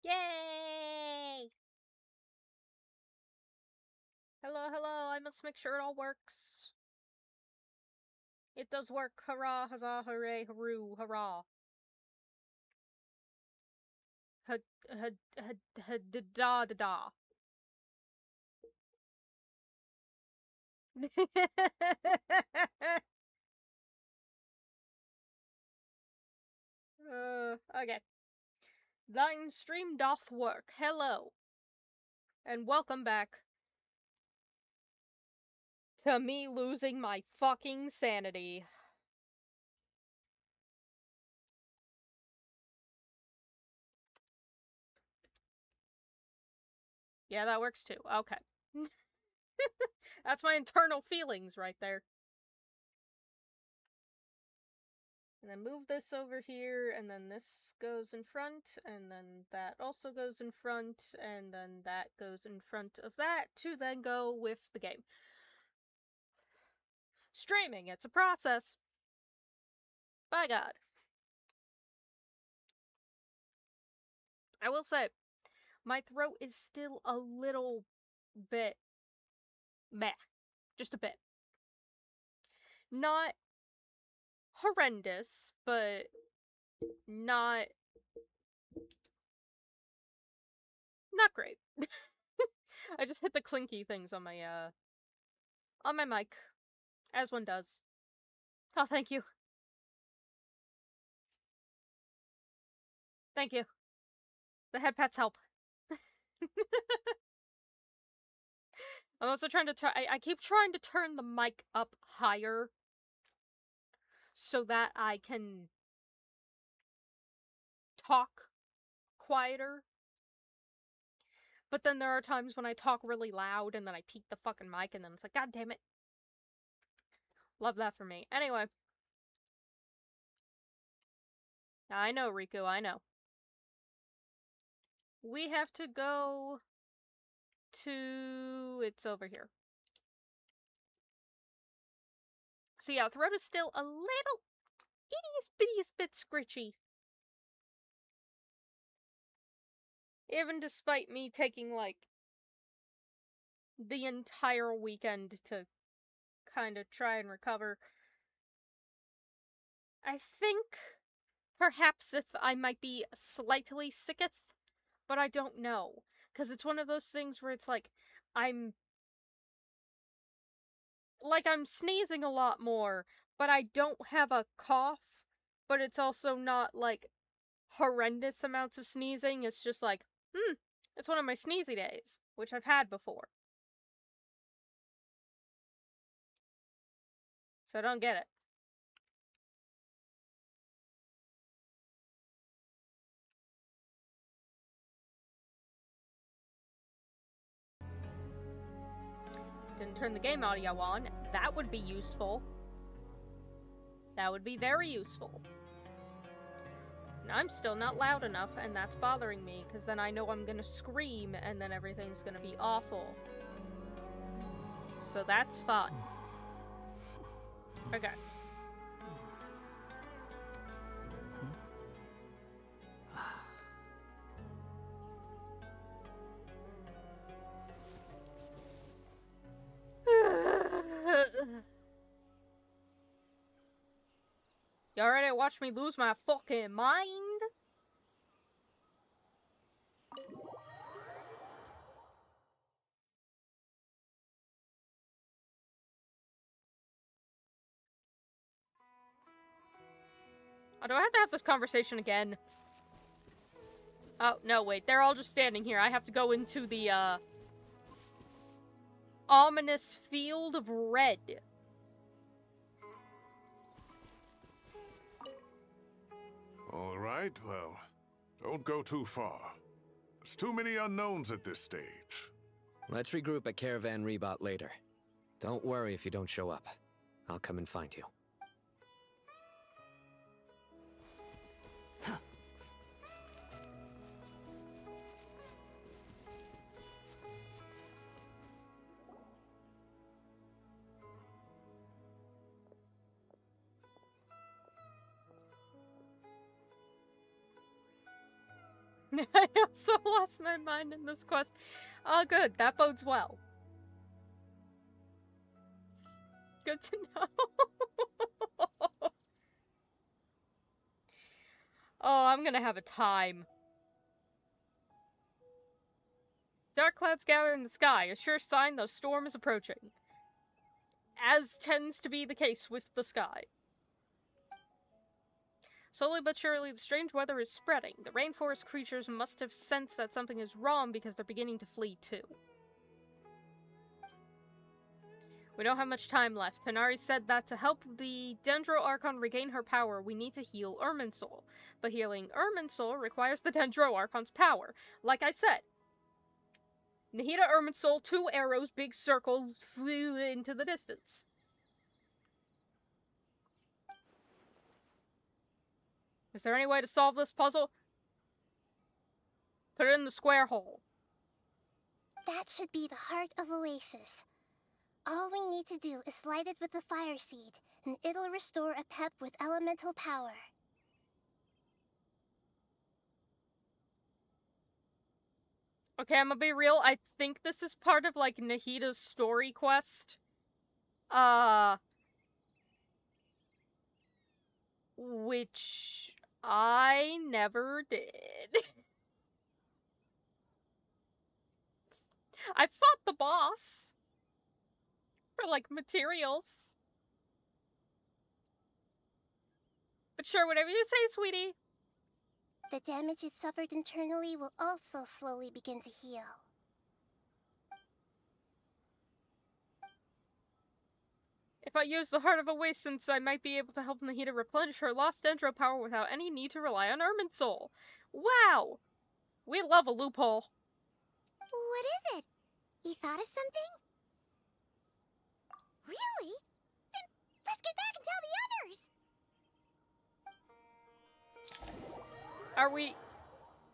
Yay! Hello, hello, I must make sure it all works. It does work. Hurrah, huzzah, hooray, hooroo, hurrah. Da da da. Okay. Thine stream doth work. Hello. And welcome back to me losing my fucking sanity. Yeah, that works too. Okay. That's my internal feelings right there. And then move this over here, and then this goes in front, and then that also goes in front, and then that goes in front of that to then go with the game. Streaming, it's a process. By God. I will say, my throat is still a little bit meh. Just a bit. Not horrendous, but not great. I just hit the clinky things on my mic, as one does. Oh, thank you. Thank you. The head pats help. I'm also trying to turn. I keep trying to turn the mic up higher so that I can talk quieter. But then there are times when I talk really loud and then I peak the fucking mic and then it's like, God damn it. Love that for me. Anyway. I know, Riku, I know. We have to go to... It's over here. So yeah, throat is still a little itty-bitty bit scritchy. Even despite me taking, like, the entire weekend to kind of try and recover. I think perhaps if I might be slightly sicketh, but I don't know. Because it's one of those things where it's like, I'm sneezing a lot more, but I don't have a cough, but it's also not, like, horrendous amounts of sneezing. It's just like, it's one of my sneezy days, which I've had before. So I don't get it. Didn't turn the game audio on. That would be useful. That would be very useful. And I'm still not loud enough, and that's bothering me, because then I know I'm gonna scream, and then everything's gonna be awful. So that's fun. Okay. You already watched me lose my fucking mind? Oh, do I have to have this conversation again? Oh, no, wait. They're all just standing here. I have to go into the, ominous field of red. All right, well, don't go too far. There's too many unknowns at this stage. Let's regroup at Caravan Rebot later. Don't worry if you don't show up. I'll come and find you. I also lost my mind in this quest. Oh, good. That bodes well. Good to know. Oh, I'm gonna have a time. Dark clouds gather in the sky, a sure sign the storm is approaching. As tends to be the case with the sky. Slowly but surely, the strange weather is spreading. The rainforest creatures must have sensed that something is wrong because they're beginning to flee too. We don't have much time left. Hanari said that to help the Dendro Archon regain her power, we need to heal Irminsul. But healing Irminsul requires the Dendro Archon's power. Like I said, Nahida Irminsul, 2 arrows, big circle, flew into the distance. Is there any way to solve this puzzle? Put it in the square hole. That should be the heart of Oasis. All we need to do is light it with the fire seed, and it'll restore a pep with elemental power. Okay, I'm gonna be real. I think this is part of, like, Nahida's story quest. Which I never did. I fought the boss. For, like, materials. But sure, whatever you say, sweetie. The damage it suffered internally will also slowly begin to heal. If I use the Heart of Oasis, I might be able to help Nahida replenish her lost Dendro power without any need to rely on Irminsul. Wow! We love a loophole. What is it? You thought of something? Really? Then let's get back and tell the others!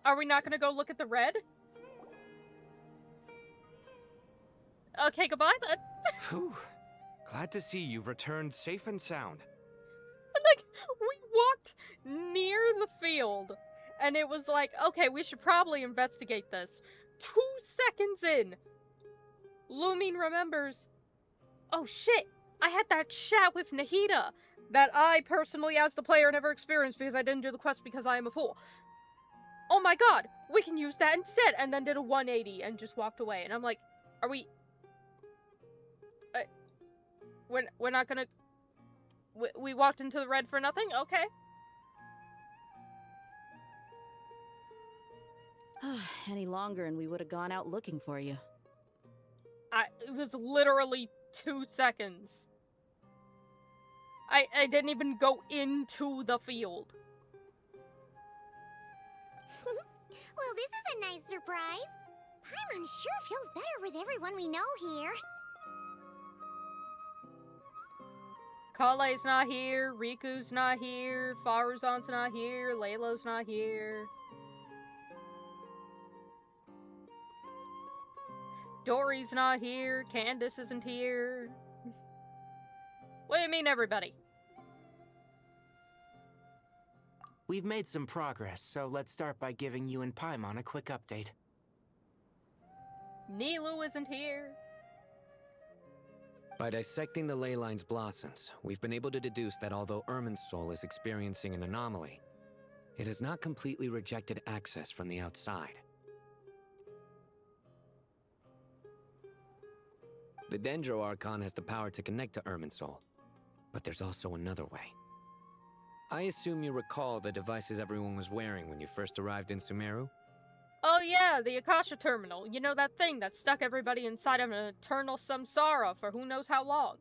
Are we not gonna go look at the red? Okay, goodbye then. Whew. Glad to see you've returned safe and sound. Like, we walked near the field, and it was like, okay, we should probably investigate this. 2 seconds in, Lumine remembers, oh shit, I had that chat with Nahida that I personally, as the player, never experienced because I didn't do the quest because I am a fool. Oh my god, we can use that instead, and then did a 180 and just walked away. And I'm like, are we... We're not gonna... We walked into the red for nothing? Okay. Any longer and we would have gone out looking for you. It was literally 2 seconds. I didn't even go into the field. Well, this is a nice surprise. Paimon sure feels better with everyone we know here. Kale's not here, Riku's not here, Faruzan's not here, Layla's not here. Dory's not here, Candace isn't here. What do you mean, everybody? We've made some progress, so let's start by giving you and Paimon a quick update. Nilu isn't here. By dissecting the ley line's blossoms, we've been able to deduce that although Irminsul is experiencing an anomaly, it has not completely rejected access from the outside. The Dendro Archon has the power to connect to Irminsul, but there's also another way. I assume you recall the devices everyone was wearing when you first arrived in Sumeru? Oh yeah, the Akasha Terminal. You know, that thing that stuck everybody inside of an eternal samsara for who knows how long.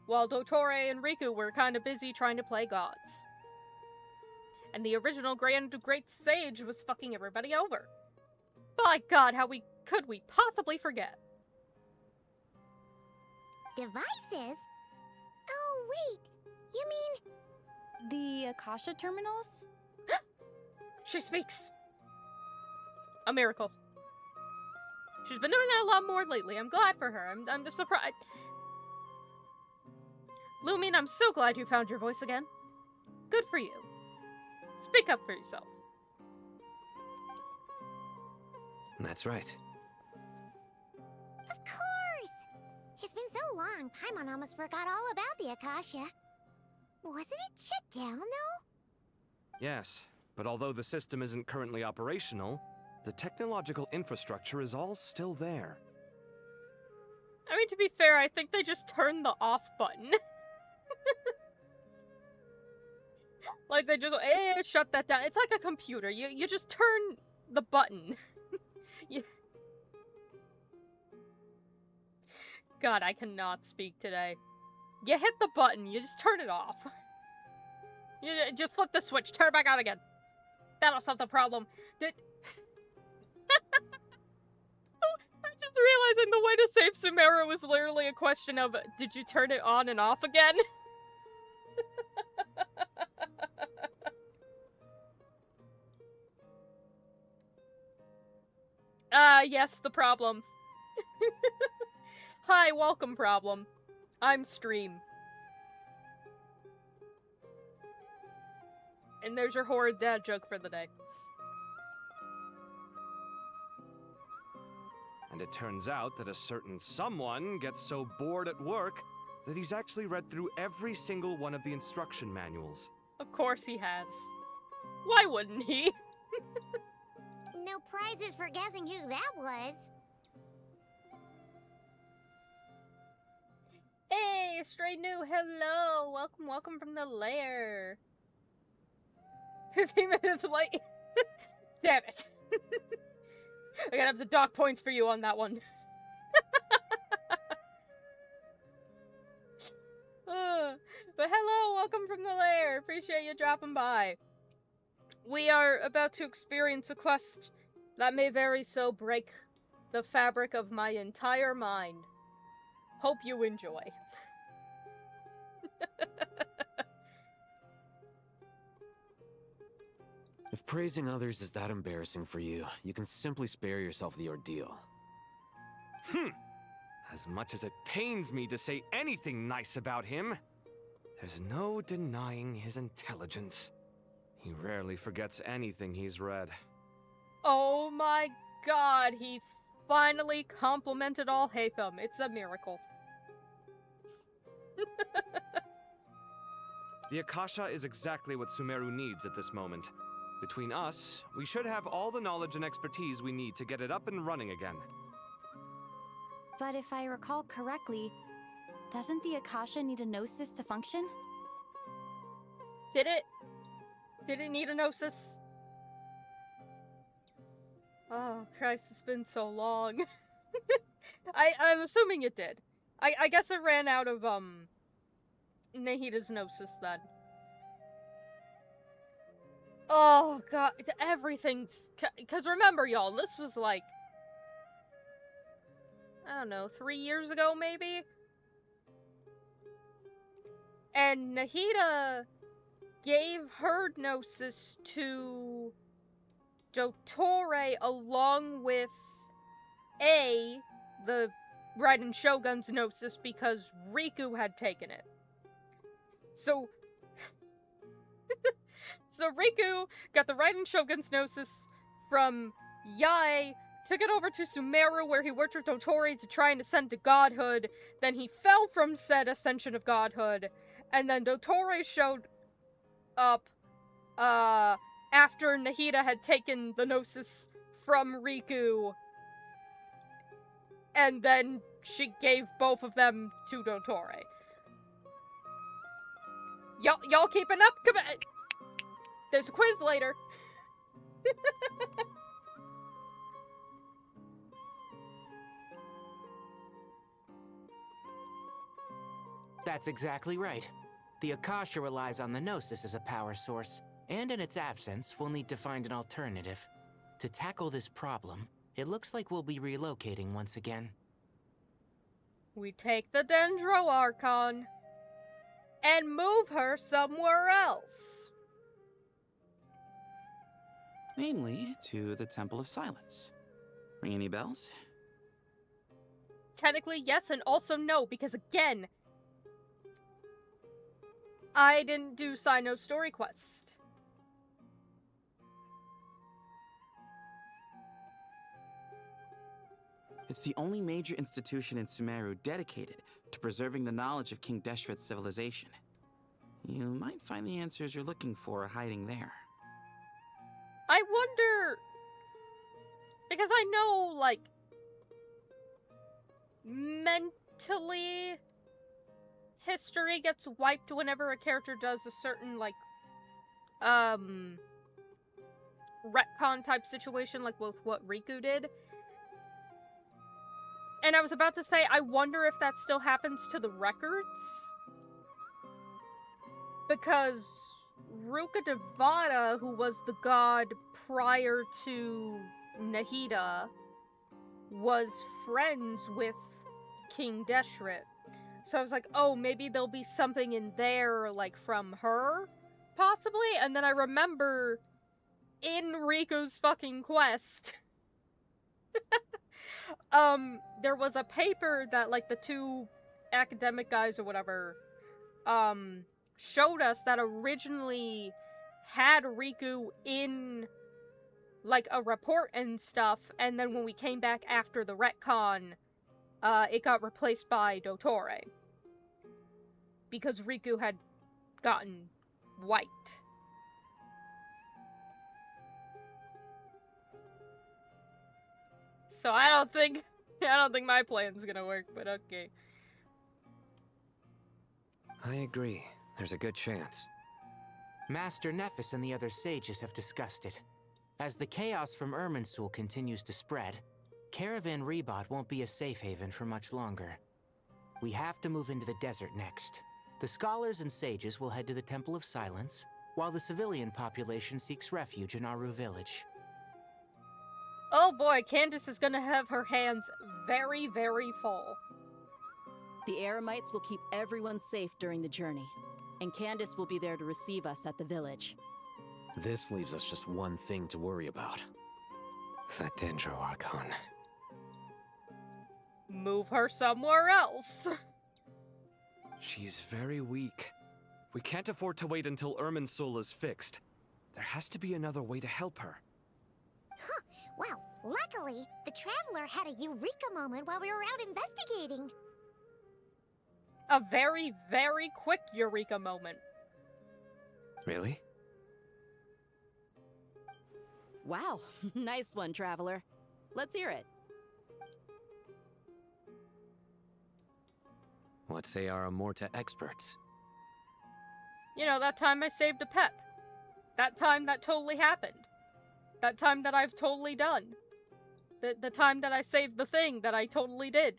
While Dottore and Riku were kind of busy trying to play gods. And the original Grand Great Sage was fucking everybody over. By God, how could we possibly forget? Devices? Oh, wait. You mean... The Akasha terminals? She speaks! A miracle. She's been doing that a lot more lately. I'm glad for her. I'm just surprised. Lumine, I'm so glad you found your voice again. Good for you. Speak up for yourself. That's right. Of course! It's been so long, Paimon almost forgot all about the Akasha. Wasn't it shut down, though? Yes, but although the system isn't currently operational, the technological infrastructure is all still there. I mean, to be fair, I think they just turned the off button. Like, they just, shut that down. It's like a computer. You just turn the button. God, I cannot speak today. You hit the button, you just turn it off. You just flip the switch, turn it back on again. That'll solve the problem. I'm just realizing the way to save Sumeru was literally a question of, did you turn it on and off again? Yes, the problem. Hi, welcome, problem. I'm Stream. And there's your horrid dad joke for the day. And it turns out that a certain someone gets so bored at work that he's actually read through every single one of the instruction manuals. Of course he has. Why wouldn't he? No prizes for guessing who that was. Hey, Stray New, hello! Welcome from the lair. 15 minutes late. Damn it. I gotta have the dock points for you on that one. But hello, welcome from the lair. Appreciate you dropping by. We are about to experience a quest that may very so break the fabric of my entire mind. Hope you enjoy. If praising others is that embarrassing for you, you can simply spare yourself the ordeal. As much as it pains me to say anything nice about him, there's no denying his intelligence. He rarely forgets anything he's read. Oh my god, he finally complimented all Hatham. It's a miracle. The Akasha is exactly what Sumeru needs at this moment. Between us, we should have all the knowledge and expertise we need to get it up and running again. But if I recall correctly, doesn't the Akasha need a gnosis to function? Did it? Did it need a gnosis? Oh, Christ, it's been so long. I'm assuming it did. I guess it ran out of, Nahida's gnosis then. Oh, God, everything's... Because remember, y'all, this was like... I don't know, 3 years ago, maybe? And Nahida gave her gnosis to Dottore along with the Raiden Shogun's gnosis because Riku had taken it. So Riku got the Raiden Shogun's gnosis from Yae, took it over to Sumeru where he worked with Dottore to try and ascend to godhood, then he fell from said ascension of godhood, and then Dottore showed up after Nahida had taken the gnosis from Riku, and then she gave both of them to Dottore. Y'all keeping up? Come on! There's a quiz later. That's exactly right. The Akasha relies on the Gnosis as a power source, and in its absence, we'll need to find an alternative. To tackle this problem, it looks like we'll be relocating once again. We take the Dendro Archon and move her somewhere else. Namely, to the Temple of Silence. Ring any bells? Technically, yes, and also no, because again, I didn't do Sino's story quest. It's the only major institution in Sumeru dedicated to preserving the knowledge of King Deshret's civilization. You might find the answers you're looking for hiding there. I wonder... Because I know, like... mentally... history gets wiped whenever a character does a certain, like... retcon type situation, like with what Riku did. And I was about to say, I wonder if that still happens to the records? Because Ruka Devata, who was the god prior to Nahida, was friends with King Deshret. So I was like, oh, maybe there'll be something in there, like, from her? Possibly? And then I remember, in Riku's fucking quest... there was a paper that, like, the two academic guys or whatever, showed us that originally had Riku in, like, a report and stuff, and then when we came back after the retcon, it got replaced by Dottore. Because Riku had gotten white. So I don't think my plan's gonna work, but okay. I agree. There's a good chance. Master Nephis and the other sages have discussed it. As the chaos from Irminsul continues to spread, Caravan Rebot won't be a safe haven for much longer. We have to move into the desert next. The scholars and sages will head to the Temple of Silence, while the civilian population seeks refuge in Aru Village. Oh boy, Candace is gonna have her hands very, very full. The Eremites will keep everyone safe during the journey, and Candace will be there to receive us at the village. This leaves us just one thing to worry about. That Dendro Archon. Move her somewhere else. She's very weak. We can't afford to wait until Irminsul is fixed. There has to be another way to help her. Huh. Well, luckily, the Traveler had a eureka moment while we were out investigating. A very, very quick eureka moment. Really? Wow, nice one, Traveler. Let's hear it. What say our Amorta experts? You know, that time I saved a pep. That time that totally happened. That time that I've totally done. The time that I saved the thing that I totally did.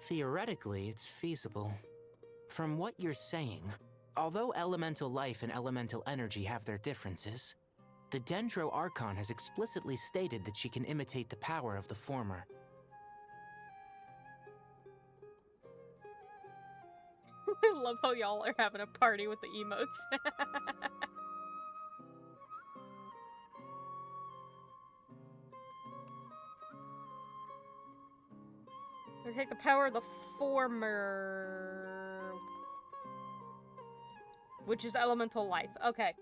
Theoretically, it's feasible. From what you're saying, although elemental life and elemental energy have their differences, the Dendro Archon has explicitly stated that she can imitate the power of the former. I love how y'all are having a party with the emotes. We take the power of the former, which is elemental life. Okay.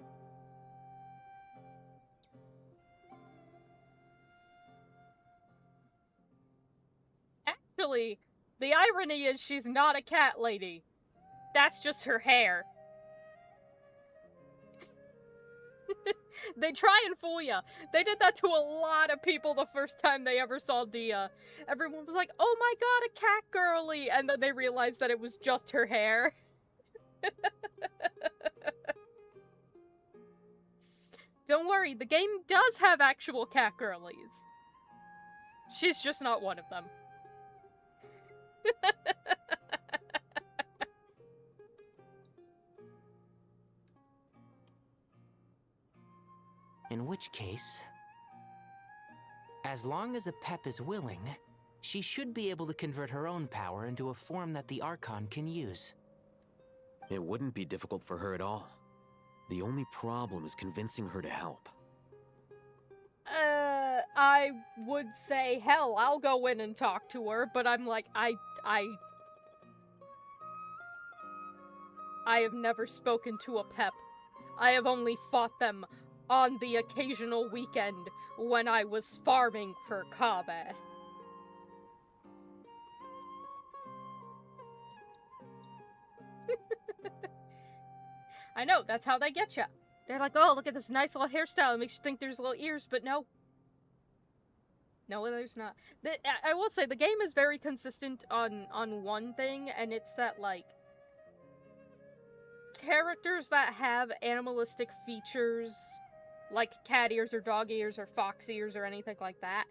Actually, the irony is she's not a cat lady. That's just her hair. They try and fool ya. They did that to a lot of people the first time they ever saw Dia. Everyone was like, oh my god, a cat girly! And then they realized that it was just her hair. Don't worry, the game does have actual cat girlies. She's just not one of them. In which case, as long as a Pep is willing, she should be able to convert her own power into a form that the Archon can use. It wouldn't be difficult for her at all. The only problem is convincing her to help. I would say, hell, I'll go in and talk to her, but I'm like, I have never spoken to a Pep. I have only fought them on the occasional weekend when I was farming for Kabe. I know, that's how they get ya. They're like, oh, look at this nice little hairstyle. It makes you think there's little ears, but no. No, there's not. I will say, the game is very consistent on one thing, and it's that, like, characters that have animalistic features, like cat ears or dog ears or fox ears or anything like that,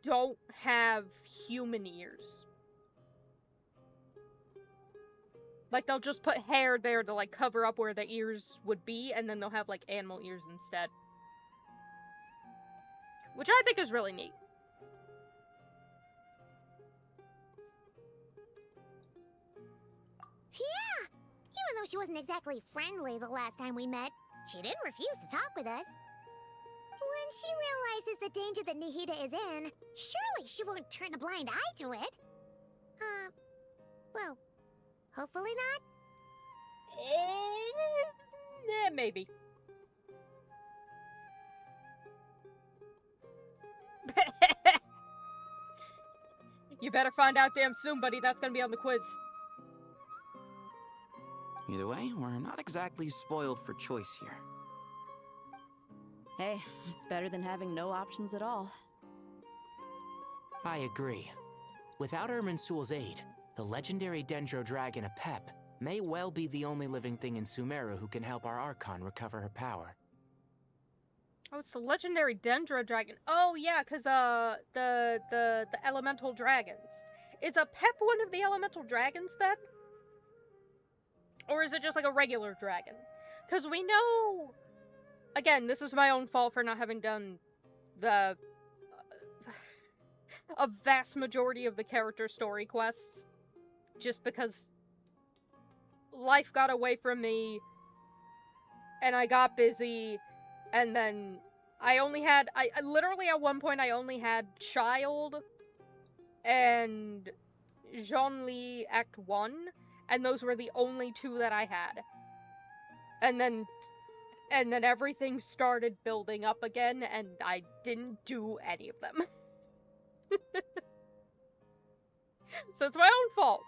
don't have human ears. Like, they'll just put hair there to, like, cover up where the ears would be, and then they'll have, like, animal ears instead. Which I think is really neat. Yeah! Even though she wasn't exactly friendly the last time we met, she didn't refuse to talk with us. When she realizes the danger that Nihida is in, surely she won't turn a blind eye to it. Well, hopefully not. Maybe. You better find out damn soon, buddy. That's gonna be on the quiz. Either way, we're not exactly spoiled for choice here. Hey, it's better than having no options at all. I agree. Without Irminsul's aid, the legendary Dendro Dragon Apep may well be the only living thing in Sumeru who can help our Archon recover her power. Oh, it's the legendary Dendro Dragon. Oh, yeah, because, the elemental dragons. Is Apep one of the elemental dragons, then? Or is it just, like, a regular dragon? Because we know... Again, this is my own fault for not having done the... a vast majority of the character story quests. Just because... life got away from me, and I got busy, and then I only had, I literally at one point I only had Child and Zhongli Act 1, and those were the only two that I had. And then everything started building up again, and I didn't do any of them. So it's my own fault.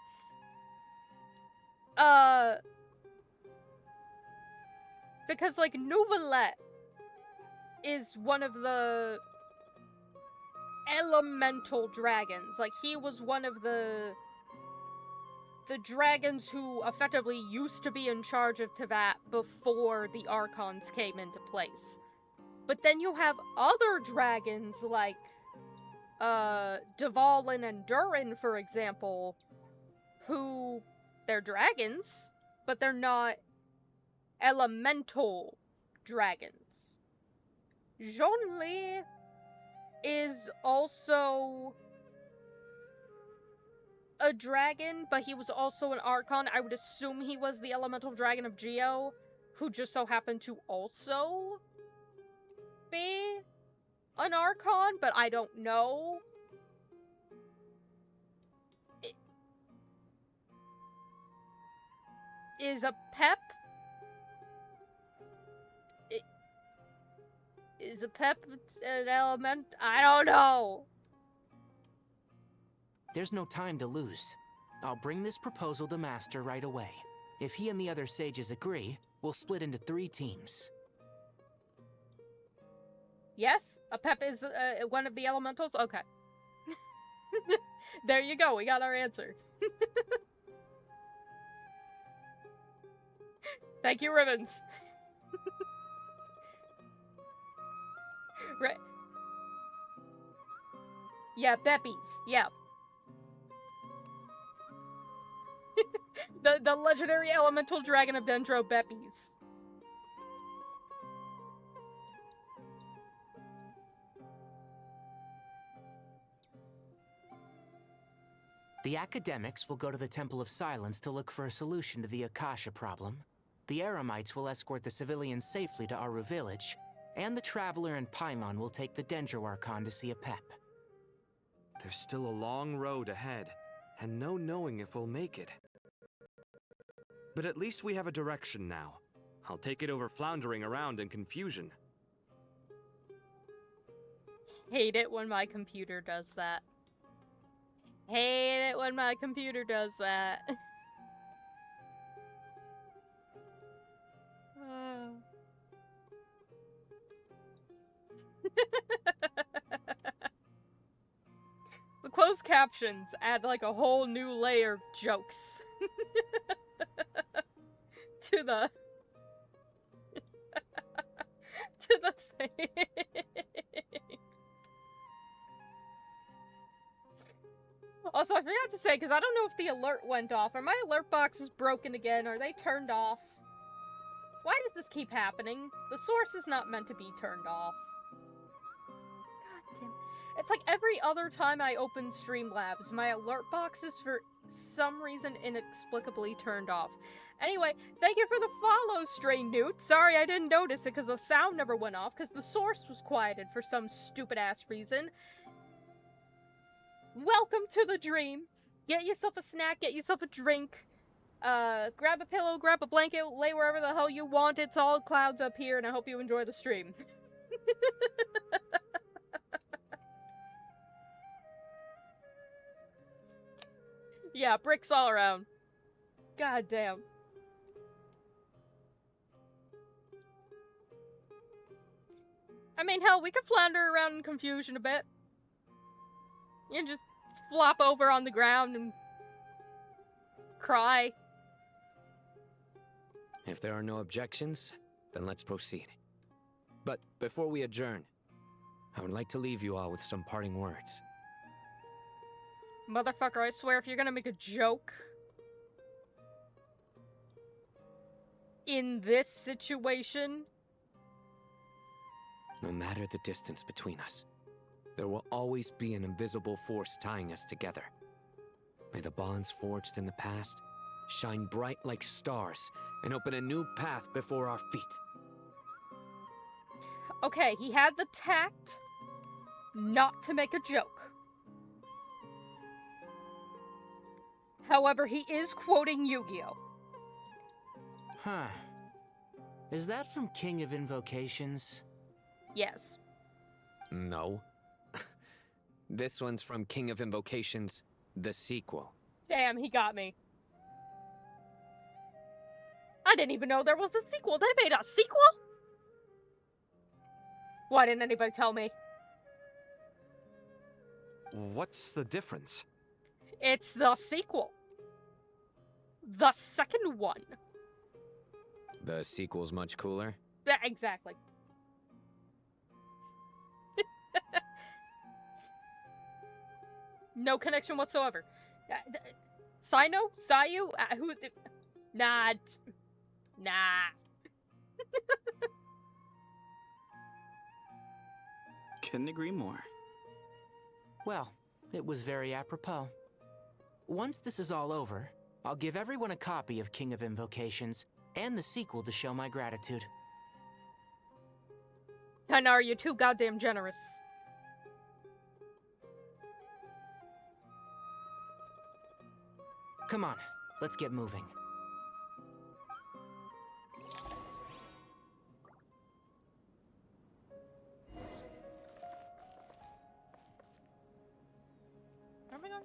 Because, like, Nouvelette is one of the elemental dragons. Like, he was one of the dragons who effectively used to be in charge of Teyvat before the Archons came into place. But then you have other dragons, like, Dvalin and Durin, for example, who... they're dragons, but they're not elemental dragons. Zhongli is also a dragon, but he was also an Archon. I would assume he was the elemental dragon of Geo, who just so happened to also be an Archon, but I don't know. Is Apep? Is Apep an element? I don't know. There's no time to lose. I'll bring this proposal to Master right away. If he and the other sages agree, we'll split into 3 teams. Yes? Apep is one of the elementals? Okay. There you go, we got our answer. Thank you, Ribbons. Right. Yeah, Beppies. Yeah. the legendary elemental dragon of Dendro, Beppies. The academics will go to the Temple of Silence to look for a solution to the Akasha problem. The Eremites will escort the civilians safely to Aru village, and the Traveler and Paimon will take the Dendro Archon to see Apep. There's still a long road ahead, and no knowing if we'll make it. But at least we have a direction now. I'll take it over floundering around in confusion. Hate it when my computer does that. Hate it when my computer does that. The closed captions add like a whole new layer of jokes to the to the thing. Also, I forgot to say, because I don't know if the alert went off. Are my alert boxes broken again? Are they turned off? Why does this keep happening? The source is not meant to be turned off. God damn. It's like every other time I open Streamlabs, my alert box is for some reason inexplicably turned off. Anyway, thank you for the follow, Stray Newt. Sorry I didn't notice it because the sound never went off because the source was quieted for some stupid-ass reason. Welcome to the dream. Get yourself a snack, get yourself a drink. Grab a pillow, grab a blanket, lay wherever the hell you want. It's all clouds up here, and I hope you enjoy the stream. Yeah, bricks all around. God damn. I mean, hell, we could flounder around in confusion a bit. You just flop over on the ground and cry. If there are no objections, then let's proceed. But before we adjourn, I would like to leave you all with some parting words. Motherfucker, I swear if you're gonna make a joke in this situation... No matter the distance between us, there will always be an invisible force tying us together. May the bonds forged in the past shine bright like stars and open a new path before our feet. Okay, he had the tact not to make a joke. However, he is quoting Yu-Gi-Oh! Huh. Is that from King of Invocations? Yes. No. This one's from King of Invocations, the sequel. Damn, he got me. I didn't even know there was a sequel. They made a sequel? Why didn't anybody tell me? What's the difference? It's the sequel. The second one. The sequel's much cooler? Yeah, exactly. No connection whatsoever. Sino? Sayu? Who? Nah. Nah. Couldn't agree more. Well, it was very apropos. Once this is all over, I'll give everyone a copy of King of Invocations and the sequel to show my gratitude. And are you too goddamn generous? Come on, let's get moving. Oh my god.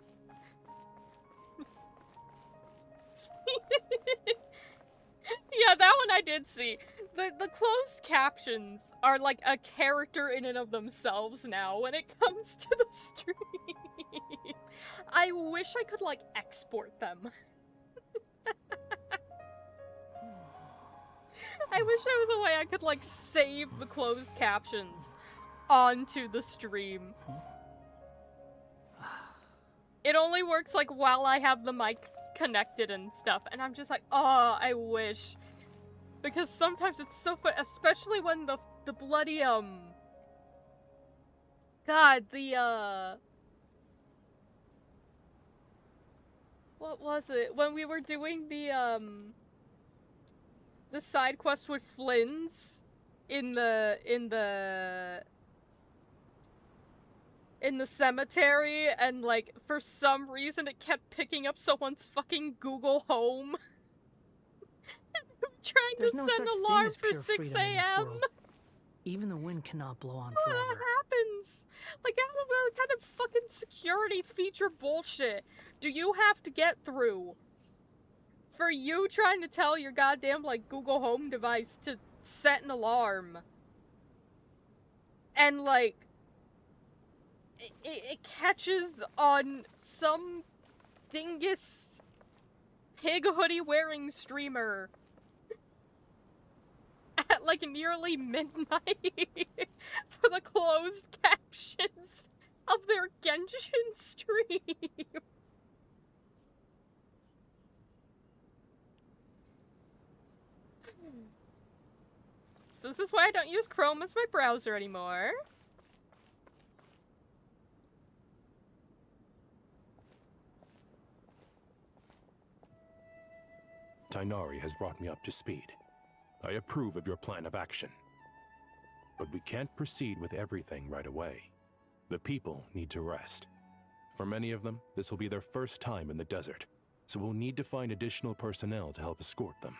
Yeah, that one I did see. The closed captions are like a character in and of themselves now when it comes to the stream. I wish I could like export them. I wish there was a way I could like save the closed captions onto the stream. It only works like while I have the mic connected and stuff, and I'm just like, oh, I wish. Because sometimes it's so fun, especially when the bloody, God, what was it? When we were doing the side quest with Flynn's in the cemetery, and like for some reason it kept picking up someone's fucking Google Home. Trying There's to no send such alarm thing as for pure 6 freedom in this a.m. world. Even the wind cannot blow on Oh, forever. that happens. what kind of fucking security feature bullshit do you have to get through for you trying to tell your goddamn, like, Google Home device to set an alarm? And, like, it catches on some dingus pig hoodie wearing streamer at like nearly midnight for the closed captions of their Genshin stream. So this is why I don't use Chrome as my browser anymore. Tainari has brought me up to speed. I approve of your plan of action. But we can't proceed with everything right away. The people need to rest. For many of them, this will be their first time in the desert, so we'll need to find additional personnel to help escort them.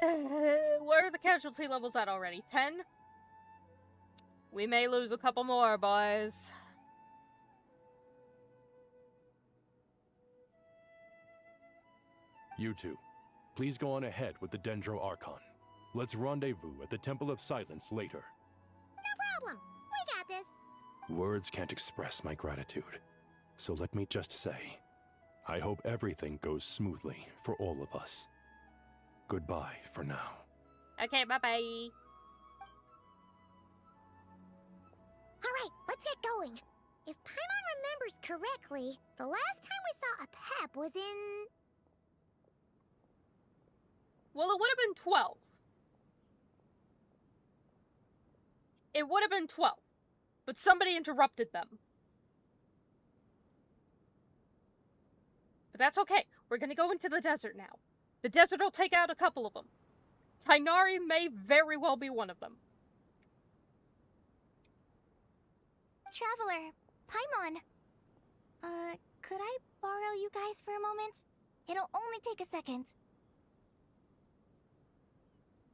What are the casualty levels at already? 10? We may lose a couple more, boys. You two, please go on ahead with the Dendro Archon. Let's rendezvous at the Temple of Silence later. No problem. We got this. Words can't express my gratitude. So let me just say, I hope everything goes smoothly for all of us. Goodbye for now. Okay, bye-bye. Alright, let's get going. If Paimon remembers correctly, the last time we saw a Pep was in... Well, it would have been 12. It would have been 12. But somebody interrupted them. But that's okay. We're gonna go into the desert now. The desert will take out a couple of them. Tainari may very well be one of them. Traveler, Paimon. Could I borrow you guys for a moment? It'll only take a second.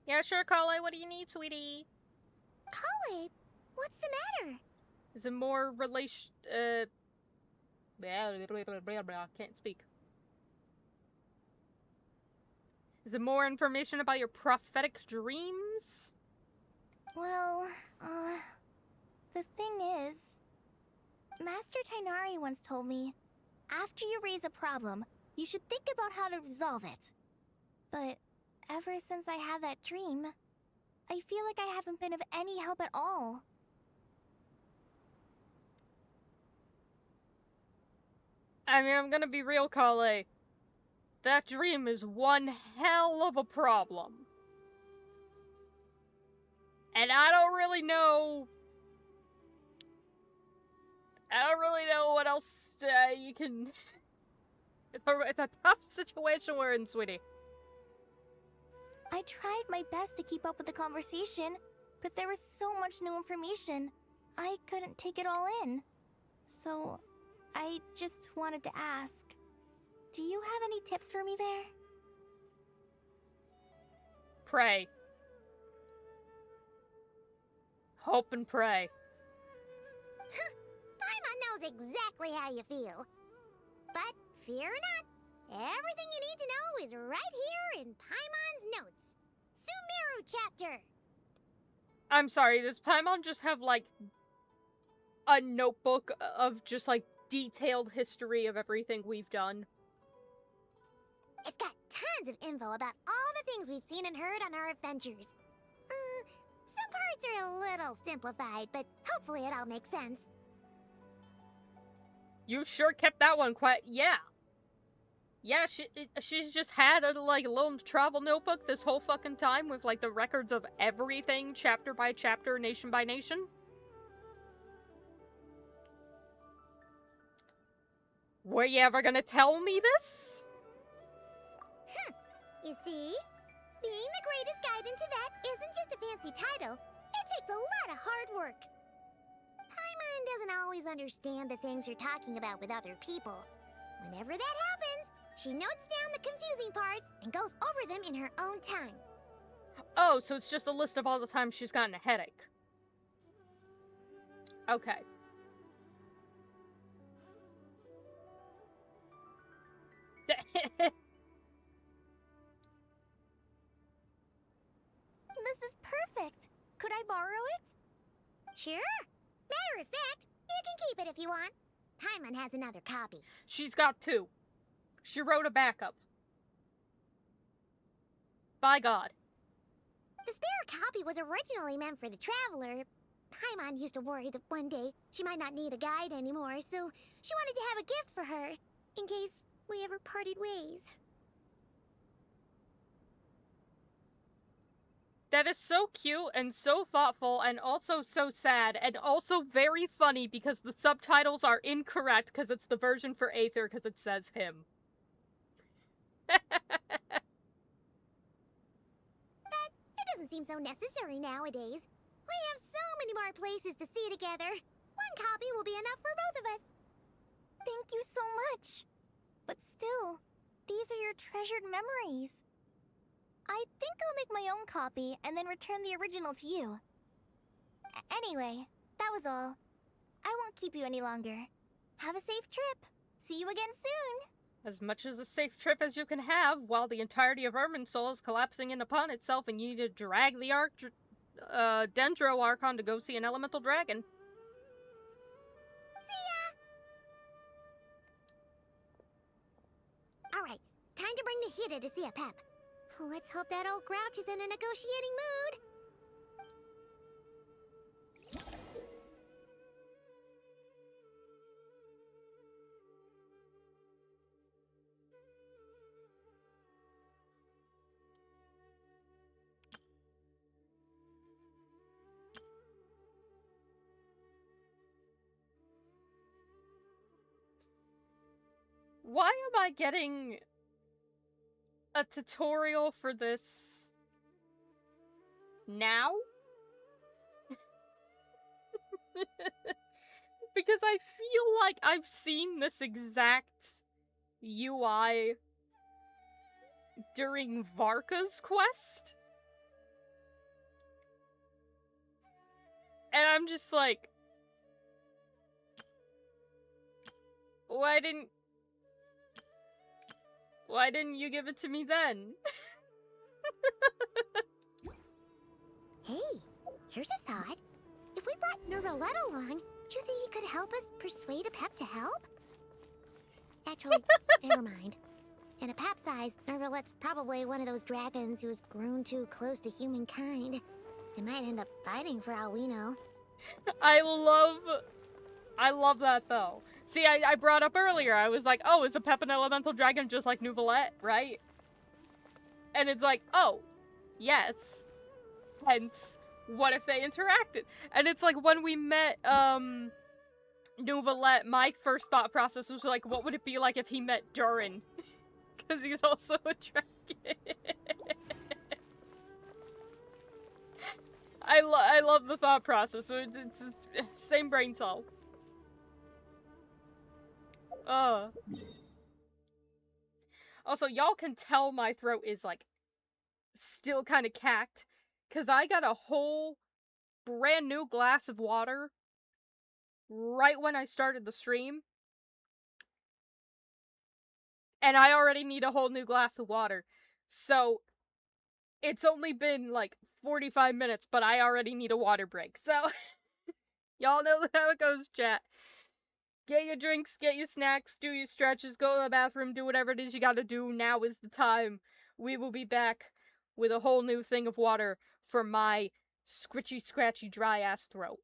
Yeah, sure, Kale. What do you need, sweetie? Kale, what's the matter? Is it more relation... can't speak. Is it more information about your prophetic dreams? Well, the thing is... Master Tainari once told me, after you raise a problem, you should think about how to resolve it. But ever since I had that dream, I feel like I haven't been of any help at all. I mean, I'm gonna be real, Kale. That dream is one hell of a problem. And I don't really know what else you can... It's a tough situation we're in, sweetie. I tried my best to keep up with the conversation, but there was so much new information. I couldn't take it all in. So, I just wanted to ask, do you have any tips for me there? Pray. Hope and pray. Paimon knows exactly how you feel. But fear not, everything you need to know is right here in Paimon's notes. Sumeru chapter! I'm sorry, does Paimon just have, like, a notebook of just, like, detailed history of everything we've done? It's got tons of info about all the things we've seen and heard on our adventures. Some parts are a little simplified, but hopefully it all makes sense. You sure kept that one quiet. Yeah. Yeah, she's just had a, like, little travel notebook this whole fucking time with, like, the records of everything, chapter by chapter, nation by nation. Were you ever gonna tell me this? You see? Being the greatest guide in Tibet isn't just a fancy title. It takes a lot of hard work. Paimon doesn't always understand the things you're talking about with other people. Whenever that happens, she notes down the confusing parts and goes over them in her own time. Oh, so it's just a list of all the times she's gotten a headache. Okay. This is perfect. Could I borrow it? Sure. Matter of fact, you can keep it if you want. Paimon has another copy. She's got 2. She wrote a backup. By God. The spare copy was originally meant for the Traveler. Paimon used to worry that one day she might not need a guide anymore, so she wanted to have a gift for her, in case we ever parted ways. That is so cute and so thoughtful and also so sad and also very funny because the subtitles are incorrect because it's the version for Aether because it says him. But it doesn't seem so necessary nowadays. We have so many more places to see together. One copy will be enough for both of us. Thank you so much. But still, these are your treasured memories. I think I'll make my own copy and then return the original to you. Anyway, that was all. I won't keep you any longer. Have a safe trip. See you again soon. As much as a safe trip as you can have while the entirety of Irminsul is collapsing in upon itself and you need to drag the Dendro Archon to go see an elemental dragon. See ya! Alright, time to bring Nahida to see a pep. Let's hope that old grouch is in a negotiating mood. Why am I getting a tutorial for this now? Because I feel like I've seen this exact UI during Varka's quest. And I'm just like, why didn't you give it to me then? Hey, here's a thought. If we brought Nervalette along, do you think he could help us persuade a pep to help? Actually, never mind. In a pep size, Nervalette's probably one of those dragons who's grown too close to humankind. They might end up fighting for all we know. I love that though. See, I brought up earlier, I was like, oh, is a pep an elemental dragon just like Nouvelette, right? And it's like, oh, yes. Hence, what if they interacted? And it's like, when we met, Nouvelette, my first thought process was like, what would it be like if he met Durin? Because he's also a dragon. I love the thought process, so it's same brain cell. Also, y'all can tell my throat is, like, still kind of cacked, because I got a whole brand new glass of water right when I started the stream. And I already need a whole new glass of water. So, it's only been, like, 45 minutes, but I already need a water break. So, y'all know how it goes, chat. Get your drinks, get your snacks, do your stretches, go to the bathroom, do whatever it is you gotta do. Now is the time. We will be back with a whole new thing of water for my scritchy, scratchy, dry-ass throat.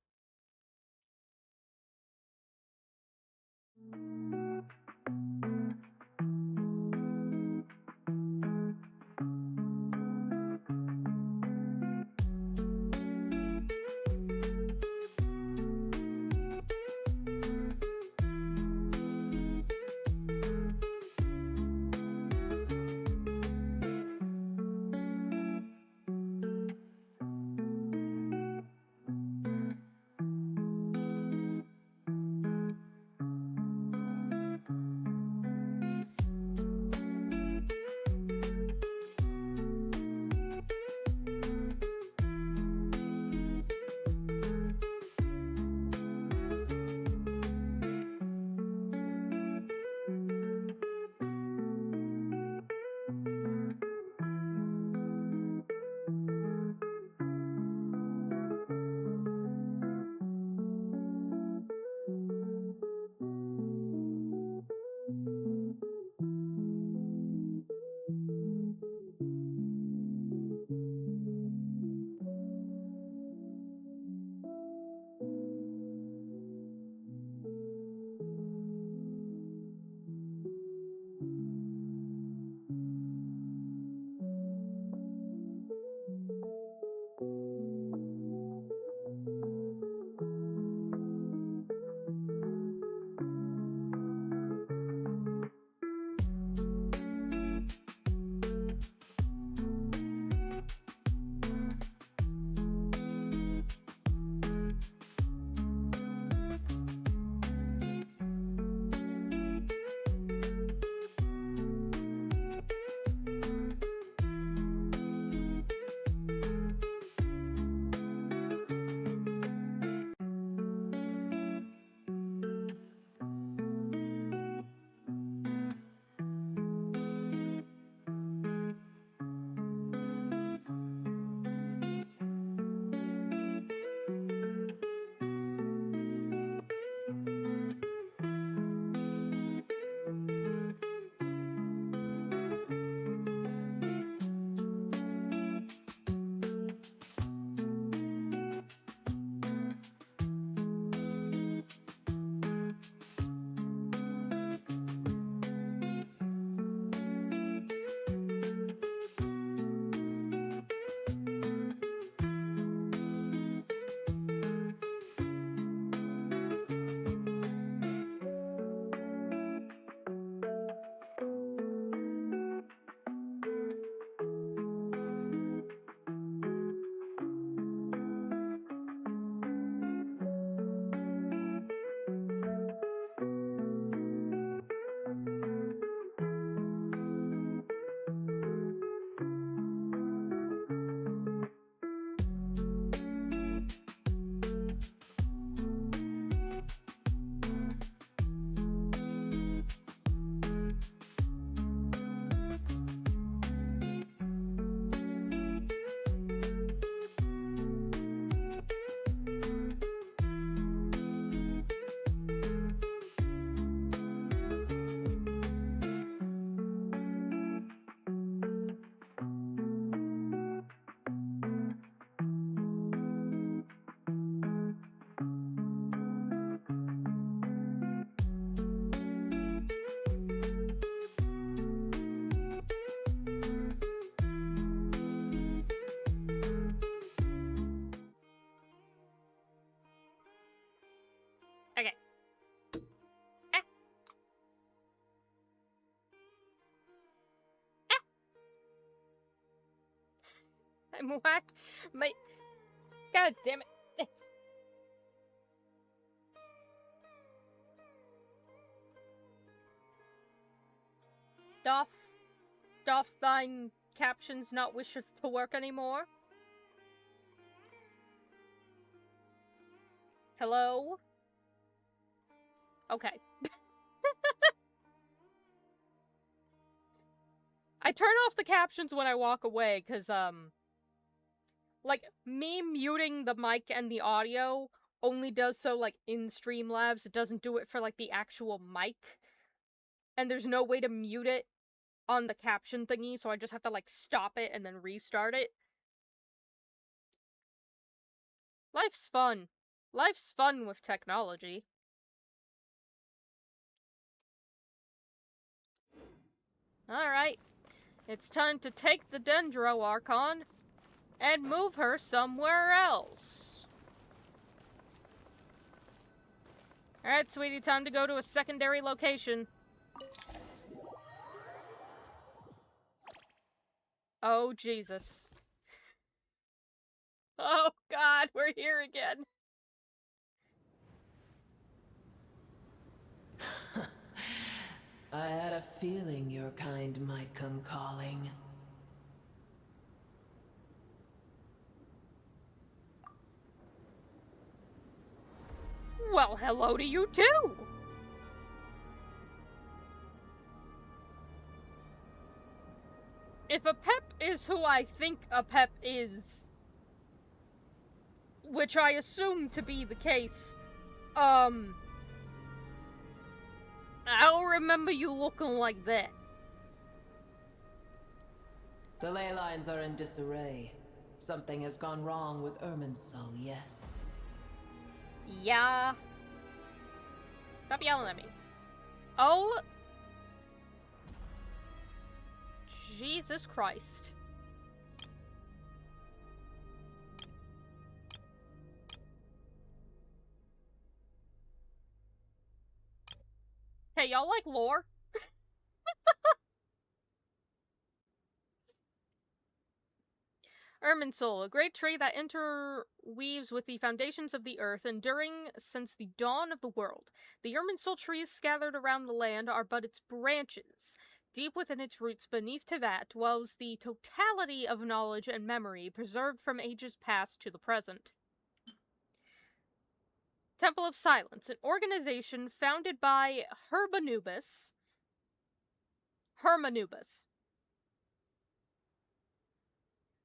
I'm whack. My... God damn it. Doth thine captions not wisheth to work anymore? Hello? Okay. I turn off the captions when I walk away, cause, like, me muting the mic and the audio only does so, like, in Streamlabs. It doesn't do it for, like, the actual mic. And there's no way to mute it on the caption thingy, so I just have to, like, stop it and then restart it. Life's fun. Life's fun with technology. Alright. It's time to take the Dendro Archon and move her somewhere else. Alright, sweetie, time to go to a secondary location. Oh, Jesus. Oh, God, we're here again. I had a feeling your kind might come calling. Well, hello to you, too! If a pep is who I think a pep is, which I assume to be the case, I'll remember you looking like that. The ley lines are in disarray. Something has gone wrong with Irminsul, yes. Yeah. Stop yelling at me. Oh. Jesus Christ. Hey, y'all like lore? Irminsul, a great tree that interweaves with the foundations of the earth, enduring since the dawn of the world. The Irminsul trees scattered around the land are but its branches. Deep within its roots beneath Tevat dwells the totality of knowledge and memory preserved from ages past to the present. Temple of Silence, an organization founded by Hermanubis,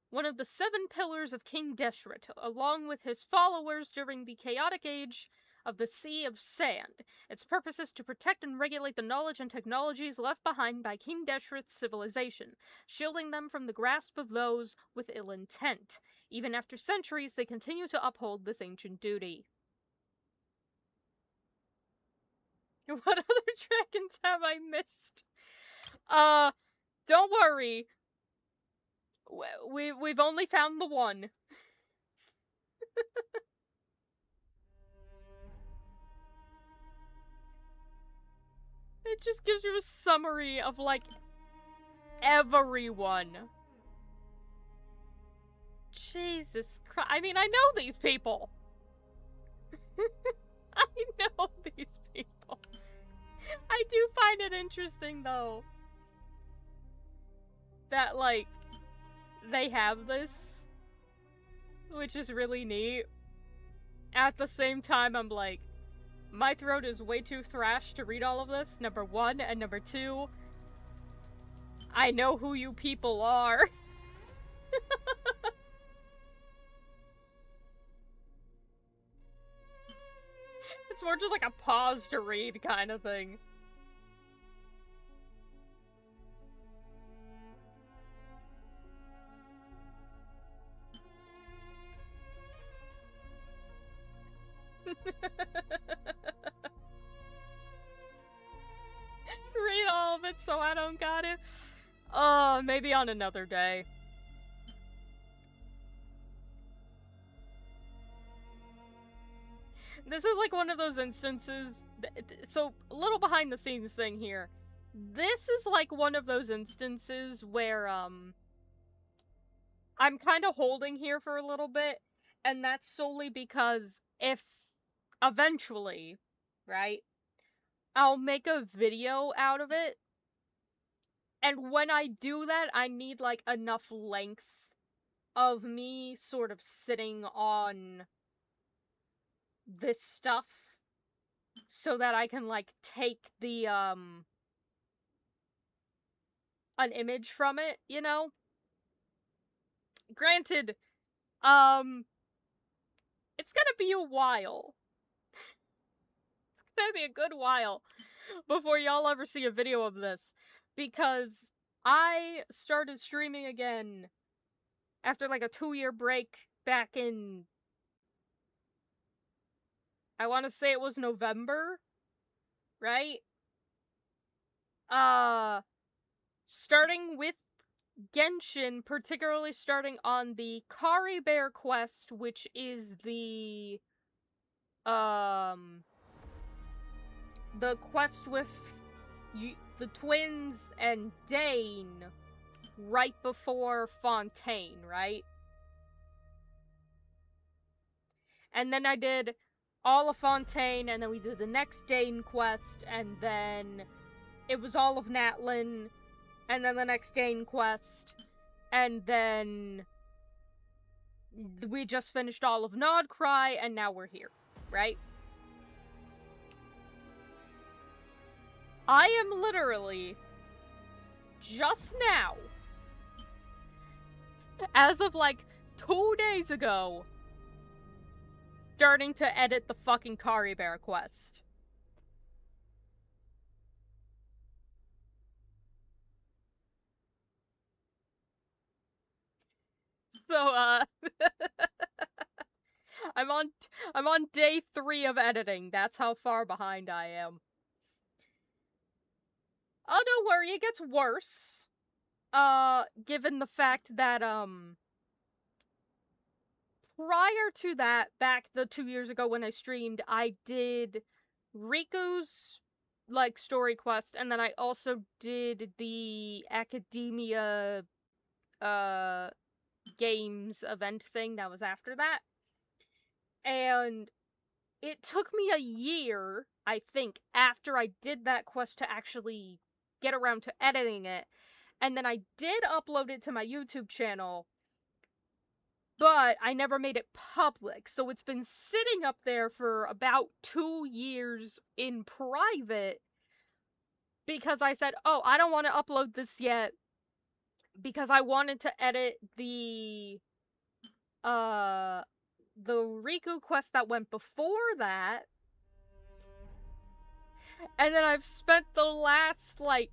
one of the 7 pillars of King Deshret, along with his followers during the chaotic age of the Sea of Sand. Its purpose is to protect and regulate the knowledge and technologies left behind by King Deshret's civilization, shielding them from the grasp of those with ill intent. Even after centuries, they continue to uphold this ancient duty. What other dragons have I missed? Don't worry. We've only found the one. It just gives you a summary of, like, everyone. Jesus Christ. I mean, I know these people. I know these people. I do find it interesting, though, that, like, they have this, which is really neat. At the same time, I'm like, my throat is way too thrashed to read all of this, number 1, and number 2, I know who you people are. It's more just like a pause to read kind of thing. Read all of it so I don't got it. Maybe on another day. This is like one of those instances, so a little behind the scenes thing here. This is like one of those instances where, I'm kind of holding here for a little bit, and that's solely because if eventually, right, I'll make a video out of it, and when I do that, I need, like, enough length of me sort of sitting on this stuff so that I can, like, take the, an image from it, you know? Granted, it's gonna be a while. It's gonna be a good while before y'all ever see a video of this, because I started streaming again after, like, a 2-year break back in, I want to say it was November, right? Starting with Genshin, particularly starting on the Kari Bear quest, which is the quest with the twins and Dane right before Fontaine, right? And then I did all of Fontaine, and then we did the next Dane quest, and then it was all of Natlin, and then the next Dane quest, and then we just finished all of Nodcry, and now we're here, right? I am literally, just now, as of like 2 days ago, starting to edit the fucking Kari Bear quest. So, I'm on day 3 of editing. That's how far behind I am. Oh, don't worry, it gets worse. Given the fact that, prior to that, back the 2 years ago when I streamed, I did Riku's, like, story quest, and then I also did the Academia, games event thing that was after that. And it took me a year, I think, after I did that quest to actually get around to editing it. And then I did upload it to my YouTube channel, but I never made it public. So it's been sitting up there for about 2 years in private because I said, oh, I don't want to upload this yet because I wanted to edit the Riku quest that went before that. And then I've spent the last, like,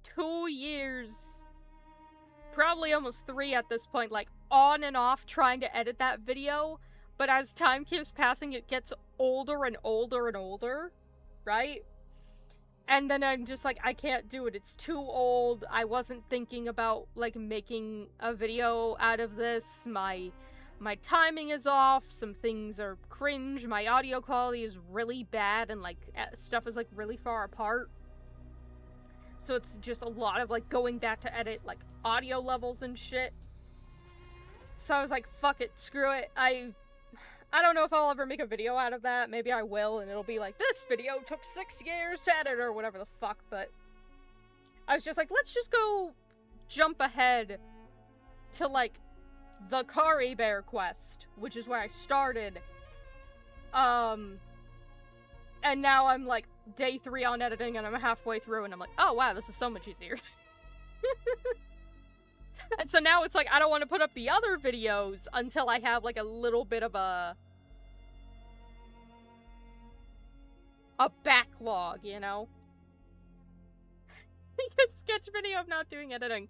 2 years, probably almost 3 at this point, like, on and off trying to edit that video. But as time keeps passing, it gets older and older and older, right? And then I'm just like, I can't do it. It's too old. I wasn't thinking about, like, making a video out of this. My timing is off, some things are cringe, my audio quality is really bad, and, like, stuff is, like, really far apart. So it's just a lot of, like, going back to edit, like, audio levels and shit. So I was like, fuck it, screw it. I don't know if I'll ever make a video out of that. Maybe I will, and it'll be like, this video took 6 years to edit, or whatever the fuck, but I was just like, let's just go jump ahead to, like, the Kari Bear quest, which is where I started. And now I'm, like, day 3 on editing, and I'm halfway through, and I'm like, oh wow, this is so much easier. And so now it's like, I don't want to put up the other videos until I have, like, a little bit of a backlog, you know? Sketch video of not doing editing.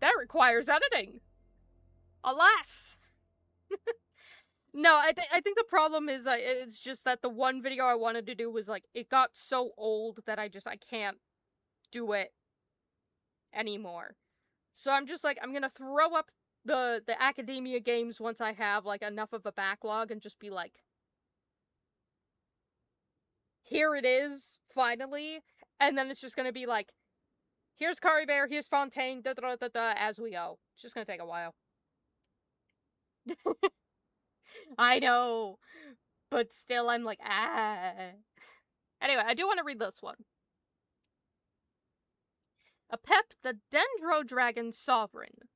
That requires editing. Alas! No, I think the problem is, it's just that the one video I wanted to do was, like, it got so old that I can't do it anymore. So I'm just like, I'm gonna throw up the Academia games once I have, like, enough of a backlog and just be like, here it is, finally. And then it's just gonna be like, here's Kari Bear, here's Fontaine, da da da da, as we go. It's just gonna take a while. I know, but still I'm like, ah. Anyway, I do want to read this one. AAFTE, the Dendro Dragon Sovereign.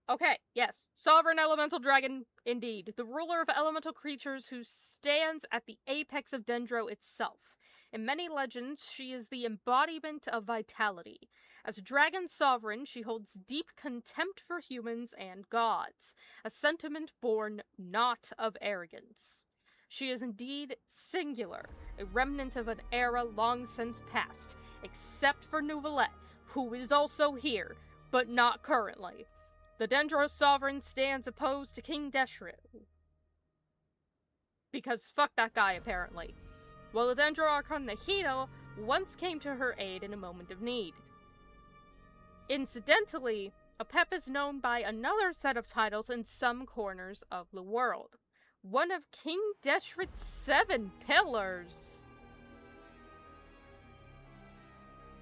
Okay, yes. Sovereign elemental dragon, indeed. The ruler of elemental creatures who stands at the apex of Dendro itself. In many legends, she is the embodiment of vitality. As a dragon sovereign, she holds deep contempt for humans and gods, a sentiment born not of arrogance. She is indeed singular, a remnant of an era long since past, except for Neuvillette, who is also here, but not currently. The Dendro Sovereign stands opposed to King Deshret. Because fuck that guy, apparently. While the Dendro Archon Nahida once came to her aid in a moment of need. Incidentally, AAFTE is known by another set of titles in some corners of the world. One of King Deshret's 7 pillars.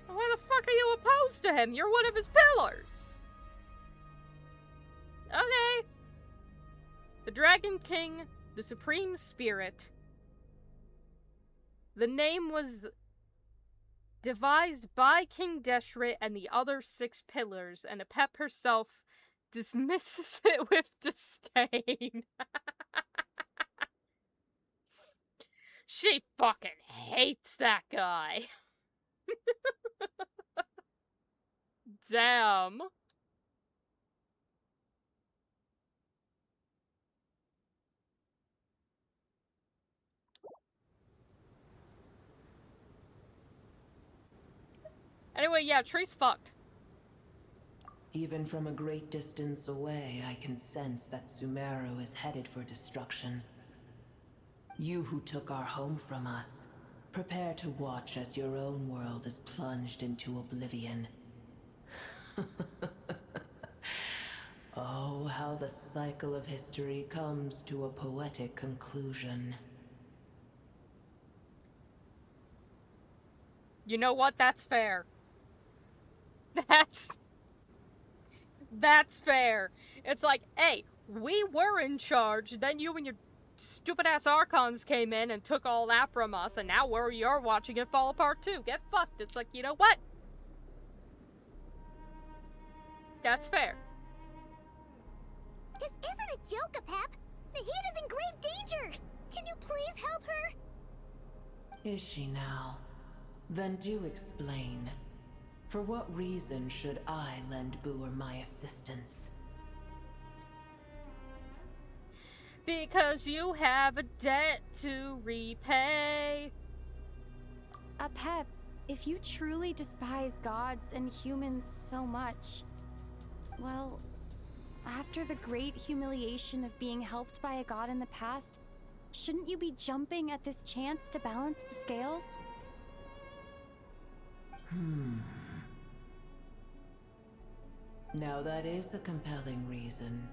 Why the fuck are you opposed to him? You're one of his pillars. Okay. The Dragon King, the Supreme Spirit. The name was devised by King Deshret and the other 6 pillars, and AAFTE herself dismisses it with disdain. She fucking hates that guy. Damn. Anyway, yeah, Tree's fucked. Even from a great distance away, I can sense that Sumeru is headed for destruction. You who took our home from us, prepare to watch as your own world is plunged into oblivion. Oh, how the cycle of history comes to a poetic conclusion. You know what? That's fair. That's fair. It's like, hey, we were in charge, then you and your stupid-ass Archons came in and took all that from us, and now you're watching it fall apart too. Get fucked. It's like, you know what? That's fair. This isn't a joke, AAFTE. Nahida's in grave danger. Can you please help her? Is she now? Then do explain. For what reason should I lend Boer my assistance? Because you have a debt to repay. AAFTE, if you truly despise gods and humans so much, well, after the great humiliation of being helped by a god in the past, shouldn't you be jumping at this chance to balance the scales? Now that is a compelling reason.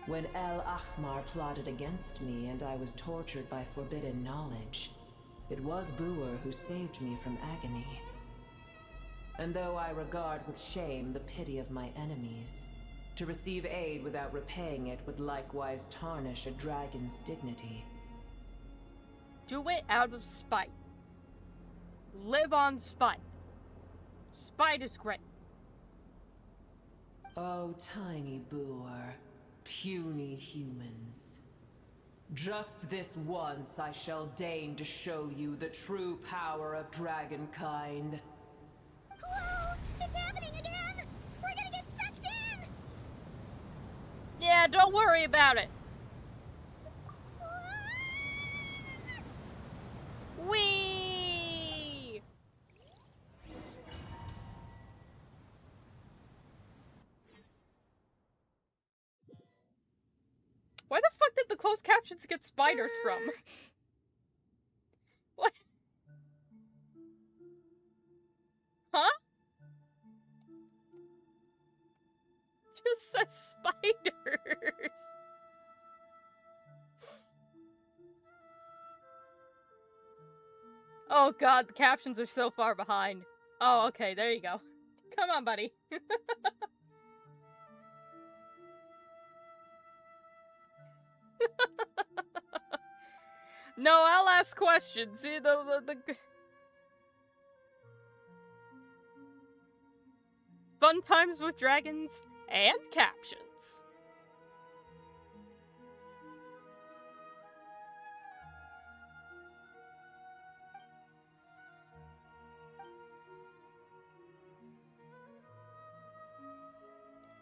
When El Ahmar plotted against me and I was tortured by forbidden knowledge, it was Boer who saved me from agony. And though I regard with shame the pity of my enemies, to receive aid without repaying it would likewise tarnish a dragon's dignity. Do it out of spite. Live on spite. Spite is great. Oh, tiny Boer, puny humans. Just this once I shall deign to show you the true power of dragonkind. Whoa! It's happening again! We're gonna get sucked in! Yeah, don't worry about it. Whee! Where the fuck did the closed captions get spiders from? What? Huh? Just says spiders. Oh god, the captions are so far behind. Oh, okay, there you go. Come on, buddy. No, I'll ask questions. See, the fun times with dragons and captions.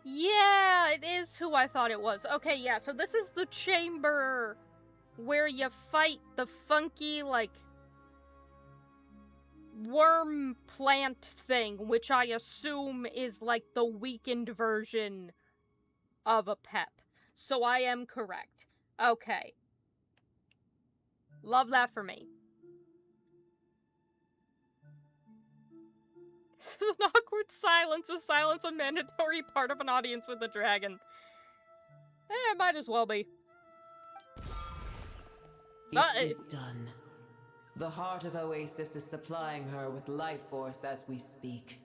Yeah, it is who I thought it was. Okay, yeah, so this is the chamber where you fight the funky, like, worm plant thing, which I assume is, like, the weakened version of a pep. So I am correct. Okay. Love that for me. This is an awkward silence. Is silence a mandatory part of an audience with a dragon? Might as well be. It is done. The heart of Oasis is supplying her with life force as we speak.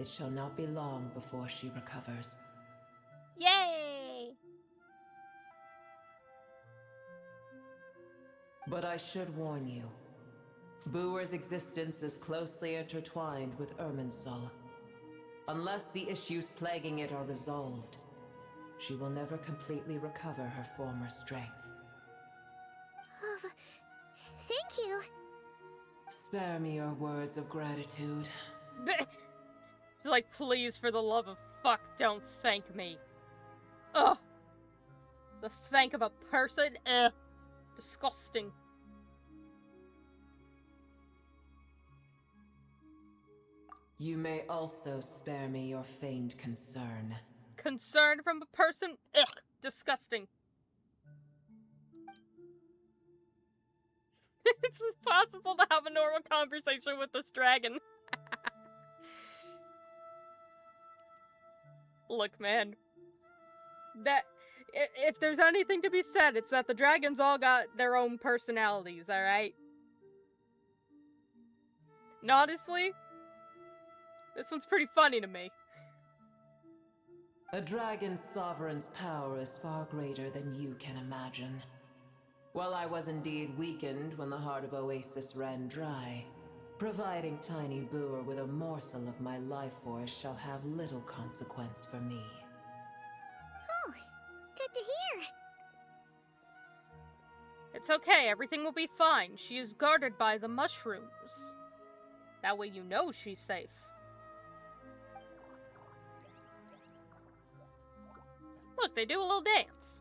It shall not be long before she recovers. Yay! But I should warn you. Booer's existence is closely intertwined with Irminsul. Unless the issues plaguing it are resolved, she will never completely recover her former strength. Oh, thank you. Spare me your words of gratitude. It's like, please, for the love of fuck, don't thank me. Ugh. The thank of a person? Ugh. Disgusting. You may also spare me your feigned concern. Concern from a person? Ugh. Disgusting. It's impossible to have a normal conversation with this dragon. Look, man. That... If there's anything to be said, it's that the dragons all got their own personalities, alright? And honestly, this one's pretty funny to me. A dragon's sovereign's power is far greater than you can imagine. While I was indeed weakened when the heart of Oasis ran dry, providing Tiny Booer with a morsel of my life force shall have little consequence for me. Oh, good to hear. It's okay, everything will be fine. She is guarded by the mushrooms. That way you know she's safe. Look, they do a little dance.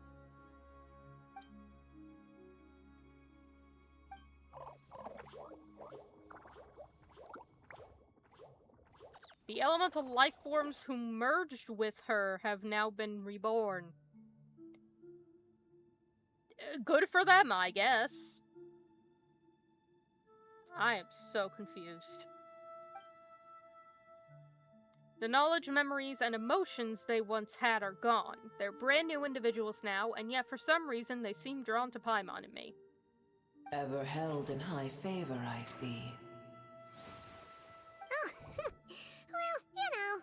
The elemental life forms who merged with her have now been reborn. Good for them, I guess. I am so confused. The knowledge, memories, and emotions they once had are gone. They're brand new individuals now, and yet for some reason they seem drawn to Paimon and me. Ever held in high favor, I see. Oh, well, you know.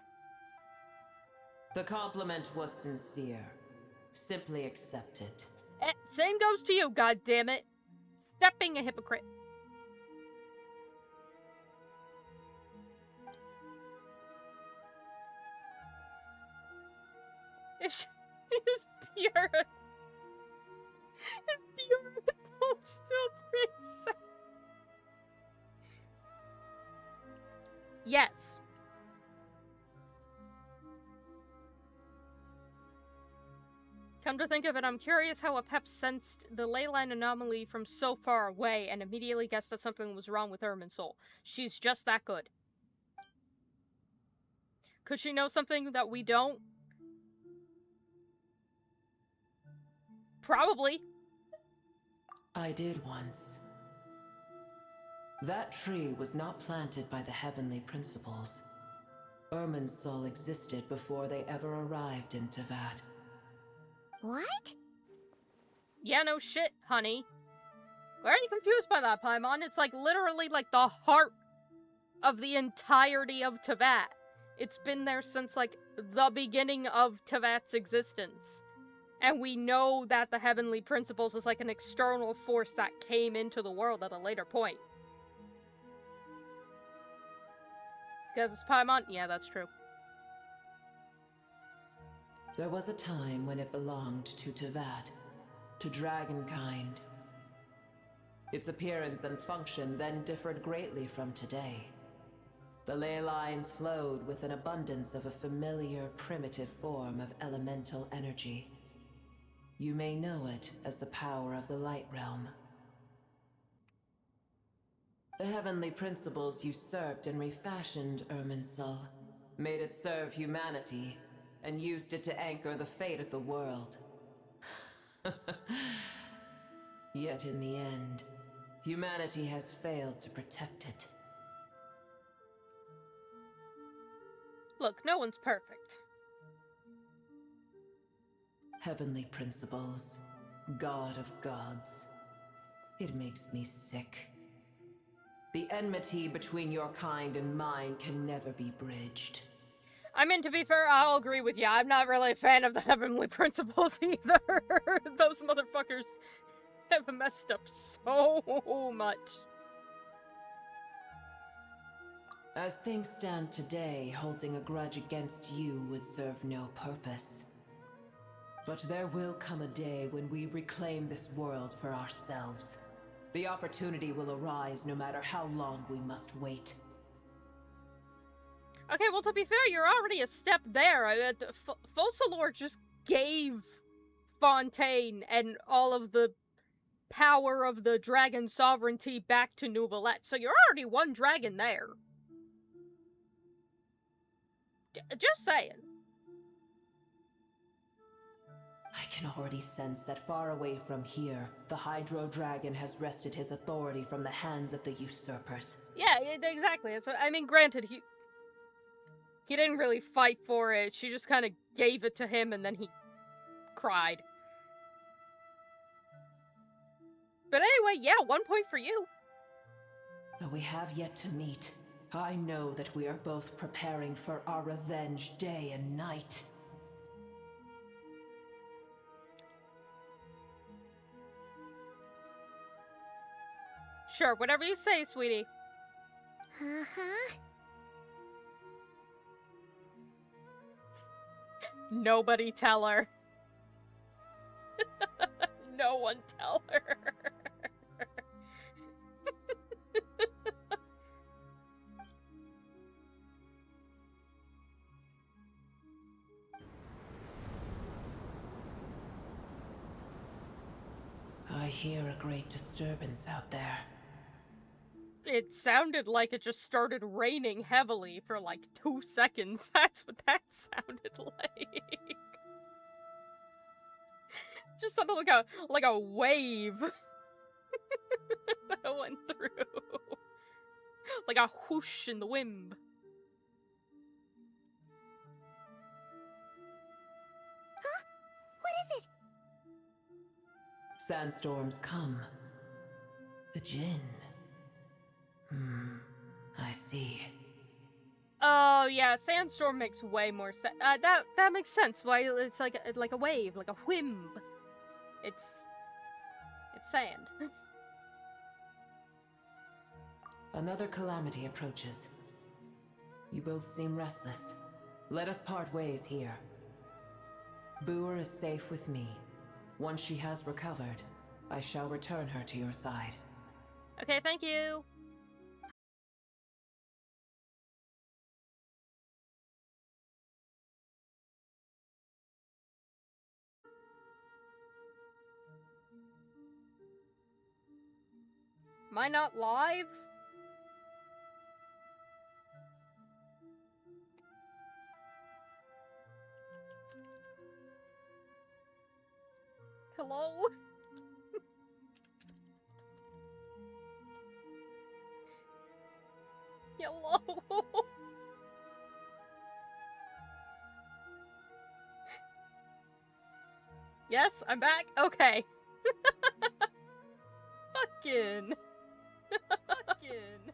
The compliment was sincere. Simply accept it. Same goes to you, goddammit. Stop being a hypocrite. His pure... His pure adult still princess. Yes. Come to think of it, I'm curious how a pep sensed the leyline anomaly from so far away and immediately guessed that something was wrong with Irminsul. She's just that good. Could she know something that we don't? Probably. I did once. That tree was not planted by the heavenly principles. Irminsul existed before they ever arrived in Teyvat. What? Yeah, no shit, honey. Why are you confused by that, Paimon? It's like literally like the heart of the entirety of Teyvat. It's been there since like the beginning of Tevat's existence. And we know that the Heavenly Principles is like an external force that came into the world at a later point. Because it's Paimon? Yeah, that's true. There was a time when it belonged to Tevat, to dragonkind. Its appearance and function then differed greatly from today. The ley lines flowed with an abundance of a familiar, primitive form of elemental energy. You may know it as the power of the Light Realm. The heavenly principles usurped and refashioned Irminsul, made it serve humanity, and used it to anchor the fate of the world. Yet in the end, humanity has failed to protect it. Look, no one's perfect. Heavenly principles, God of gods. It makes me sick. The enmity between your kind and mine can never be bridged. I mean, to be fair, I'll agree with you. I'm not really a fan of the Heavenly Principles either. Those motherfuckers have messed up so much. As things stand today, holding a grudge against you would serve no purpose. But there will come a day when we reclaim this world for ourselves. The opportunity will arise no matter how long we must wait. Okay, well, to be fair, you're already a step there. Focalor just gave Fontaine and all of the power of the dragon sovereignty back to Nouvellette, so you're already one dragon there. Just saying. I can already sense that far away from here, the Hydro Dragon has wrested his authority from the hands of the usurpers. Yeah, exactly. So, I mean, granted, he didn't really fight for it. She just kind of gave it to him, and then he cried. But anyway, yeah, 1 point for you. Though we have yet to meet, I know that we are both preparing for our revenge day and night. Sure, whatever you say, sweetie. Uh-huh. Nobody tell her. No one tell her. I hear a great disturbance out there. It sounded like it just started raining heavily for like 2 seconds. That's what that sounded like. Just sounded like a wave that went through. Like a whoosh in the wind. Huh? What is it? Sandstorms come. The Jinn. I see. Oh yeah, sandstorm makes way more sense. That makes sense. Why it's like a wave, like a whim. It's sand. Another calamity approaches. You both seem restless. Let us part ways here. Boer is safe with me. Once she has recovered, I shall return her to your side. Okay, thank you. Am I not live? Hello? Hello? Yes, I'm back? Okay. Fucking. Fucking.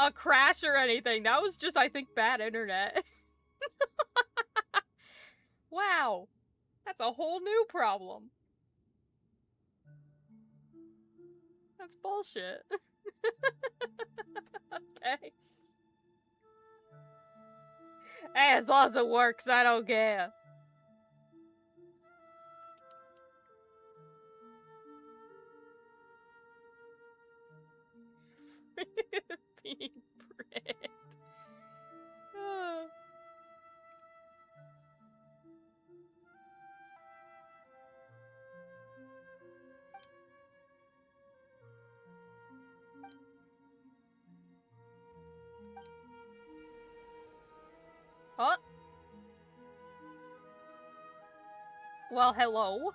a crash or anything. That was just, I think, bad internet. Wow. That's a whole new problem. That's bullshit. Okay. Hey, as long as it works, I don't care. Being pricked. Oh. Well, hello.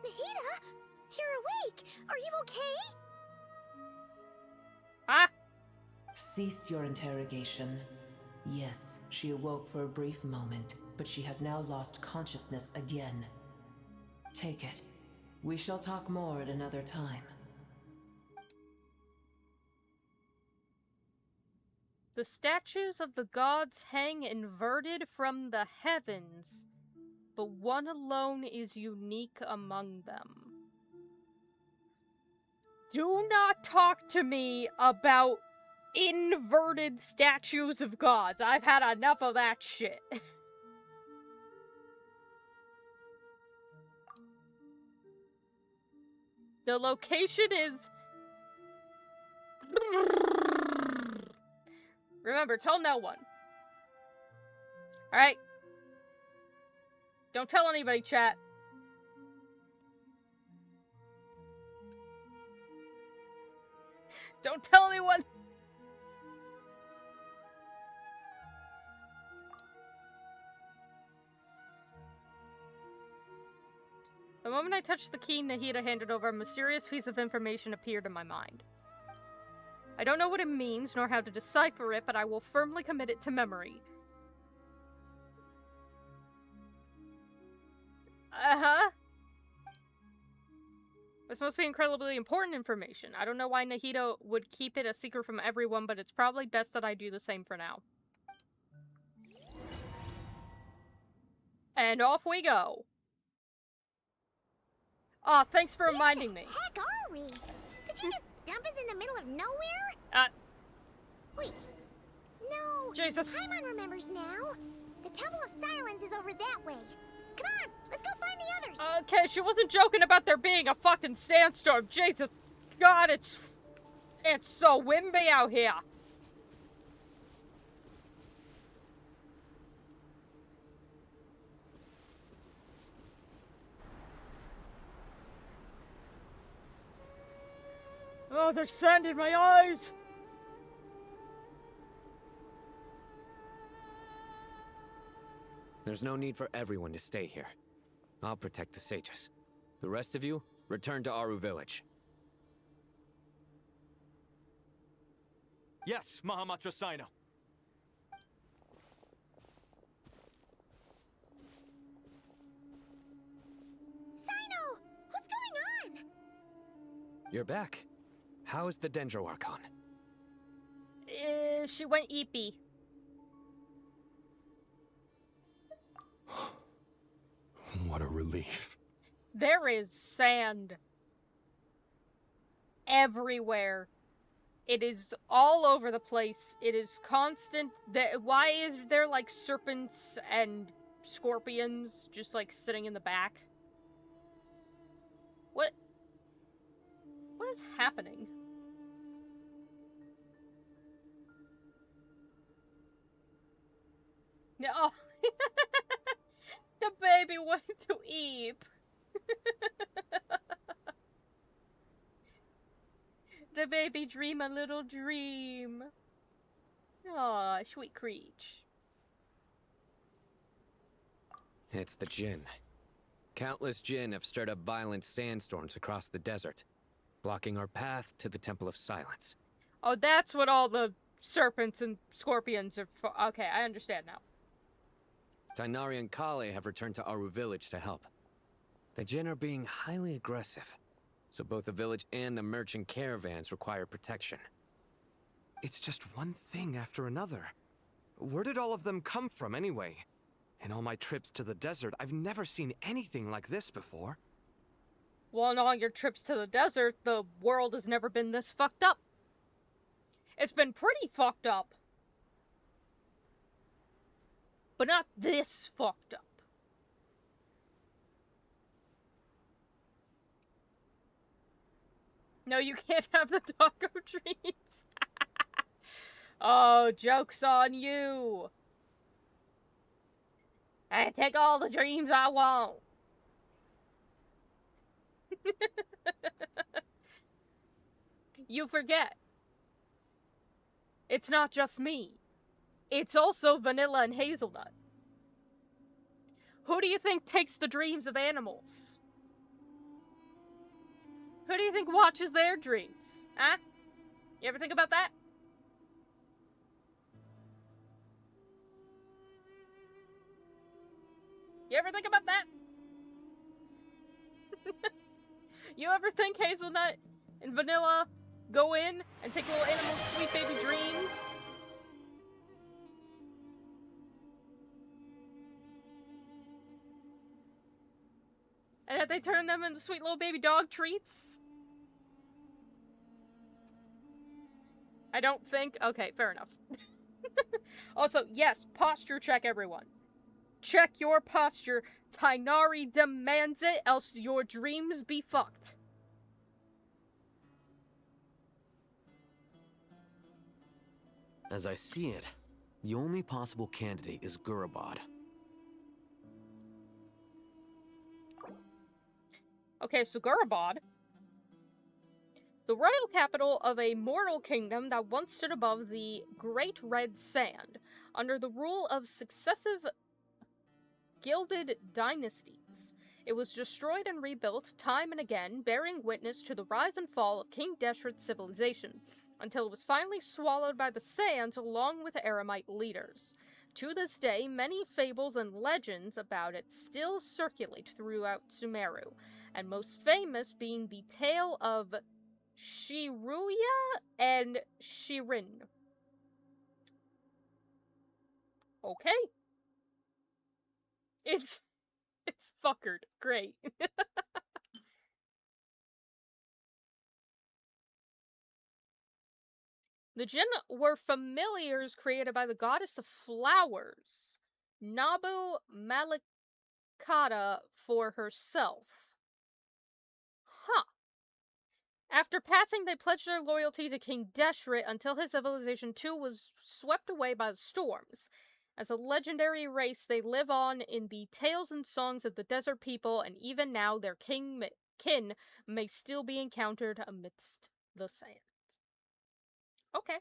Nahida, you're awake. Are you okay? Ah. Cease your interrogation. Yes, she awoke for a brief moment, but she has now lost consciousness again. Take it. We shall talk more at another time. The statues of the gods hang inverted from the heavens, but one alone is unique among them. Do not talk to me about inverted statues of gods. I've had enough of that shit. The location is... Remember, tell no one. Alright? Don't tell anybody, chat. Don't tell anyone! The moment I touched the key Nahida handed over, a mysterious piece of information appeared in my mind. I don't know what it means, nor how to decipher it, but I will firmly commit it to memory. Uh-huh. This must be incredibly important information. I don't know why Nahida would keep it a secret from everyone, but it's probably best that I do the same for now. And off we go. Aw, thanks for reminding me. Where the heck are we? Did you just dump us in the middle of nowhere? Wait. No. Jesus. Paimon remembers now. The Temple of Silence is over that way. Come on, let's go find the others. Okay, she wasn't joking about there being a fucking sandstorm. Jesus. God, it's so windy out here. Oh, there's sand in my eyes! There's no need for everyone to stay here. I'll protect the sages. The rest of you, return to Aru village. Yes, Mahamatra Sino. Sino! What's going on? You're back. How's the Dendro Archon? She went eepy. What a relief. There is sand everywhere. It is all over the place. It is constant. Why is there like serpents and scorpions just like sitting in the back? What is happening? No. The baby went to eep. The baby dream a little dream. Aw, sweet creech. It's the Jinn. Countless Jinn have stirred up violent sandstorms across the desert, blocking our path to the Temple of Silence. Oh, that's what all the serpents and scorpions are for. Okay, I understand now. Tainari and Kale have returned to Aru village to help. The Jinn are being highly aggressive. So both the village and the merchant caravans require protection. It's just one thing after another. Where did all of them come from anyway? In all my trips to the desert, I've never seen anything like this before. Well, on all your trips to the desert, the world has never been this fucked up. It's been pretty fucked up. But not this fucked up. No, you can't have the taco dreams. Oh, joke's on you. I take all the dreams I want. You forget. It's not just me. It's also Vanilla and Hazelnut. Who do you think takes the dreams of animals? Who do you think watches their dreams? Huh? You ever think about that? You ever think about that? You ever think Hazelnut and Vanilla go in and take little animals' sweet baby dreams? And that they turn them into sweet little baby dog treats? I don't think. Okay, fair enough. Also, yes, posture check, everyone. Check your posture. Tainari demands it, else your dreams be fucked. As I see it, the only possible candidate is Gurabad. Okay, so Gurabad, the royal capital of a mortal kingdom that once stood above the Great Red Sand, under the rule of successive gilded dynasties. It was destroyed and rebuilt time and again, bearing witness to the rise and fall of King Deshret's civilization, until it was finally swallowed by the sands along with Eremite leaders. To this day, many fables and legends about it still circulate throughout Sumeru, and most famous being the tale of Shiruya and Shirin. Okay. It's fuckered. Great. The Jinn were familiars created by the goddess of flowers, Nabu Malikata, for herself. Huh. After passing, they pledged their loyalty to King Deshret until his civilization too was swept away by the storms. As a legendary race, they live on in the tales and songs of the desert people, and even now their kin may still be encountered amidst the sands. Okay.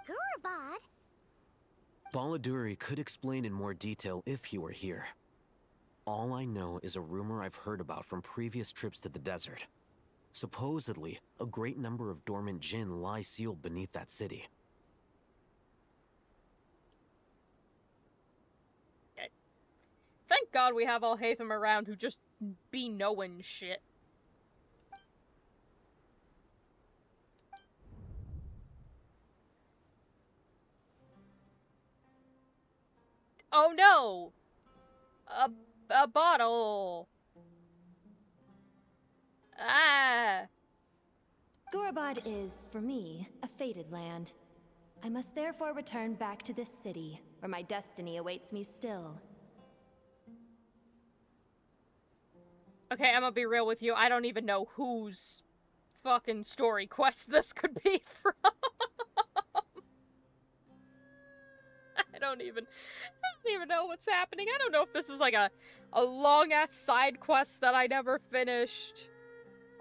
Gurabad? Baladuri could explain in more detail if he were here. All I know is a rumor I've heard about from previous trips to the desert. Supposedly, a great number of dormant Jinn lie sealed beneath that city. Thank God we have Alhaitham around who just be knowing shit. Oh no! A bottle! Ah! Gurabad is, for me, a fated land. I must therefore return back to this city, where my destiny awaits me still. Okay, I'm gonna be real with you. I don't even know whose fucking story quest this could be from. I don't even know what's happening. I don't know if this is like a long-ass side quest that I never finished,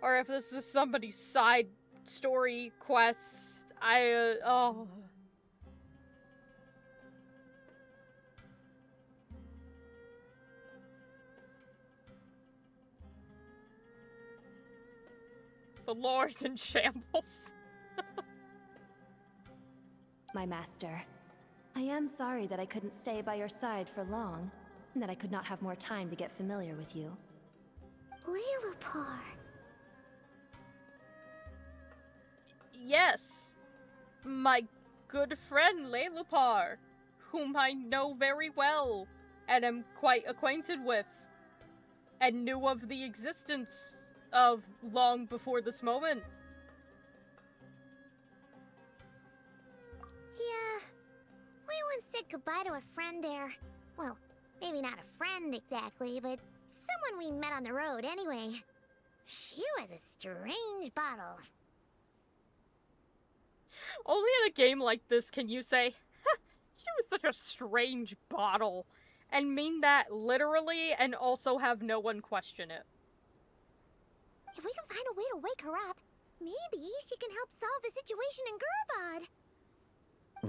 or if this is somebody's side story quest. Oh. The lore's in shambles. My master, I am sorry that I couldn't stay by your side for long, and that I could not have more time to get familiar with you. Leilupar. Yes, my good friend Leilupar, whom I know very well and am quite acquainted with, and knew of the existence of long before this moment. Yeah, we once said goodbye to a friend there. Well, maybe not a friend exactly, but someone we met on the road anyway. She was a strange bottle. Only in a game like this can you say, she was such a strange bottle, and mean that literally and also have no one question it. If we can find a way to wake her up, maybe she can help solve the situation in Gurabad.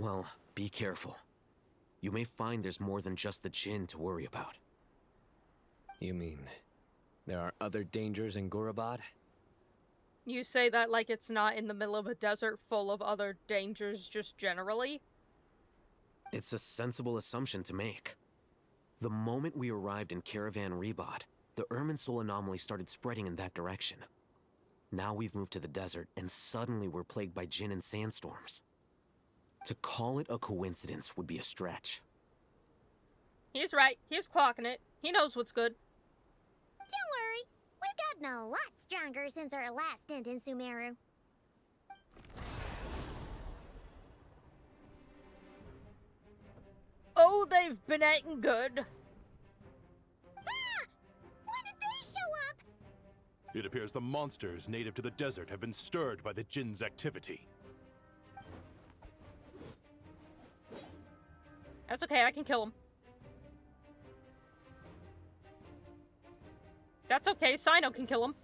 Well, be careful. You may find there's more than just the Jinn to worry about. You mean, there are other dangers in Gurabad? You say that like it's not in the middle of a desert full of other dangers just generally? It's a sensible assumption to make. The moment we arrived in Caravan Rebod, the Irminsul anomaly started spreading in that direction. Now we've moved to the desert, and suddenly we're plagued by Jinn and sandstorms. To call it a coincidence would be a stretch. He's right. He's clocking it. He knows what's good. Don't worry, we've gotten a lot stronger since our last stint in Sumeru. Oh, they've been acting good. Ah! When did they show up? It appears the monsters native to the desert have been stirred by the Jinn's activity. That's okay, I can kill him. That's okay, Sino can kill him.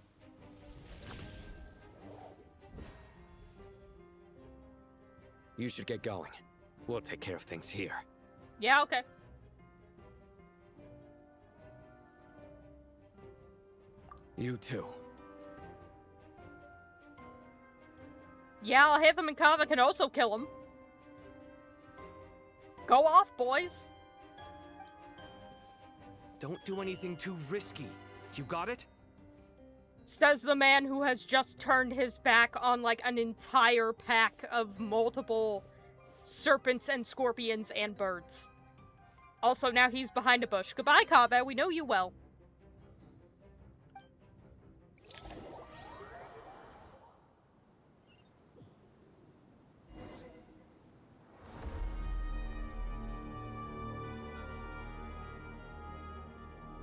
You should get going. We'll take care of things here. Yeah, okay. You too. Yeah, Hatham and Kava can also kill him. Go off, boys. Don't do anything too risky. You got it? Says the man who has just turned his back on, like, an entire pack of multiple serpents and scorpions and birds. Also, now he's behind a bush. Goodbye, Kava. We know you well.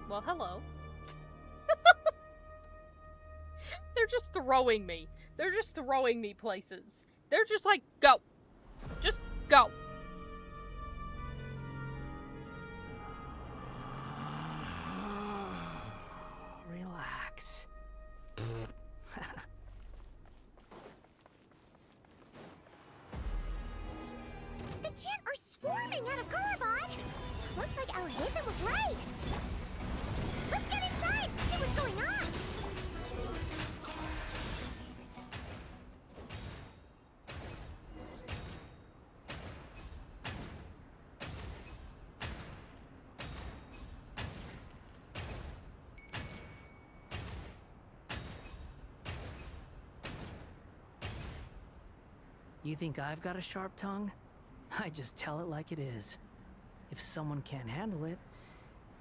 Well, hello. They're just throwing me. They're just throwing me places. They're just like, go. Just go. Relax. The Jinn are swarming out of Gurabad. Looks like Al-Haytham was right. Let's get inside, see what's going on. You think I've got a sharp tongue? I just tell it like it is. If someone can't handle it,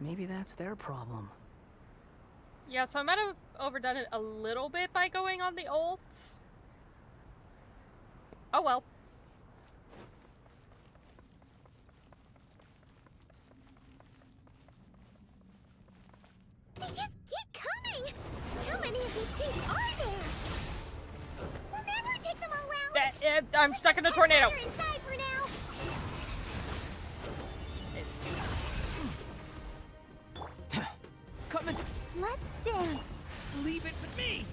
maybe that's their problem. Yeah, so I might have overdone it a little bit by going on the ult. Oh well. They just keep coming! How many of these things are there? We'll never take them all out! I'm stuck in a tornado. Inside for now. Coming! Let's dance. Leave it to me!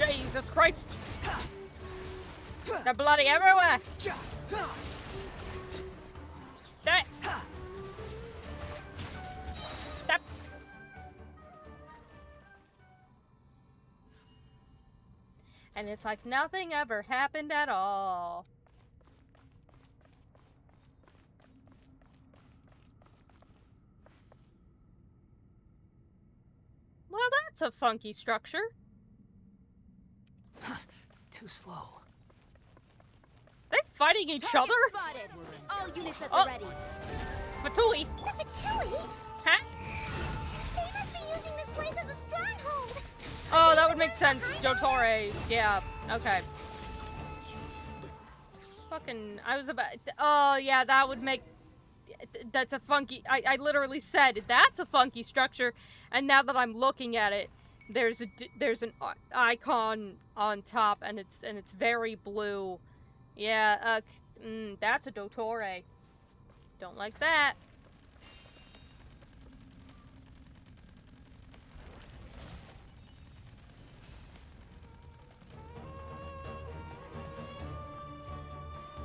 Jesus Christ! They're bloody everywhere! Stop! Stop! And it's like nothing ever happened at all. Well, that's a funky structure. Too slow. They fighting each other? Spotted. All units at Oh. the ready. Fatui. The Fatui? Huh? They must be using this place as a stronghold. Oh, that would make sense. Dotore. Yeah. Okay. Fucking, I was about... Oh, yeah, that would make... That's a funky... I literally said, that's a funky structure. And now that I'm looking at it, there's an icon on top, and it's very blue. Yeah, that's a Dotore. Don't like that.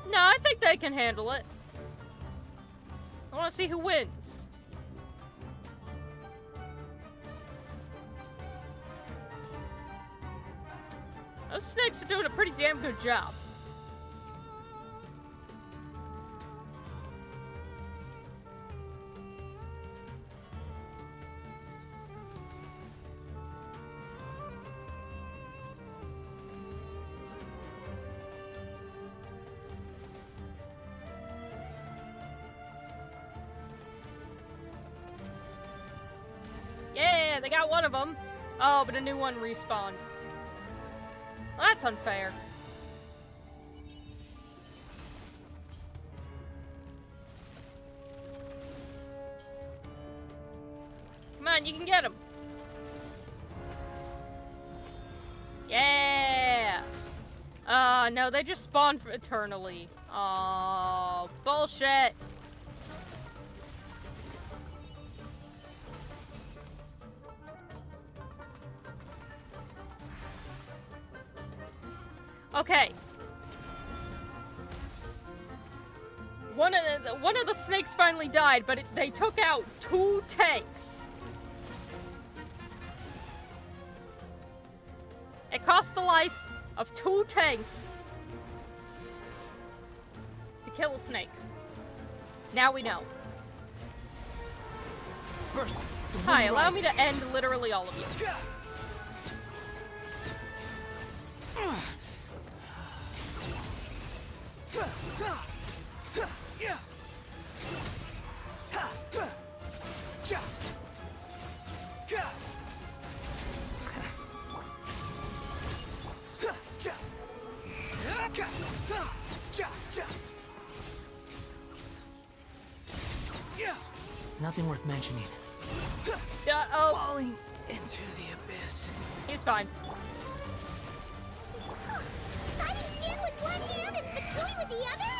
No, I think they can handle it. I want to see who wins. Those snakes are doing a pretty damn good job. Yeah, they got one of them. Oh, but a new one respawned. Well, that's unfair. Come on, you can get him. Yeah. No, they just spawn for eternally. Oh, bullshit. Okay. One of the snakes finally died, but they took out 2 tanks. It cost the life of 2 tanks to kill a snake. Now we know. Burst. Hi, allow me to end literally all of you. Nothing worth mentioning. Oh. Falling into the abyss. He's fine. Fighting Jin with one hand and Fatui with the other?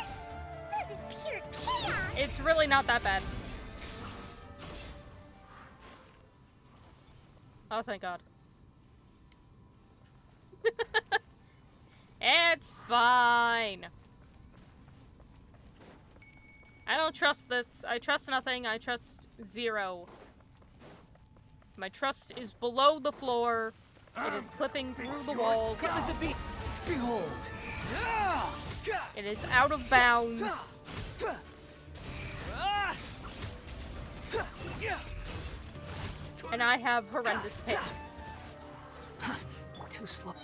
This is pure chaos. It's really not that bad. Oh, thank God. It's fine. I don't trust this. I trust nothing. I trust 0. My trust is below the floor. It is clipping through the walls. Behold. It is out of bounds. And I have horrendous pain. Too slow.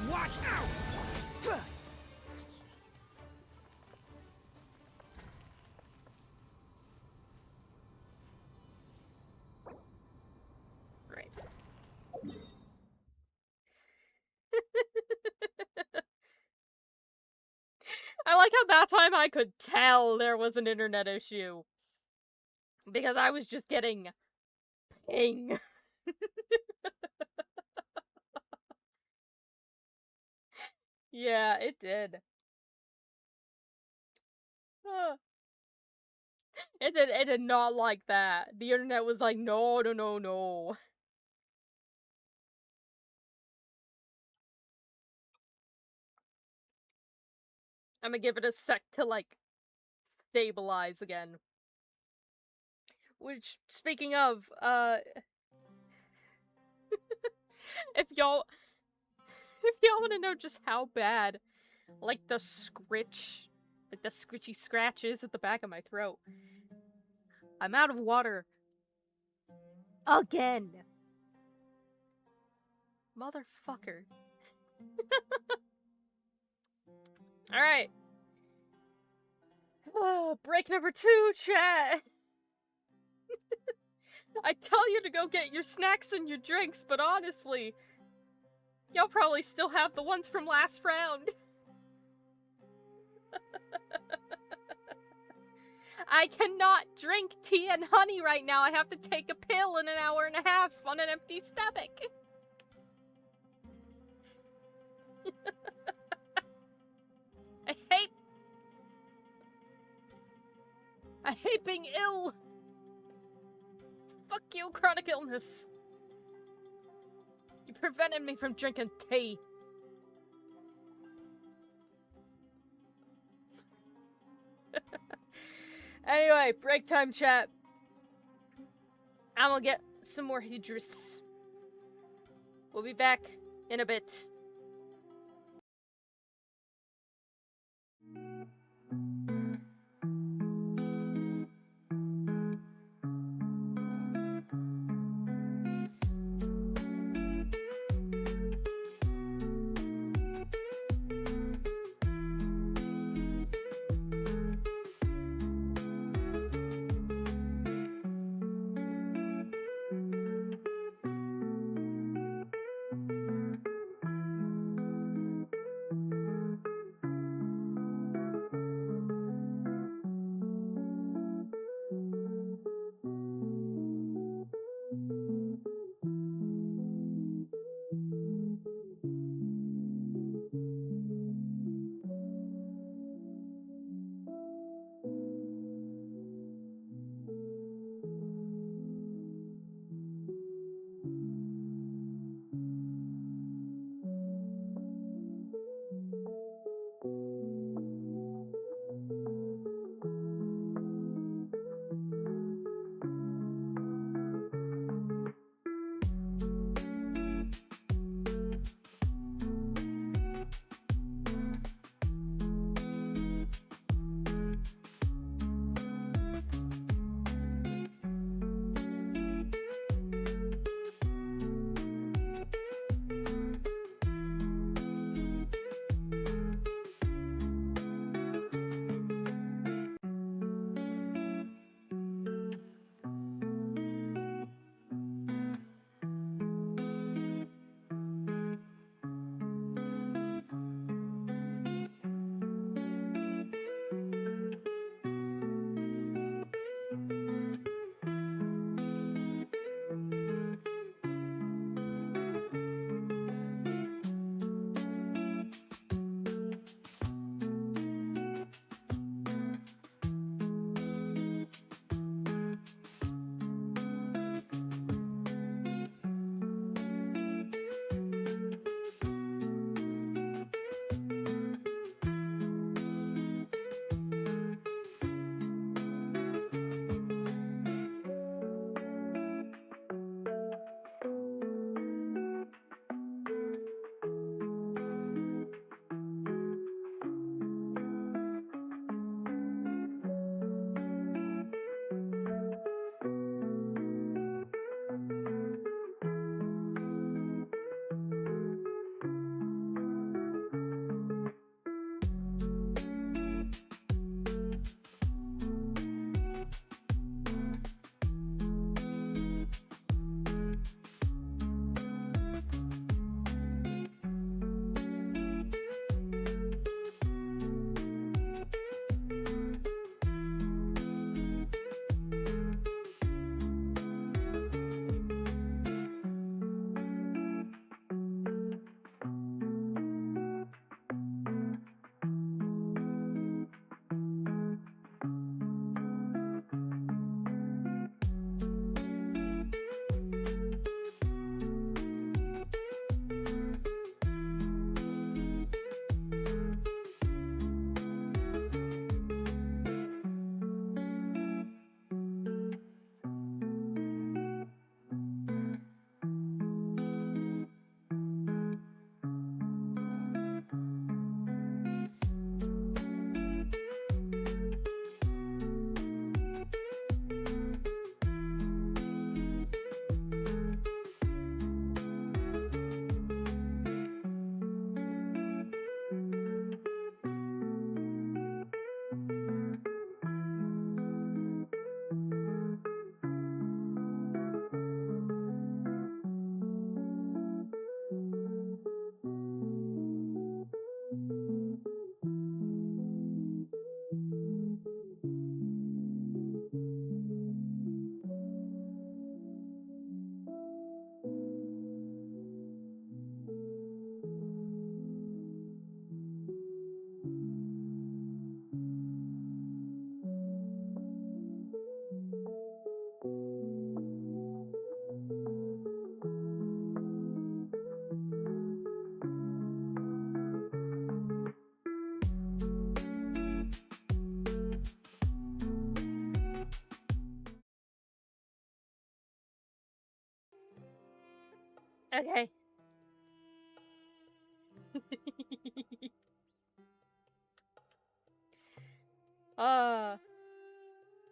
Watch out! Great. I like how that time I could tell there was an internet issue. Because I was just getting ping. Yeah, it did. It did not like that. The internet was like, no, no, no, no. I'm gonna give it a sec to, like, stabilize again. Which, speaking of, if y'all... If y'all want to know just how bad, like the scritch, like the scritchy scratches at the back of my throat. I'm out of water. Again. Motherfucker. Alright. Break number 2, chat. I tell you to go get your snacks and your drinks, but honestly, y'all probably still have the ones from last round. I cannot drink tea and honey right now. I have to take a pill in an hour and a half on an empty stomach. I hate being ill. Fuck you, chronic illness. You prevented me from drinking tea. Anyway, break time, chat. I'm gonna get some more Hydris. We'll be back in a bit. Okay.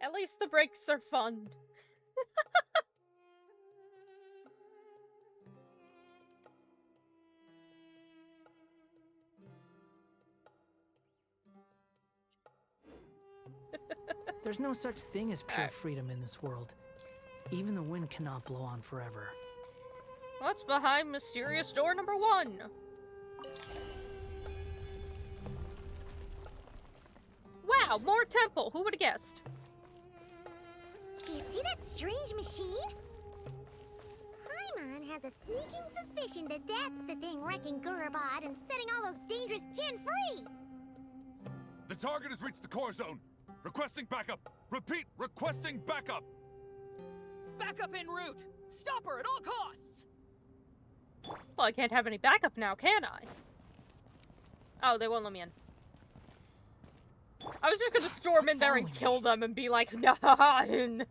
At least the breaks are fun. There's no such thing as pure freedom in this world. Even the wind cannot blow on forever. What's behind mysterious door number 1? Wow, more temple. Who would have guessed? Do you see that strange machine? Paimon has a sneaking suspicion that that's the thing wrecking Gurabad and setting all those dangerous Jinn free. The target has reached the core zone. Requesting backup. Repeat, requesting backup. Backup en route. Stop her at all costs. Well, I can't have any backup now, can I? Oh, they won't let me in. I was just gonna storm in there and kill them and be like, nah, I'm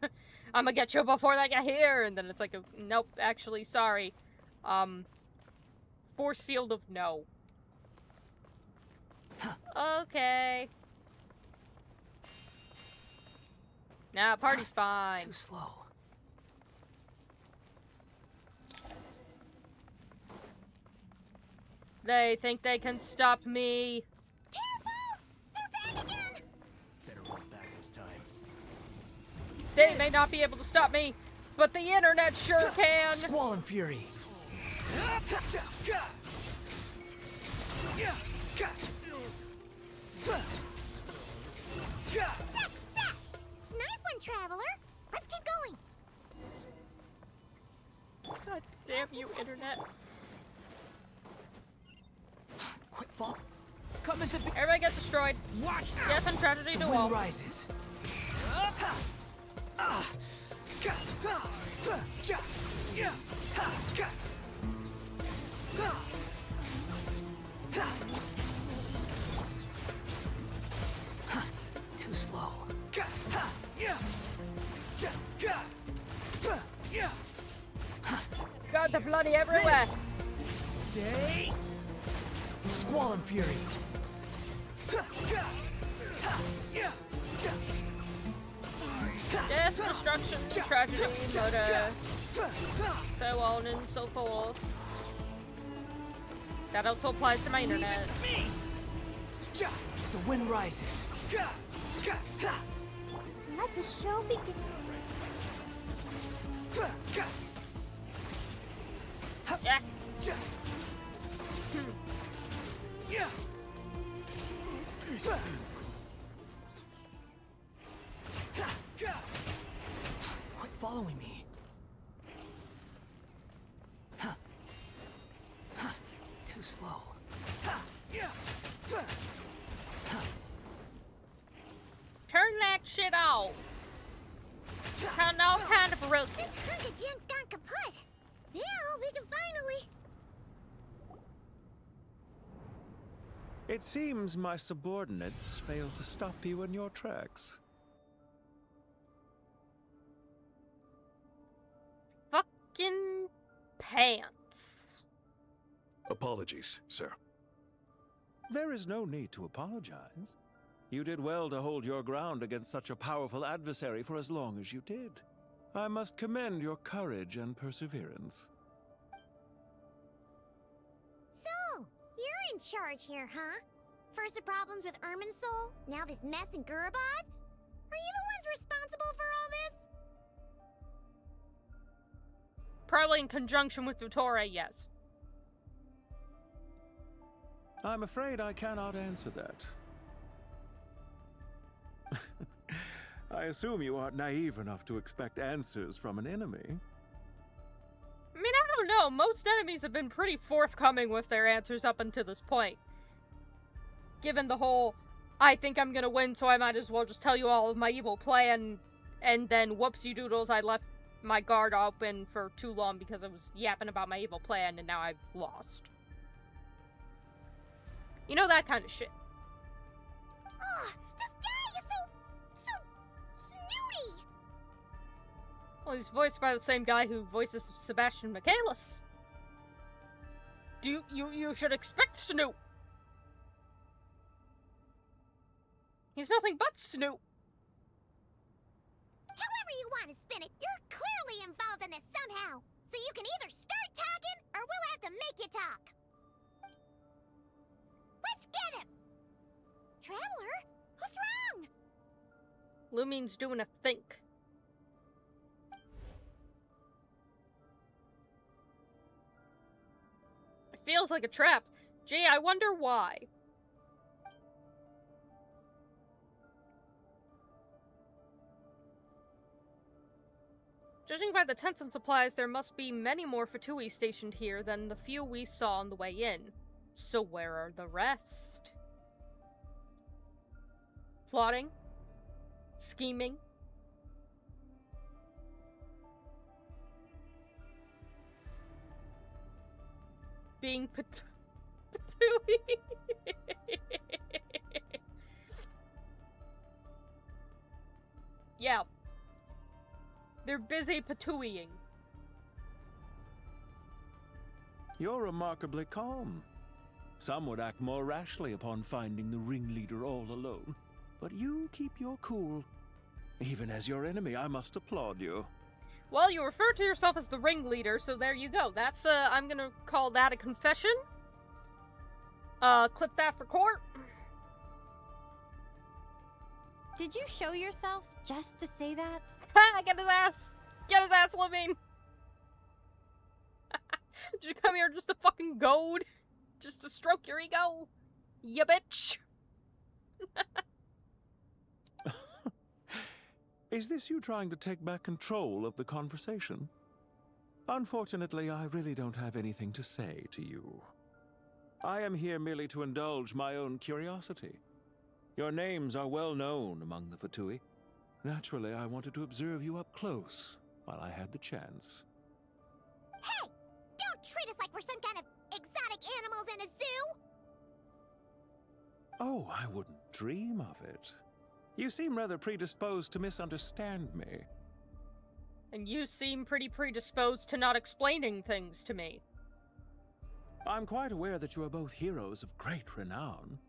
gonna get you before they get here. And then it's like, nope, actually, sorry. Force field of no. Okay. Nah, party's fine. Too slow. They think they can stop me. Careful! They're back again! Better hold back this time. They may not be able to stop me, but the internet sure can. Squall and Fury. Nice one, Traveler! Let's keep going! God damn you, internet. Quick fall. Come into the... Everybody gets destroyed. Watch out! Death and tragedy to Wind all. rises. Too slow. God, the bloody everywhere. Stay. Squall and Fury. Death, destruction, tragedy, murder, so on and so forth. That also applies to my internet. The wind rises. Let the show begin. Yeah. Quit following me. Too slow. Turn that shit off. Turn all kind of broken. This hunk of junk's gone kaput. Now we can finally... It seems my subordinates failed to stop you in your tracks. Fucking pants. Apologies, sir. There is no need to apologize. You did well to hold your ground against such a powerful adversary for as long as you did. I must commend your courage and perseverance. So, you're in charge here, huh? First the problems with Irminsul, now this mess in Gurabad? Are you the ones responsible for all this? Probably in conjunction with Vitore, yes. I'm afraid I cannot answer that. I assume you aren't naive enough to expect answers from an enemy. I mean, I don't know. Most enemies have been pretty forthcoming with their answers up until this point. Given the whole, I think I'm gonna win, so I might as well just tell you all of my evil plan, and then whoopsie doodles, I left my guard open for too long because I was yapping about my evil plan, and now I've lost. You know, that kind of shit. Oh, this guy is so snooty! Well, he's voiced by the same guy who voices Sebastian Michaelis. You should expect Snoop. He's nothing but Snoop. However you want to spin it, you're clearly involved in this somehow. So you can either start talking, or we'll have to make you talk. Let's get him! Traveler, what's wrong? Lumine's doing a think. It feels like a trap. Gee, I wonder why. Judging by the tents and supplies, there must be many more Fatui stationed here than the few we saw on the way in. So where are the rest? Plotting? Scheming? Being Fatui? Yeah. They're busy patooing. You're remarkably calm. Some would act more rashly upon finding the ringleader all alone. But you keep your cool. Even as your enemy, I must applaud you. Well, you refer to yourself as the ringleader, so there you go. That's, I'm gonna call that a confession. Clip that for court. Did you show yourself just to say that? Ha! Get his ass! Get his ass, Levine! Did you come here just to fucking goad? Just to stroke your ego? Ya bitch! Is this you trying to take back control of the conversation? Unfortunately, I really don't have anything to say to you. I am here merely to indulge my own curiosity. Your names are well known among the Fatui. Naturally, I wanted to observe you up close while I had the chance. Hey! Don't treat us like we're some kind of exotic animals in a zoo! Oh, I wouldn't dream of it. You seem rather predisposed to misunderstand me. And you seem pretty predisposed to not explaining things to me. I'm quite aware that you are both heroes of great renown.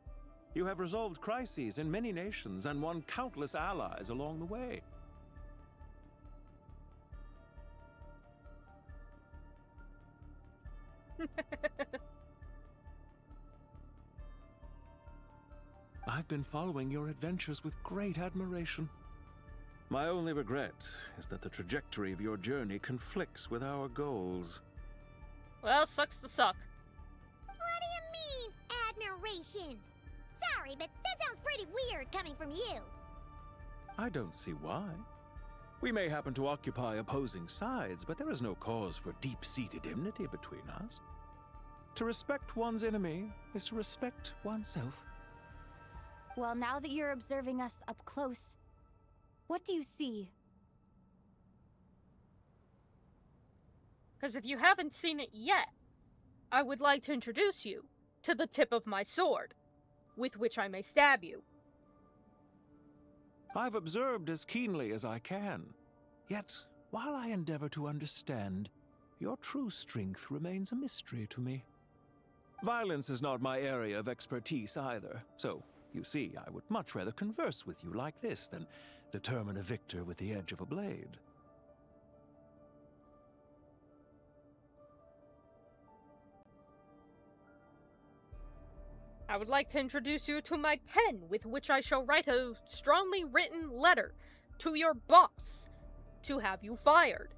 You have resolved crises in many nations and won countless allies along the way. I've been following your adventures with great admiration. My only regret is that the trajectory of your journey conflicts with our goals. Well, sucks to suck. What do you mean, admiration? Sorry, but that sounds pretty weird coming from you. I don't see why. We may happen to occupy opposing sides, but there is no cause for deep-seated enmity between us. To respect one's enemy is to respect oneself. Well, now that you're observing us up close, what do you see? Because if you haven't seen it yet, I would like to introduce you to the tip of my sword, with which I may stab you. I've observed as keenly as I can. Yet, while I endeavor to understand, your true strength remains a mystery to me. Violence is not my area of expertise either, so, you see, I would much rather converse with you like this than determine a victor with the edge of a blade. I would like to introduce you to my pen, with which I shall write a strongly written letter to your boss to have you fired.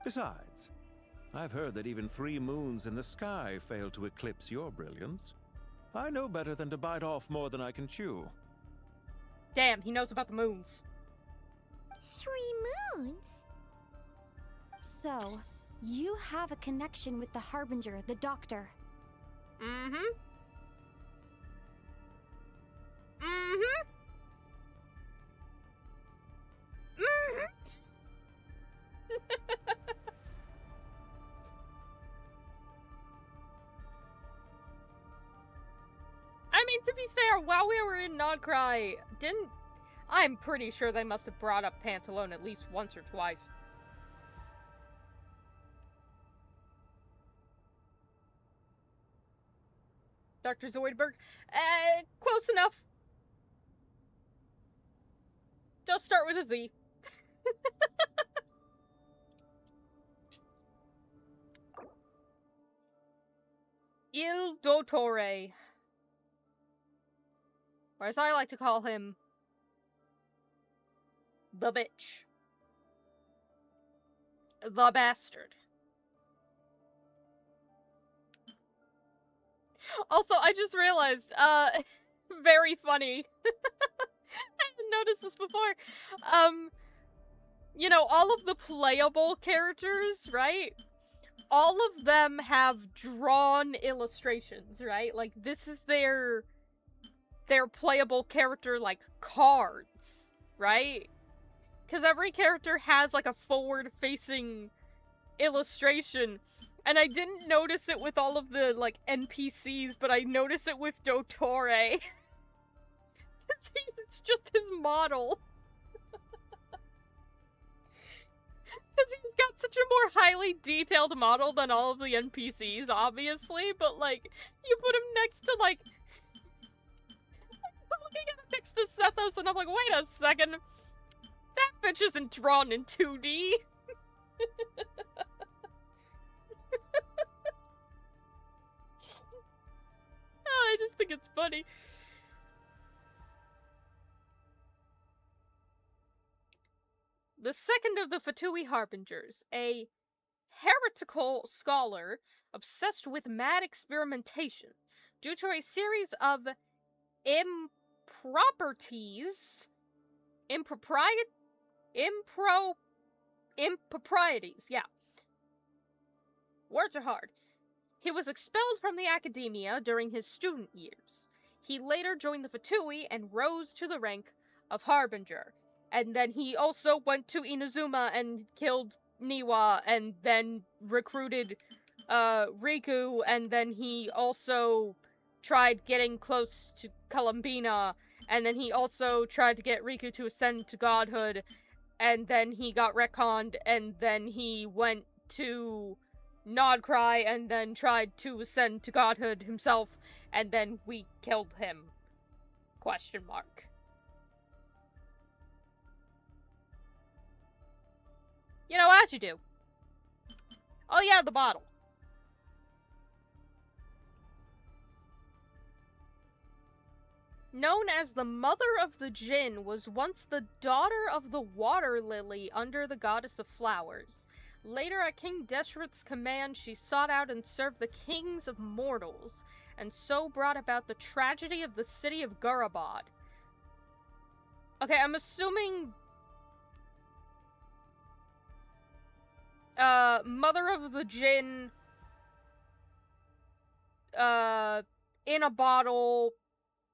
Besides, I've heard that even 3 moons in the sky fail to eclipse your brilliance. I know better than to bite off more than I can chew. Damn, he knows about the moons. 3 moons? So, you have a connection with the Harbinger, the Doctor. Mm-hmm. Mm-hmm. Mm-hmm. I mean, to be fair, while we were in Nodcry, I'm pretty sure they must have brought up Pantalone at least once or twice. Dr. Zoidberg. Close enough. Just start with a Z. Il Dottore. Or as I like to call him, the bitch. The bastard. Also, I just realized, very funny. I didn't notice this before. You know, all of the playable characters, right? All of them have drawn illustrations, right? Like, this is their playable character, like, cards, right? Because every character has, like, a forward-facing illustration. And I didn't notice it with all of the, like, NPCs, but I noticed it with Dottore. It's just his model. Because he's got such a more highly detailed model than all of the NPCs, obviously, but, like, you put him next to, like... looking at him next to Sethos, and I'm like, wait a second. That bitch isn't drawn in 2D. Oh, I just think it's funny. The second of the Fatui Harbingers, a heretical scholar obsessed with mad experimentation due to a series of improprieties, yeah. Words are hard. He was expelled from the academia during his student years. He later joined the Fatui and rose to the rank of Harbinger. And then he also went to Inazuma and killed Niwa, and then recruited Riku, and then he also tried getting close to Columbina, and then he also tried to get Riku to ascend to godhood, and then he got retconned, and then he went to Nodcry, and then tried to ascend to godhood himself, and then we killed him. Question mark. You know, as you do. Oh yeah, the bottle. Known as the Mother of the Jinn, was once the daughter of the Water Lily under the Goddess of Flowers. Later, at King Deshret's command, she sought out and served the kings of mortals, and so brought about the tragedy of the city of Gurabad. Okay, I'm assuming... Mother of the Jinn, in a bottle,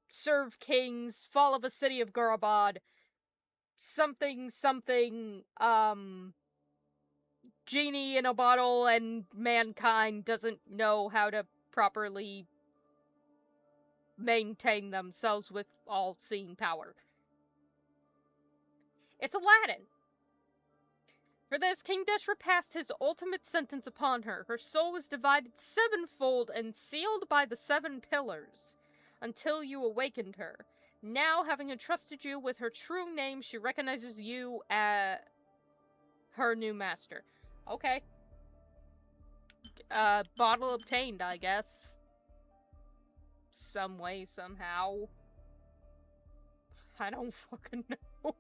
serve kings, fall of a city of Gurabad, something, genie in a bottle, and mankind doesn't know how to properly maintain themselves with all-seeing power. It's Aladdin. For this, King Deshret passed his ultimate sentence upon her. Her soul was divided sevenfold and sealed by the 7 pillars, until you awakened her. Now, having entrusted you with her true name, she recognizes you as her new master. Okay. Bottle obtained, I guess. Some way, somehow. I don't fucking know.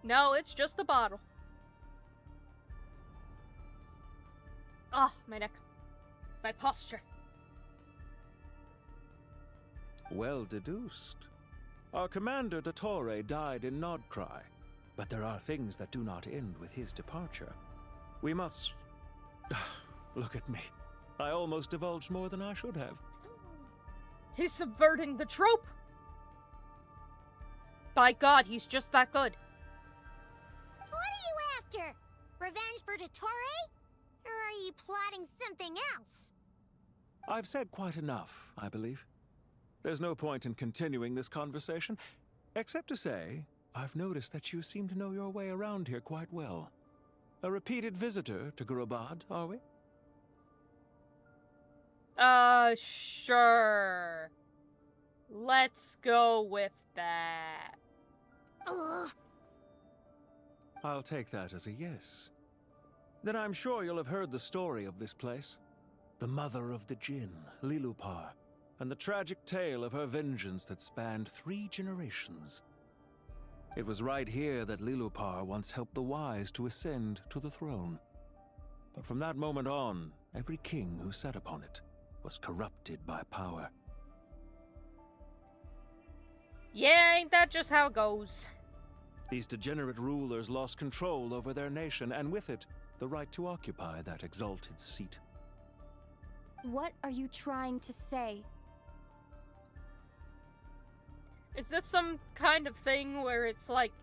No, it's just a bottle. Ah, oh, my neck. My posture. Well deduced. Our commander, Dottore, died in Nodcry, but there are things that do not end with his departure. We must... Look at me. I almost divulged more than I should have. He's subverting the trope! By God, he's just that good. What are you after? Revenge for Dottore? Or are you plotting something else? I've said quite enough, I believe. There's no point in continuing this conversation, except to say, I've noticed that you seem to know your way around here quite well. A repeated visitor to Gurabad, are we? Sure. Let's go with that. Ugh. I'll take that as a yes. Then I'm sure you'll have heard the story of this place. The mother of the Jinn, Lilupar, and the tragic tale of her vengeance that spanned 3 generations. It was right here that Lilupar once helped the wise to ascend to the throne. But from that moment on, every king who sat upon it was corrupted by power. Yeah, ain't that just how it goes? These degenerate rulers lost control over their nation, and with it, the right to occupy that exalted seat. What are you trying to say? Is this some kind of thing where it's like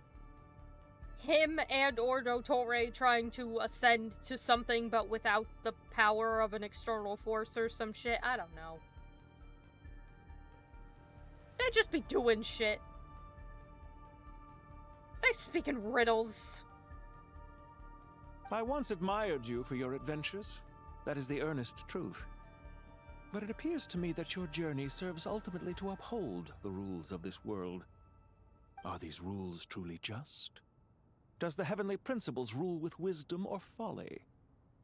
him and or Dottore trying to ascend to something but without the power of an external force or some shit? I don't know. They just be doing shit. They speak in riddles. I once admired you for your adventures. That is the earnest truth. But it appears to me that your journey serves ultimately to uphold the rules of this world. Are these rules truly just? Does the heavenly principles rule with wisdom or folly?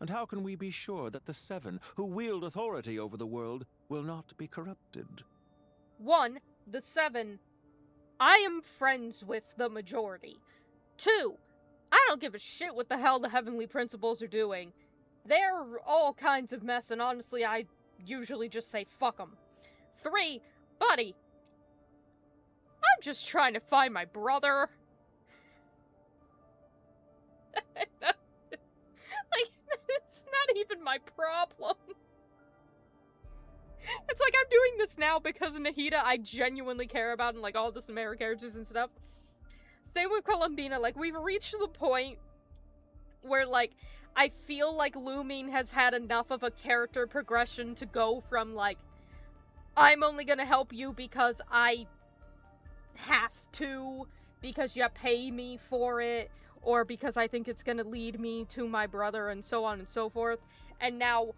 And how can we be sure that the 7 who wield authority over the world will not be corrupted? 1, the 7. I am friends with the majority. 2, I don't give a shit what the hell the heavenly principles are doing. They're all kinds of mess, and honestly, I usually just say fuck them. 3, buddy, I'm just trying to find my brother. Like, it's not even my problem. It's like I'm doing this now because of Nahida I genuinely care about and like all the Sumeru characters and stuff. Same with Columbina, like we've reached the point where like I feel like Lumine has had enough of a character progression to go from like I'm only gonna help you because I have to, because you pay me for it, or because I think it's gonna lead me to my brother and so on and so forth. And now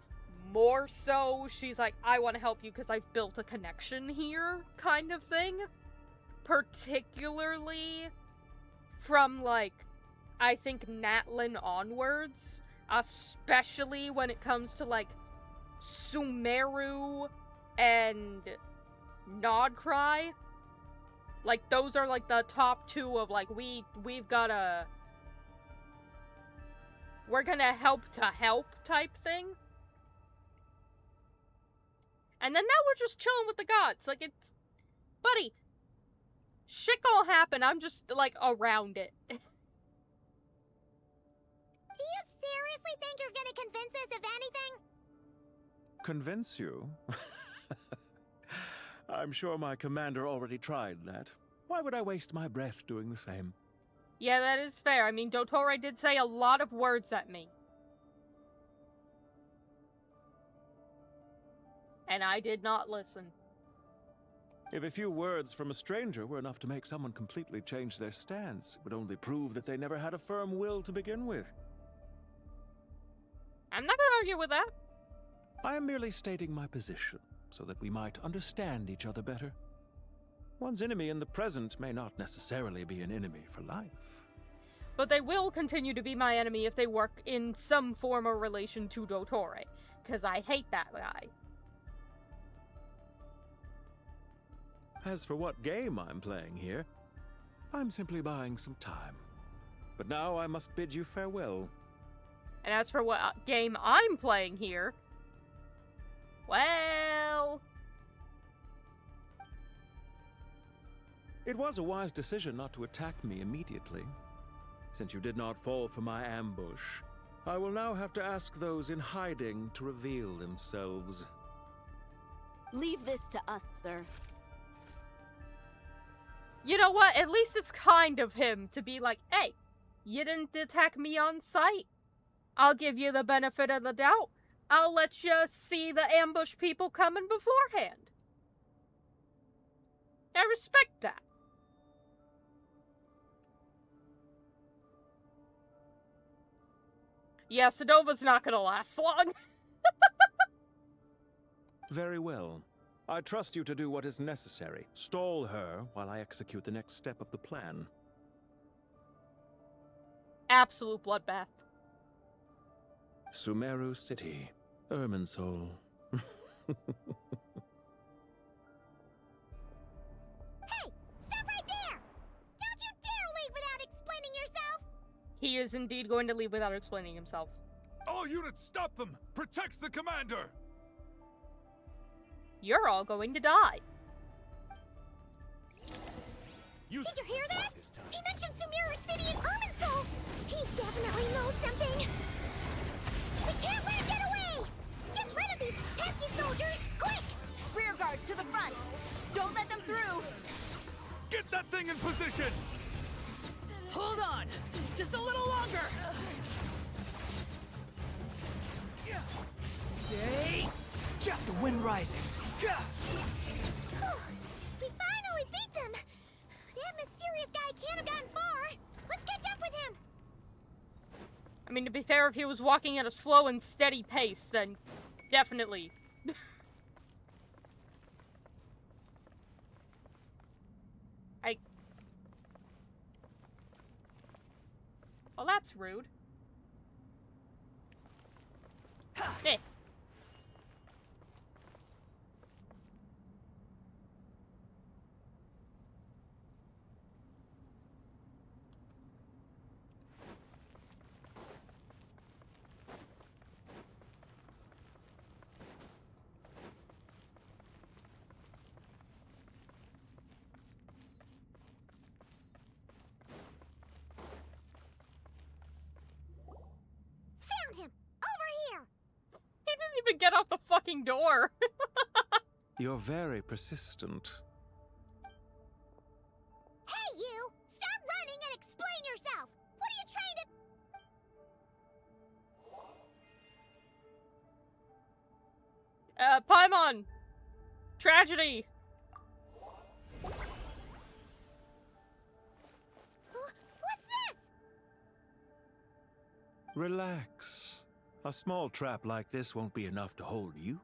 more so, she's like, I want to help you because I've built a connection here, kind of thing. Particularly from, like, I think Natlin onwards. Especially when it comes to, like, Sumeru and Nodcry. Like, those are, like, the top 2 of, like, we've gotta... We're gonna help to help type thing. And then now we're just chilling with the gods. Like, it's... Buddy, shit gonna happen. I'm just, like, around it. Do you seriously think you're gonna convince us of anything? Convince you? I'm sure my commander already tried that. Why would I waste my breath doing the same? Yeah, that is fair. I mean, Dottore did say a lot of words at me. And I did not listen. If a few words from a stranger were enough to make someone completely change their stance, it would only prove that they never had a firm will to begin with. I'm not gonna argue with that. I am merely stating my position, so that we might understand each other better. One's enemy in the present may not necessarily be an enemy for life. But they will continue to be my enemy if they work in some form or relation to Dottore. Because I hate that guy. As for what game I'm playing here, I'm simply buying some time. But now I must bid you farewell. And as for what game I'm playing here, well... It was a wise decision not to attack me immediately. Since you did not fall for my ambush, I will now have to ask those in hiding to reveal themselves. Leave this to us, sir. You know what? At least it's kind of him to be like, hey, you didn't attack me on sight. I'll give you the benefit of the doubt. I'll let you see the ambush people coming beforehand. I respect that. Yeah, Sedova's not gonna last long. Very well. I trust you to do what is necessary. Stall her while I execute the next step of the plan. Absolute bloodbath. Sumeru City. Irminsul. Hey! Stop right there! Don't you dare leave without explaining yourself! He is indeed going to leave without explaining himself. All units, stop them! Protect the commander! You're all going to die. Did you hear that? He mentioned Sumeru City and Irminsul! He definitely knows something! We can't let him get away! Get rid of these pesky soldiers, quick! Rear guard to the front! Don't let them through! Get that thing in position! Hold on! Just a little longer! Stay! The wind rises! We finally beat them! That mysterious guy can't have gotten far! Let's catch up with him! I mean, to be fair, if he was walking at a slow and steady pace, then definitely. Well, that's rude. Eh. Found him! Over here! He didn't even get out the fucking door. You're very persistent. Hey, you! Stop running and explain yourself! What are you trying to... Paimon! Tragedy! What's this? Relax. A small trap like this won't be enough to hold you.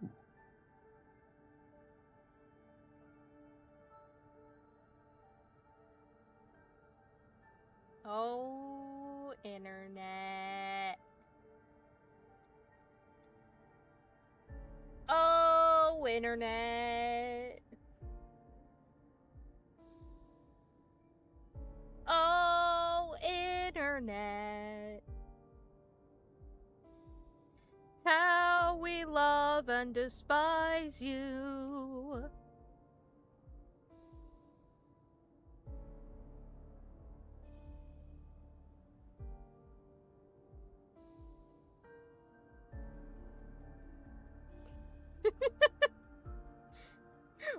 Oh, internet. Oh, internet. Oh, internet. How we love and despise you.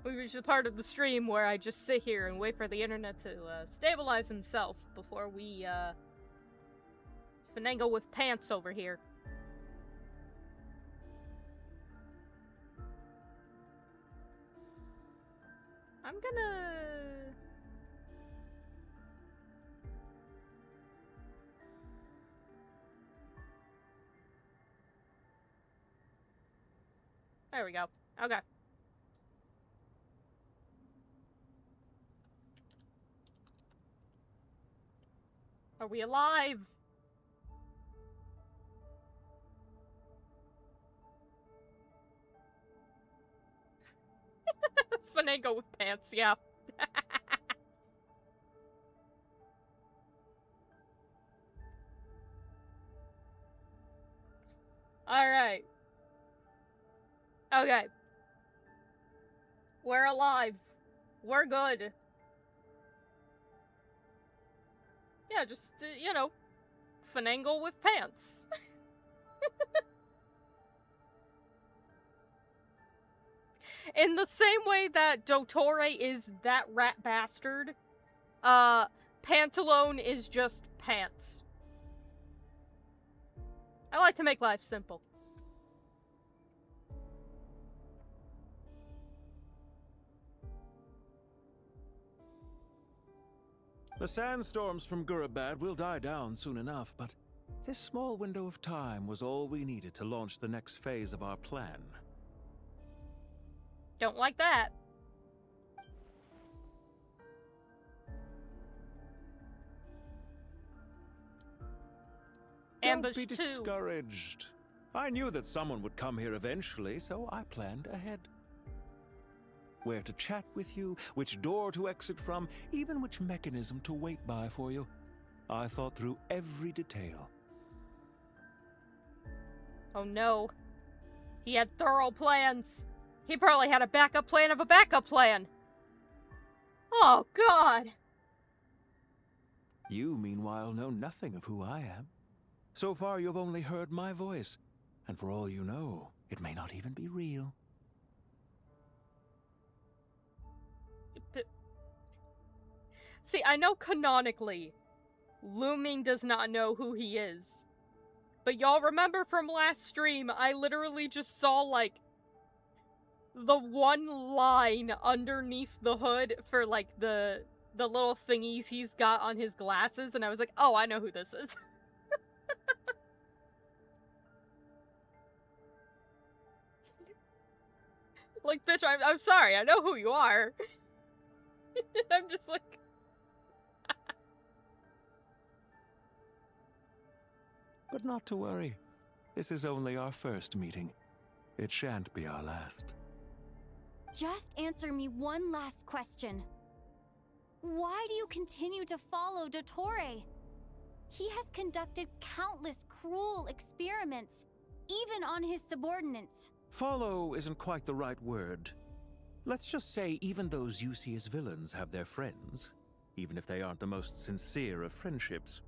We reached the part of the stream where I just sit here and wait for the internet to stabilize himself before we finagle with pants over here. I'm gonna... There we go. Okay. Are we alive? Finagle with pants, yeah. Alright. Okay. We're alive. We're good. Yeah, just, you know, finagle with pants. In the same way that Dottore is that rat bastard, Pantalone is just pants. I like to make life simple. The sandstorms from Gurabad will die down soon enough, but this small window of time was all we needed to launch the next phase of our plan. Don't like that. Ambush Don't be 2. discouraged. I knew that someone would come here eventually, so I planned ahead. Where to chat with you, which door to exit from, even which mechanism to wait by for you. I thought through every detail. Oh no. He had thorough plans. He probably had a backup plan of a backup plan. Oh god. You, meanwhile, know nothing of who I am. So far, you've only heard my voice, and for all you know, it may not even be real. See, I know canonically, Looming does not know who he is. But y'all remember from last stream, I literally just saw, like, the one line underneath the hood for, like, the little thingies he's got on his glasses, and I was like, oh, I know who this is. Like, bitch, I'm sorry, I know who you are. I'm just like... But not to worry. This is only our first meeting. It shan't be our last. Just answer me one last question. Why do you continue to follow Dottore? He has conducted countless cruel experiments, even on his subordinates. Follow isn't quite the right word. Let's just say even those you see as villains have their friends, even if they aren't the most sincere of friendships.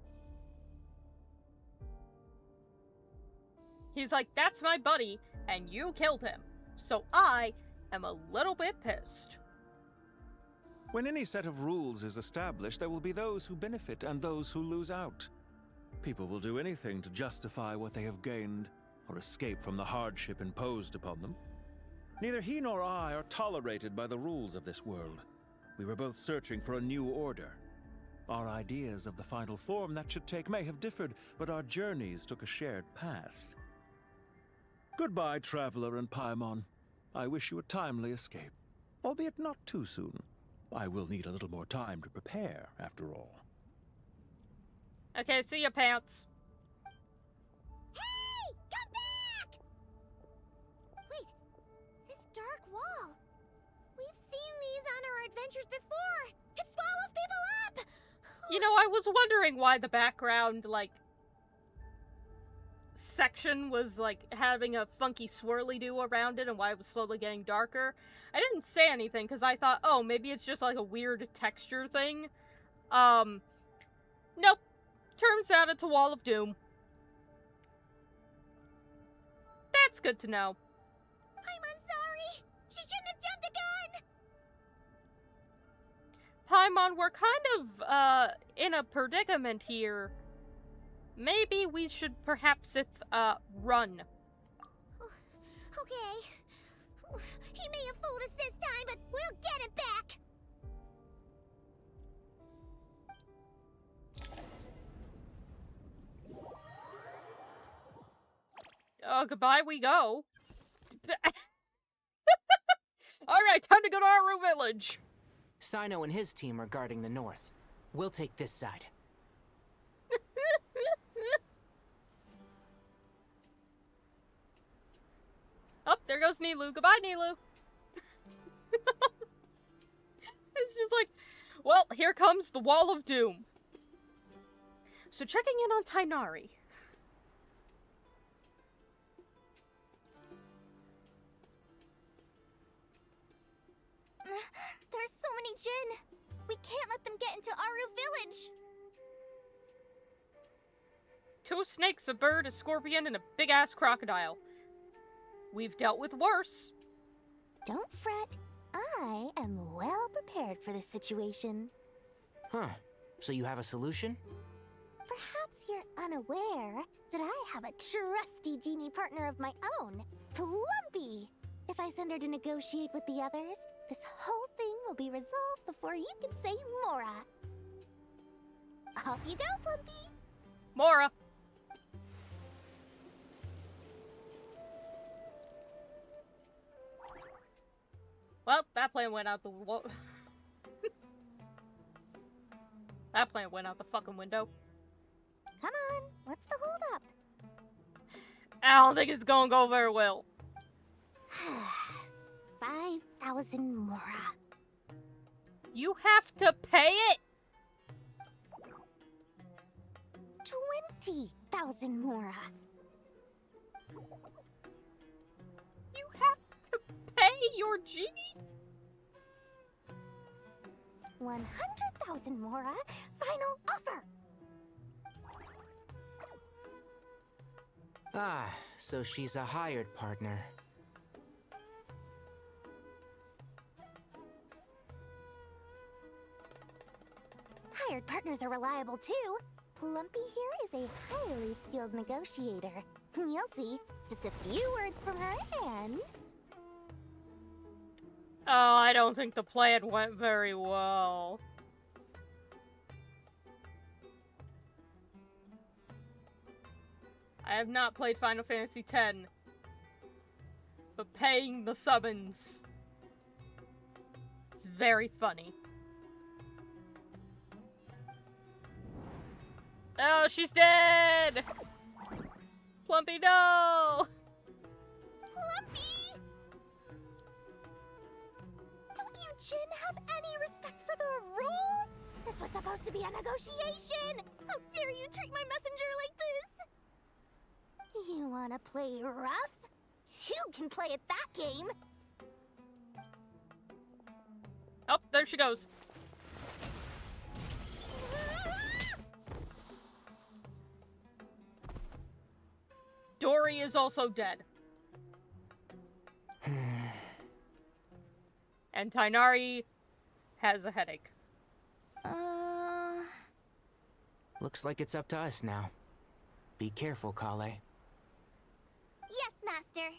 He's like, that's my buddy, and you killed him. So I am a little bit pissed. When any set of rules is established, there will be those who benefit and those who lose out. People will do anything to justify what they have gained, or escape from the hardship imposed upon them. Neither he nor I are tolerated by the rules of this world. We were both searching for a new order. Our ideas of the final form that should take may have differed, but our journeys took a shared path. Goodbye, Traveler and Paimon. I wish you a timely escape, albeit not too soon. I will need a little more time to prepare, after all. Okay, see ya, pants. Hey! Come back! Wait, this dark wall. We've seen these on our adventures before. It swallows people up! You know, I was wondering why the background, like, section was, like, having a funky swirly-do around it and why it was slowly getting darker. I didn't say anything because I thought, oh, maybe it's just, like, a weird texture thing. Nope. Turns out it's a wall of doom. That's good to know. I'm sorry. She shouldn't have jumped the gun. Paimon, we're kind of, in a predicament here. Maybe we should perhaps, run. Okay. He may have fooled us this time, but we'll get him back. Oh, goodbye we go. Alright, time to go to Aru Village. Sino and his team are guarding the north. We'll take this side. Oh, there goes Nilou. Goodbye, Nilou. It's just like, well, here comes the Wall of Doom. So checking in on Tainari. There's so many Jinn. We can't let them get into Aru Village. 2 snakes, a bird, a scorpion, and a big-ass crocodile. We've dealt with worse. Don't fret. I am well prepared for this situation. Huh. So you have a solution? Perhaps you're unaware that I have a trusty genie partner of my own, Plumpy. If I send her to negotiate with the others, this whole thing will be resolved before you can say Mora. Off you go, Plumpy. Mora. Well, that plan went out the that plan went out the fucking window. Come on, what's the holdup? I don't think it's gonna go very well. 5,000 Mora. You have to pay it? 20,000 Mora. You have to pay your genie? 100,000 Mora. Final offer. Ah, so she's a hired partner. Hired partners are reliable too. Plumpy here is a highly skilled negotiator. You'll see. Just a few words from her and... Oh, I don't think the plan went very well. I have not played Final Fantasy X, but paying the summons is very funny. Oh, she's dead! Plumpy, no! Plumpy! Don't you, Jin, have any respect for the rules? This was supposed to be a negotiation! How dare you treat my messenger like this? You wanna play rough? Two can play at that game! Oh, there she goes. Dory is also dead. And Tainari has a headache. Looks like it's up to us now. Be careful, Kale. Yes, Master.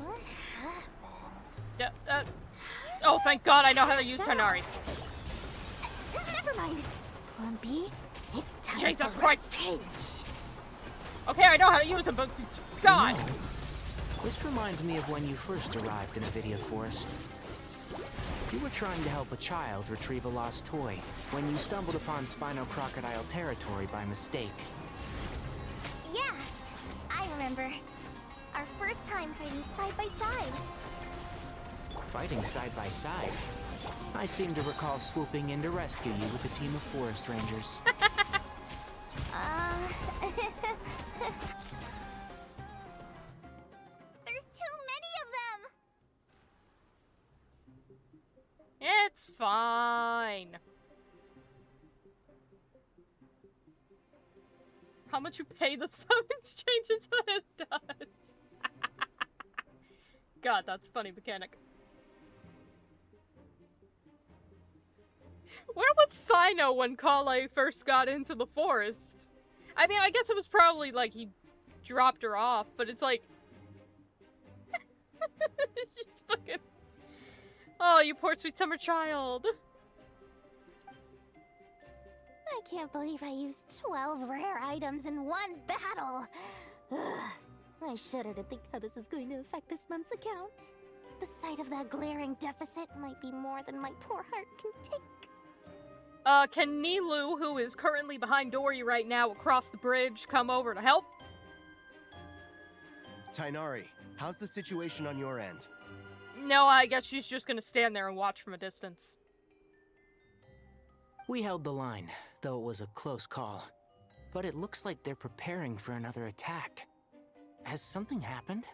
What happened? Oh, thank God I know how to use Tainari. Never mind. Plumpy, it's time Jesus for Christ! revenge. Okay, I know how to use him, but God! This reminds me of when you first arrived in Avidia Forest. You were trying to help a child retrieve a lost toy when you stumbled upon Spino Crocodile territory by mistake. Yeah, I remember. Our first time fighting side by side. Fighting side by side? I seem to recall swooping in to rescue you with a team of forest rangers. There's too many of them! It's fine. How much you pay the summons changes what it does. God, that's a funny mechanic. Where was Sino when Kale first got into the forest? I mean, I guess it was probably like he dropped her off, but it's like... it's just fucking... Oh, you poor sweet summer child. I can't believe I used 12 rare items in one battle. Ugh. I shudder to think how this is going to affect this month's accounts. The sight of that glaring deficit might be more than my poor heart can take. Can Nilu, who is currently behind Dory right now across the bridge, come over to help? Tainari, how's the situation on your end? No, I guess she's just gonna stand there and watch from a distance. We held the line, though it was a close call. But it looks like they're preparing for another attack. Has something happened?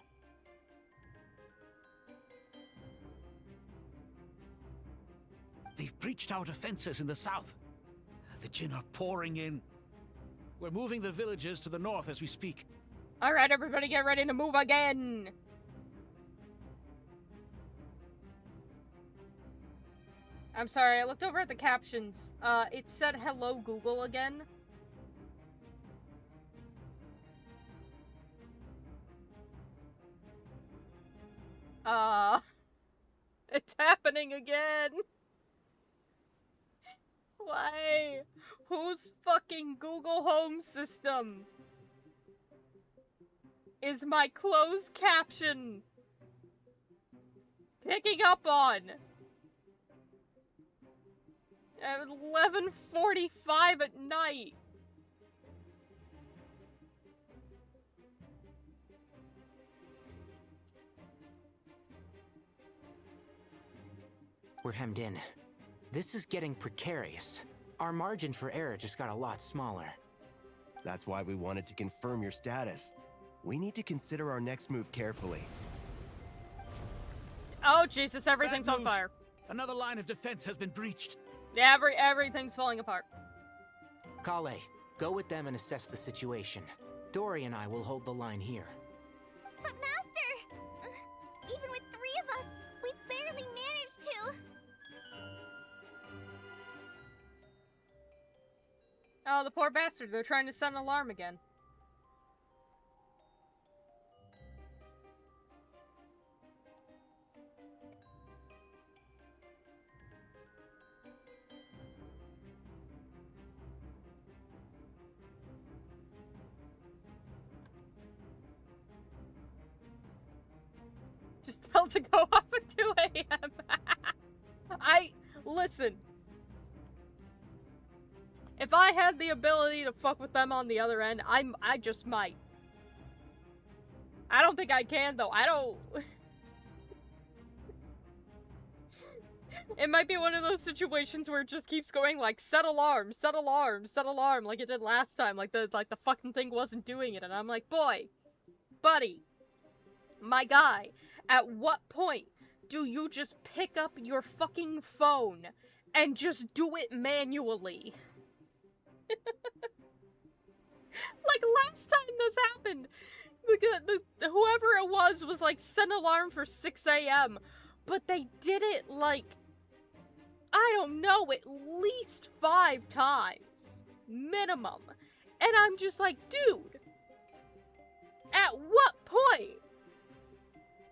They've breached our defenses in the south. The Jinn are pouring in. We're moving the villagers to the north as we speak. Alright, everybody get ready to move again! I'm sorry, I looked over at the captions. It said hello Google again. It's happening again! Why? Whose fucking Google Home system is my closed caption picking up on? At 11:45 at night. We're hemmed in. This is getting precarious. Our margin for error just got a lot smaller. That's why we wanted to confirm your status. We need to consider our next move carefully. Oh Jesus, everything's Bad on news. fire. Another line of defense has been breached. Everything's falling apart. Kale, go with them and assess the situation. Dory and I will hold the line here. But Master! Even with 3 of us, we barely managed to. Oh, the poor bastard. They're trying to set an alarm again. Just tell to go off at 2 a.m. Listen. If I had the ability to fuck with them on the other end, I just might. I don't think I can, though. I don't... It might be one of those situations where it just keeps going like, set alarm, set alarm, set alarm, like it did last time. Like the fucking thing wasn't doing it. And I'm like, boy, buddy, my guy, at what point do you just pick up your fucking phone and just do it manually? Like, last time this happened, whoever it was like, set an alarm for 6 a.m., but they did it, like, I don't know, at least 5 times. Minimum. And I'm just like, dude, at what point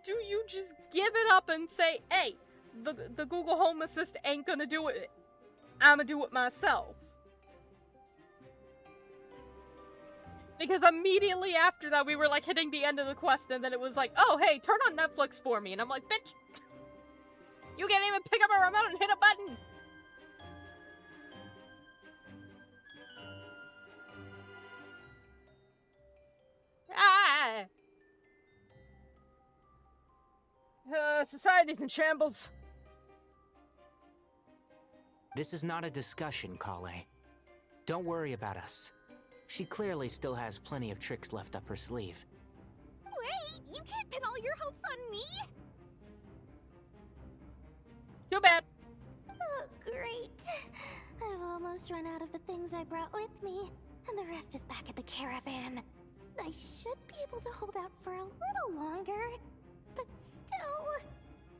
do you just give it up and say, hey, the Google Home Assist ain't gonna do it. I'ma do it myself. Because immediately after that, we were, like, hitting the end of the quest, and then it was like, oh, hey, turn on Netflix for me. And I'm like, bitch, you can't even pick up a remote and hit a button. Society's in shambles. This is not a discussion, Kale. Don't worry about us. She clearly still has plenty of tricks left up her sleeve. Wait, you can't pin all your hopes on me? Too bad. Oh, great. I've almost run out of the things I brought with me, and the rest is back at the caravan. I should be able to hold out for a little longer, but still...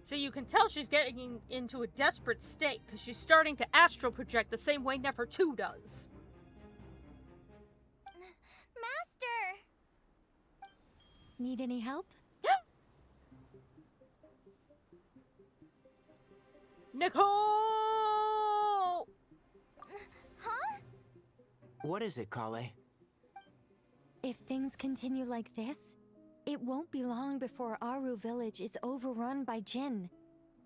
So you can tell she's getting into a desperate state, because she's starting to astral project the same way Nefer 2 does. Master! Need any help? Nicole! Huh? What is it, Kale? If things continue like this, it won't be long before Aru village is overrun by Jinn,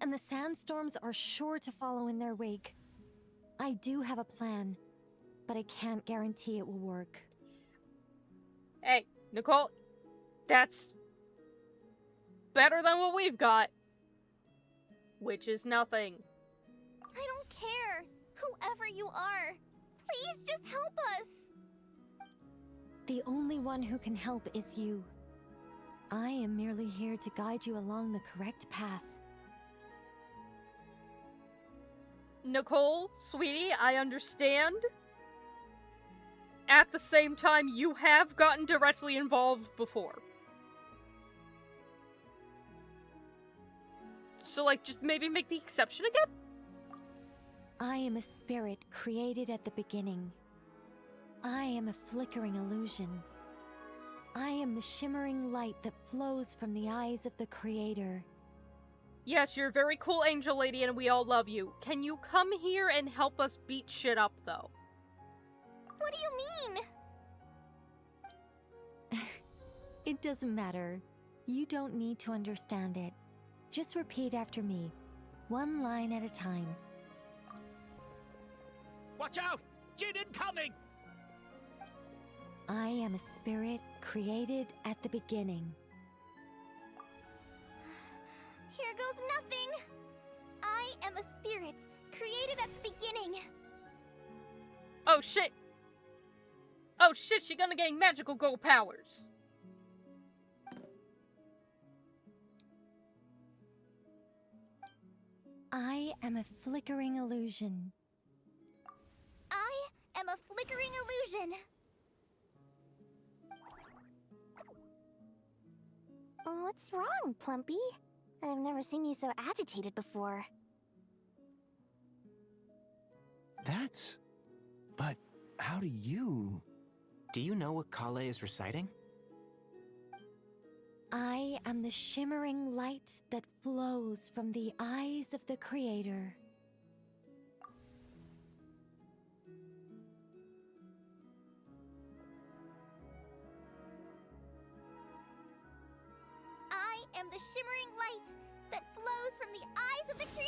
and the sandstorms are sure to follow in their wake. I do have a plan, but I can't guarantee it will work. Hey, Nicole, that's better than what we've got. Which is nothing. I don't care. Whoever you are, please just help us. The only one who can help is you. I am merely here to guide you along the correct path. Nicole, sweetie, I understand. At the same time, you have gotten directly involved before. So, like, just maybe make the exception again? I am a spirit created at the beginning. I am a flickering illusion. I am the shimmering light that flows from the eyes of the Creator. Yes, you're a very cool angel lady and we all love you. Can you come here and help us beat shit up, though? What do you mean? It doesn't matter. You don't need to understand it. Just repeat after me, one line at a time. Watch out! Jin incoming! I am a spirit created at the beginning. Here goes nothing. I am a spirit created at the beginning. Oh shit! Oh shit, she gonna gain magical gold powers. I am a flickering illusion. I am a flickering illusion. What's wrong, Plumpy? I've never seen you so agitated before. But how do you... Do you know what Kale is reciting? I am the shimmering light that flows from the eyes of the Creator. I am the shimmering light that flows from the eyes of the Creator.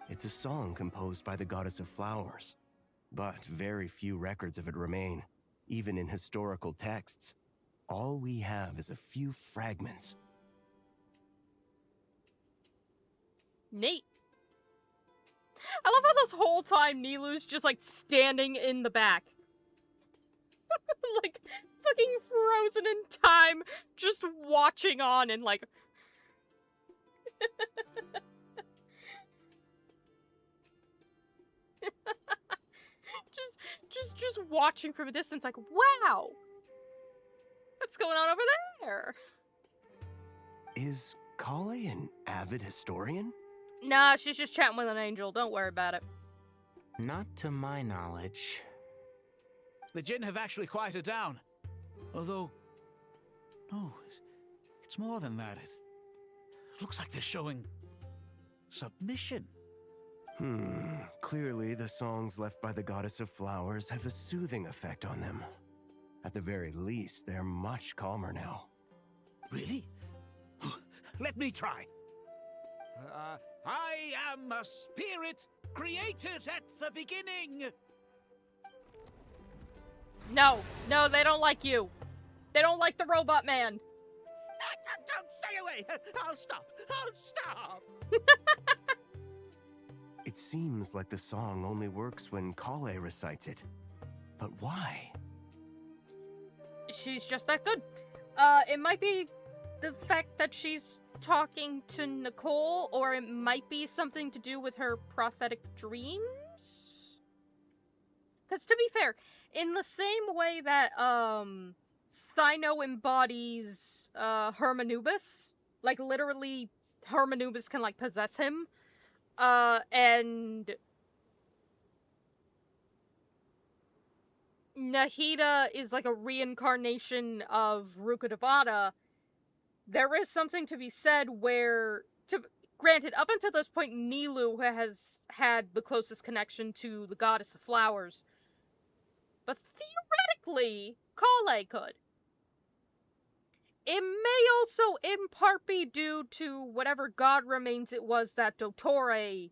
It's a song composed by the goddess of flowers, but very few records of it remain, even in historical texts. All we have is a few fragments. Neat. I love how this whole time Nilu's just like standing in the back. Like fucking frozen in time, just watching on and like just watching from a distance like, wow! What's going on over there? Is Kale an avid historian? Nah, she's just chatting with an angel. Don't worry about it. Not to my knowledge. The Jin have actually quieted down. Although... No, it's more than that. It looks like they're showing... submission. Clearly the songs left by the goddess of flowers have a soothing effect on them. At the very least, they're much calmer now. Really? Let me try. I am a spirit created at the beginning. No, they don't like you. They don't like the robot man. Don't stay away. I'll stop. It seems like the song only works when Kale recites it. But why? She's just that good. It might be the fact that she's talking to Nicole, or it might be something to do with her prophetic dreams? Because to be fair, in the same way that, Cyno embodies, Hermanubis, like, literally, Hermanubis can, like, possess him, and Nahida is like a reincarnation of Rukkhadevata. There is something to be said where, granted, up until this point, Nilu has had the closest connection to the goddess of flowers. But theoretically, Kale could. It may also, in part, be due to whatever god remains it was that Dottore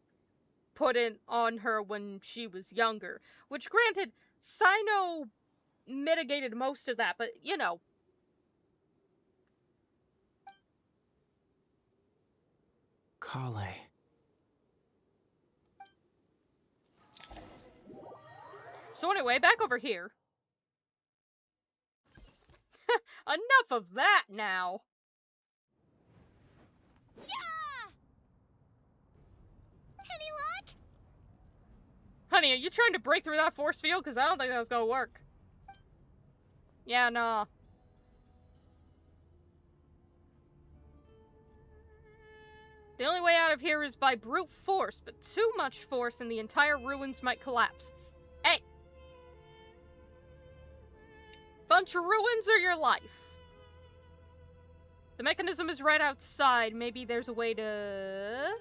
put in on her when she was younger. Which, granted, Cyno mitigated most of that, but, you know. Kale. So anyway, back over here. Enough of that now. Yeah! Any luck? Honey, are you trying to break through that force field? Because I don't think that's gonna work. Yeah, nah. The only way out of here is by brute force, but too much force and the entire ruins might collapse. Hey! Bunch of ruins or your life? The mechanism is right outside. Maybe there's a way to...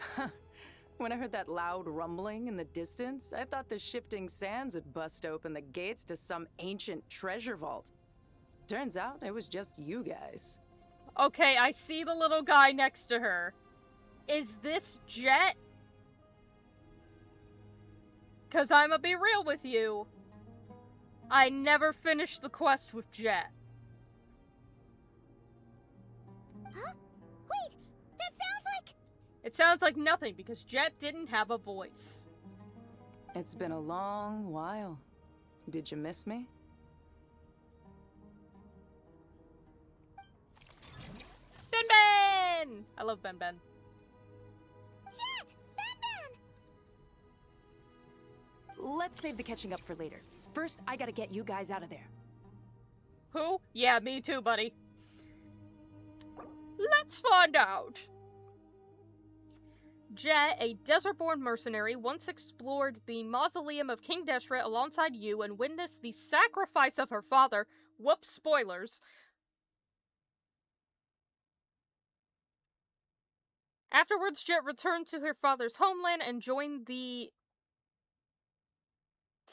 When I heard that loud rumbling in the distance, I thought the shifting sands had bust open the gates to some ancient treasure vault. Turns out it was just you guys. Okay, I see the little guy next to her. Is this Jet? 'Cause I'ma be real with you. I never finished the quest with Jet. Huh? Wait, that sounds like... It sounds like nothing because Jet didn't have a voice. It's been a long while. Did you miss me? Ben Ben! I love Ben Ben. Jet! Ben Ben! Let's save the catching up for later. First, I gotta get you guys out of there. Who? Yeah, me too, buddy. Let's find out. Jet, a desert-born mercenary, once explored the mausoleum of King Deshret alongside you and witnessed the sacrifice of her father. Whoops, spoilers. Afterwards, Jet returned to her father's homeland and joined the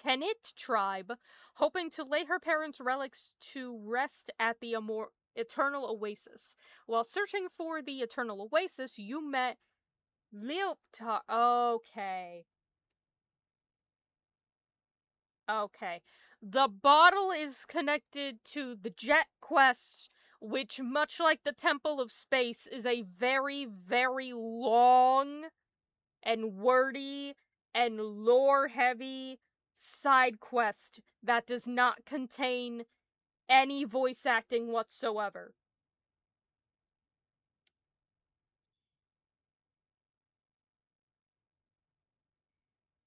Tenit tribe, hoping to lay her parents' relics to rest at the Eternal Oasis. While searching for the Eternal Oasis, you met Leoptar. Okay. The bottle is connected to the Jet quest, which, much like the Temple of Space, is a very, very long and wordy and lore-heavy side quest that does not contain any voice acting whatsoever.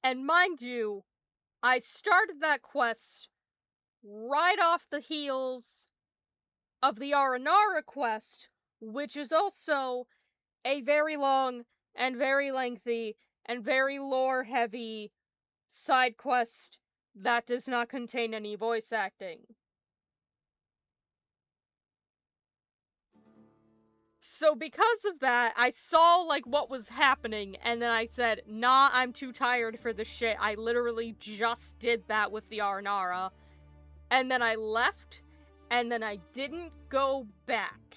And mind you, I started that quest right off the heels of the Aranara quest, which is also a very long and very lengthy and very lore-heavy side quest that does not contain any voice acting. So because of that, I saw, like, what was happening, and then I said, nah, I'm too tired for this shit. I literally just did that with the Aranara. And then I left, and then I didn't go back.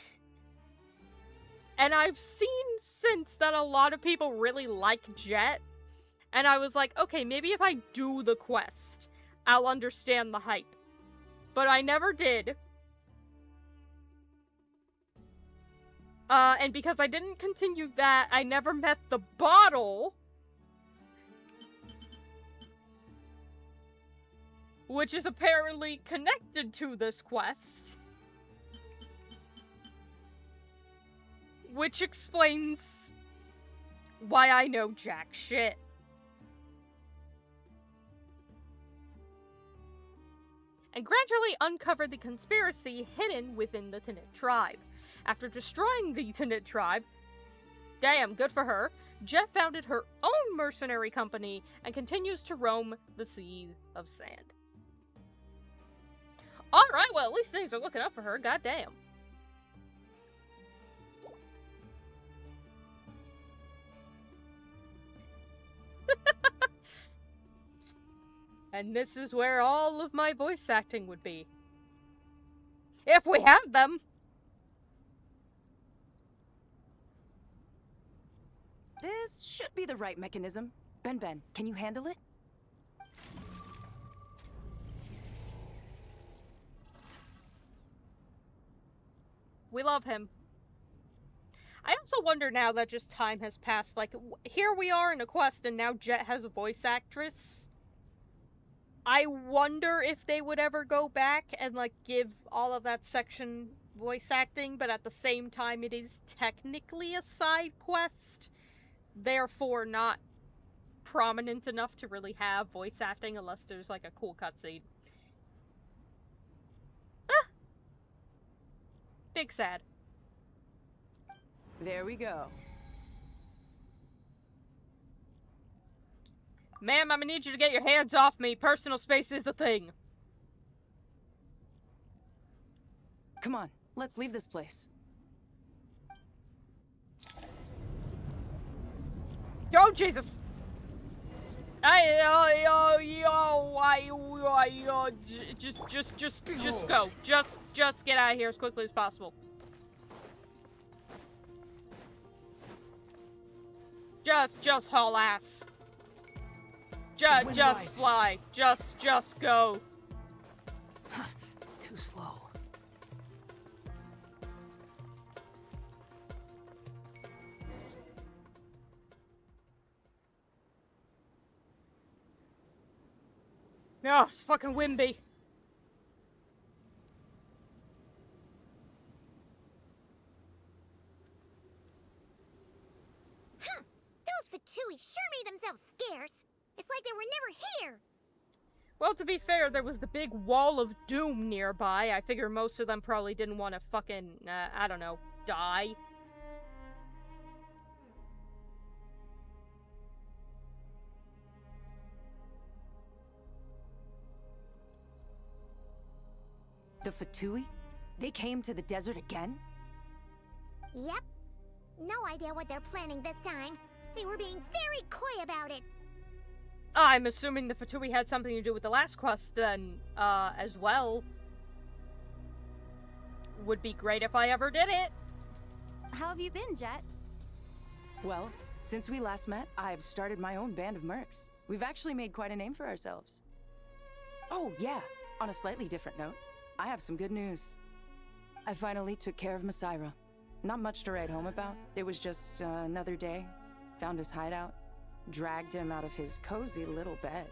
And I've seen since that a lot of people really like Jet, and I was like, okay, maybe if I do the quest, I'll understand the hype. But I never did. And because I didn't continue that, I never met the bottle, which is apparently connected to this quest. Which explains why I know jack shit. And gradually uncovered the conspiracy hidden within the Tenit tribe. After destroying the Tenit tribe, damn, good for her, Jet founded her own mercenary company and continues to roam the Sea of Sand. Alright, well, at least things are looking up for her, goddamn. And this is where all of my voice acting would be. If we have them! This should be the right mechanism. Ben, can you handle it? We love him. I also wonder now that just time has passed, like, here we are in a quest and now Jet has a voice actress. I wonder if they would ever go back and, like, give all of that section voice acting, but at the same time it is technically a side quest. Therefore not prominent enough to really have voice acting unless there's, like, a cool cutscene. Ah! Big sad. There we go. Ma'am, I'm gonna need you to get your hands off me. Personal space is a thing. Come on, let's leave this place. Oh, Jesus. Just go. Just get out of here as quickly as possible. Just haul ass. Just fly. Just go. Too slow. Oh, it's fucking Wimby. Huh. Those Fatui sure made themselves scarce. It's like they were never here. Well, to be fair, there was the big wall of doom nearby. I figure most of them probably didn't want to fucking, I don't know, die. The Fatui? They came to the desert again? Yep. No idea what they're planning this time. They were being very coy about it. I'm assuming the Fatui had something to do with the last quest then, as well. Would be great if I ever did it. How have you been, Jet? Well, since we last met, I've started my own band of mercs. We've actually made quite a name for ourselves. Oh, yeah. On a slightly different note, I have some good news. I finally took care of Masaira. Not much to write home about. It was just another day. Found his hideout. Dragged him out of his cozy little bed.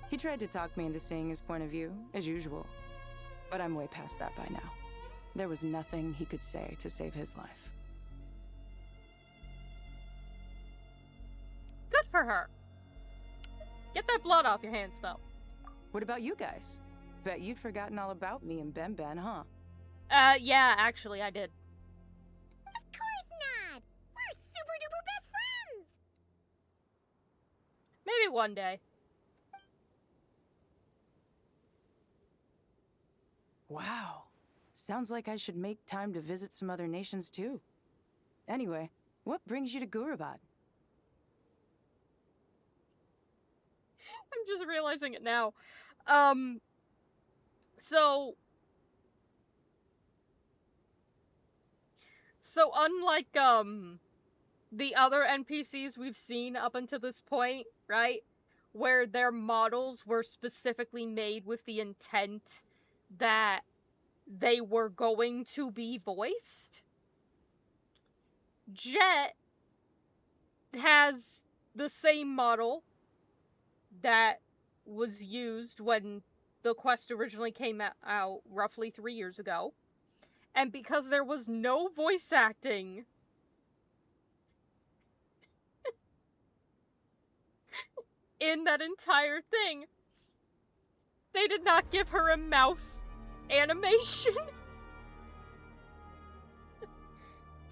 He tried to talk me into seeing his point of view, as usual. But I'm way past that by now. There was nothing he could say to save his life. Good for her. Get that blood off your hands, though. What about you guys? Bet you'd forgotten all about me and Ben, huh? Yeah, actually, I did. Of course not! We're super duper best friends! Maybe one day. Wow. Sounds like I should make time to visit some other nations too. Anyway, what brings you to Gurabad? I'm just realizing it now. So unlike, the other NPCs we've seen up until this point, right? Where their models were specifically made with the intent that they were going to be voiced. Jet has the same model that was used when the quest originally came out roughly 3 years ago. And because there was no voice acting in that entire thing, they did not give her a mouth animation.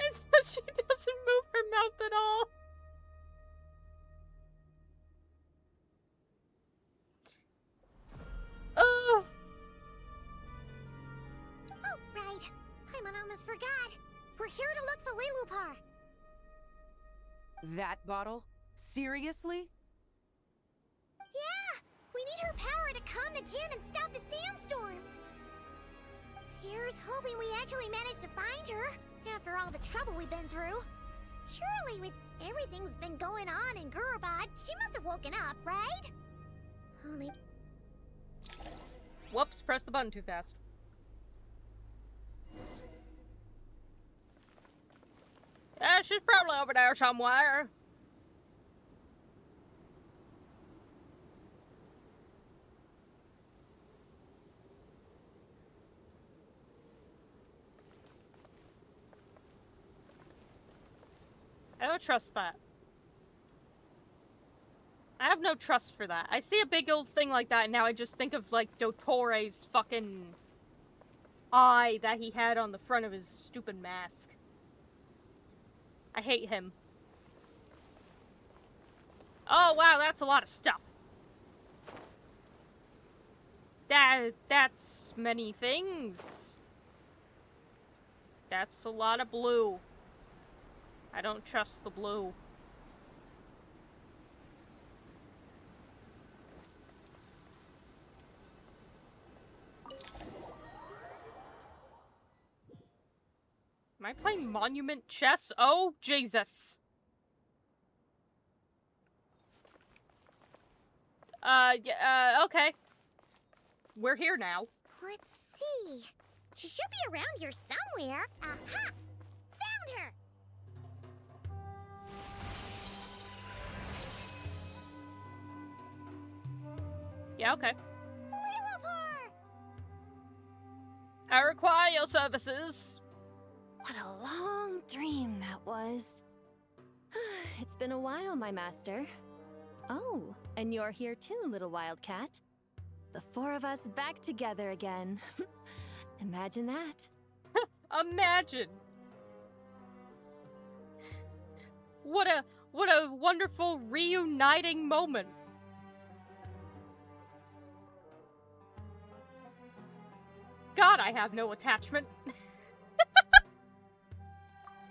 And so she doesn't move her mouth at all. Ugh. Oh, right. I almost forgot. We're here to look for Lilupar. That bottle? Seriously? Yeah! We need her power to calm the Jinn and stop the sandstorms. Here's hoping we actually managed to find her, after all the trouble we've been through. Surely, with everything's been going on in Gurabad, she must have woken up, right? Only... Whoops, pressed the button too fast. Yeah, she's probably over there somewhere. I don't trust that. I have no trust for that. I see a big old thing like that and now I just think of, like, Dottoro's fucking eye that he had on the front of his stupid mask. I hate him. Oh, wow, that's a lot of stuff. That's many things. That's a lot of blue. I don't trust the blue. Am I playing Monument Chess? Oh, Jesus. Okay. We're here now. Let's see. She should be around here somewhere. Aha! Found her! Yeah, okay. Lillipar! I require your services. What a long dream that was. It's been a while, my master. Oh, and you're here too, little wildcat. The four of us back together again. Imagine that. Imagine. What a wonderful reuniting moment. God, I have no attachment.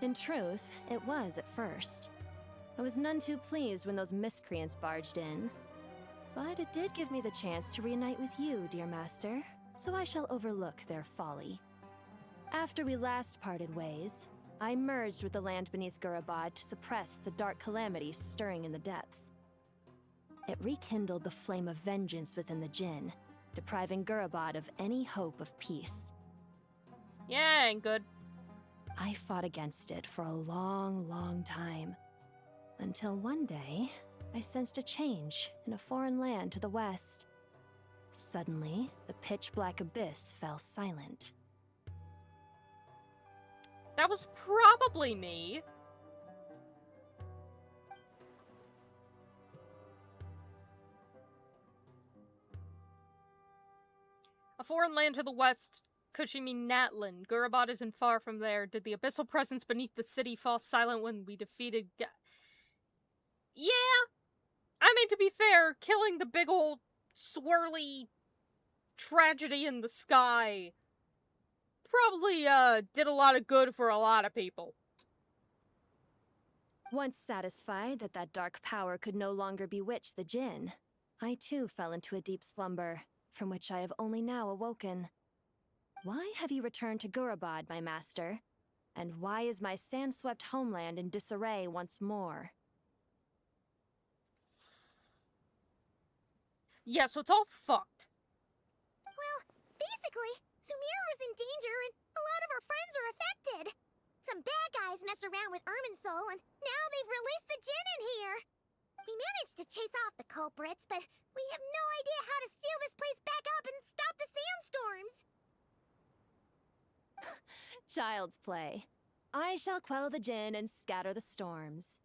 In truth, it was at first. I was none too pleased when those miscreants barged in. But it did give me the chance to reunite with you, dear master, so I shall overlook their folly. After we last parted ways, I merged with the land beneath Gurabad to suppress the dark calamity stirring in the depths. It rekindled the flame of vengeance within the Jinn, depriving Gurabad of any hope of peace. Yeah, ain't good. I fought against it for a long, long time. Until one day, I sensed a change in a foreign land to the west. Suddenly, the pitch-black abyss fell silent. That was probably me. A foreign land to the west. Could she mean Natlan? Gurabad isn't far from there. Did the abyssal presence beneath the city fall silent when we defeated Yeah! I mean, to be fair, killing the big old swirly tragedy in the sky probably, did a lot of good for a lot of people. Once satisfied that that dark power could no longer bewitch the Jinn, I too fell into a deep slumber, from which I have only now awoken. Why have you returned to Gurabad, my master? And why is my sand-swept homeland in disarray once more? Yeah, so it's all fucked. Well, basically, Sumeru is in danger and a lot of our friends are affected. Some bad guys messed around with Irminsul and now they've released the Jinn in here. We managed to chase off the culprits, but we have no idea how to seal this place back up and stop the sandstorms. Child's play. I shall quell the Jinn and scatter the storms.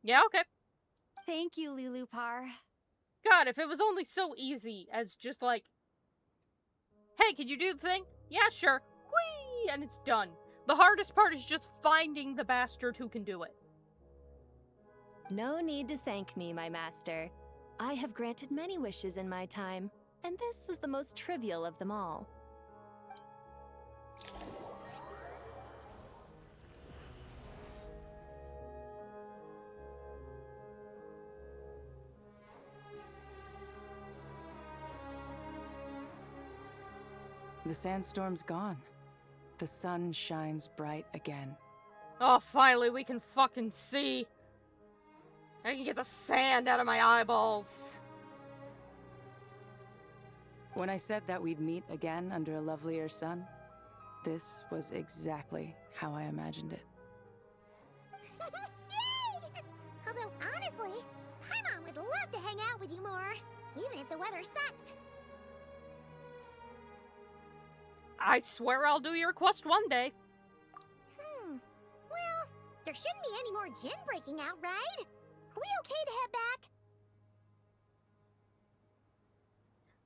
Yeah, okay. Thank you, Lillipar. God, if it was only so easy as just like, hey, can you do the thing? Yeah, sure. Whee! And it's done. The hardest part is just finding the bastard who can do it. No need to thank me, my master. I have granted many wishes in my time, and this was the most trivial of them all. The sandstorm's gone. The sun shines bright again. Oh, finally we can fucking see. I can get the sand out of my eyeballs. When I said that we'd meet again under a lovelier sun, this was exactly how I imagined it. Yay! Although, honestly, Paimon would love to hang out with you more, even if the weather sucked. I swear I'll do your quest one day. Well, there shouldn't be any more Jinn breaking out, right? Are we okay to head back?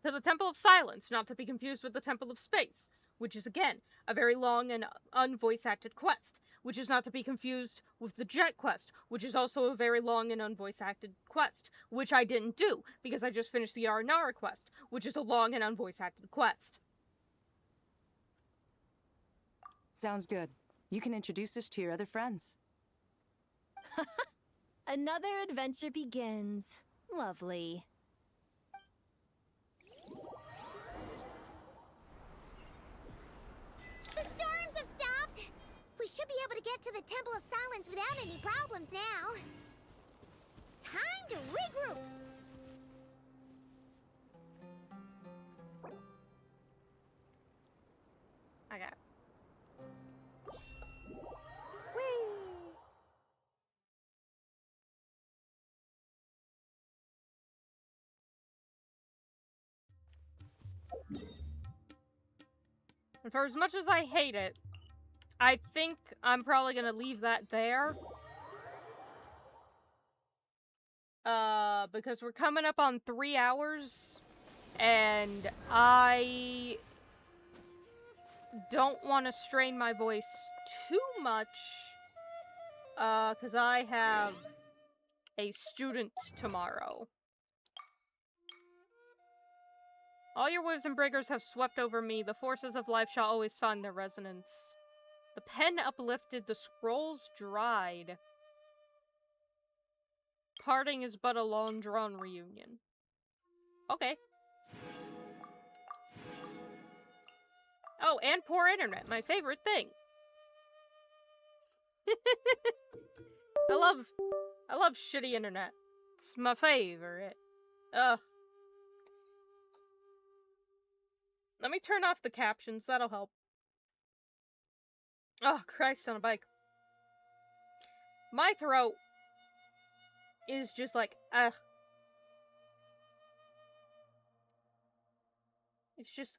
To the Temple of Silence, not to be confused with the Temple of Space, which is again a very long and unvoice-acted quest. which is not to be confused with the Jet quest, which is also a very long and unvoice-acted quest, which I didn't do, because I just finished the Aranara quest, which is a long and unvoice-acted quest. Sounds good. You can introduce us to your other friends. Another adventure begins. Lovely. The storms have stopped! We should be able to get to the Temple of Silence without any problems now. Time to regroup! I got it. And for as much as I hate it, I think I'm probably gonna leave that there. Because we're coming up on 3 hours, and I don't want to strain my voice too much, because I have a student tomorrow. All your words and breakers have swept over me. The forces of life shall always find their resonance. The pen uplifted, the scrolls dried. Parting is but a long-drawn reunion. Okay. Oh, and poor internet, my favorite thing. I love shitty internet. It's my favorite. Let me turn off the captions, that'll help. Oh, Christ on a bike. My throat is just like, It's just,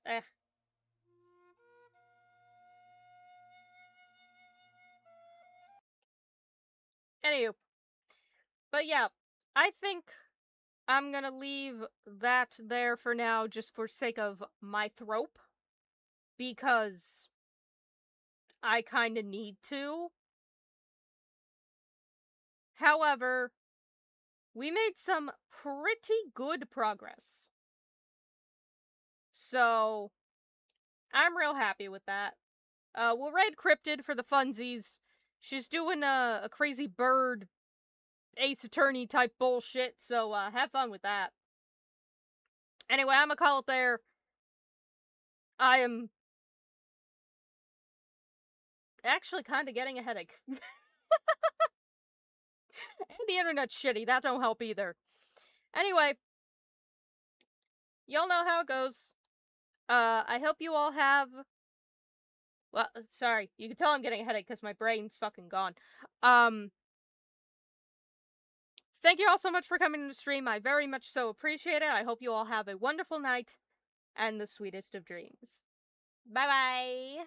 Anywho. But yeah, I think I'm gonna leave that there for now, just for sake of my throat. Because I kinda need to. However, we made some pretty good progress. So, I'm real happy with that. We'll raid Cryptid for the funsies. She's doing a crazy bird Ace Attorney type bullshit, so have fun with that. Anyway, I'm gonna call it there. I am actually kind of getting a headache. And the internet's shitty, that don't help either. Anyway, y'all know how it goes. I hope you all have... Well, sorry, you can tell I'm getting a headache because my brain's fucking gone. Thank you all so much for coming to the stream. I very much so appreciate it. I hope you all have a wonderful night and the sweetest of dreams. Bye-bye!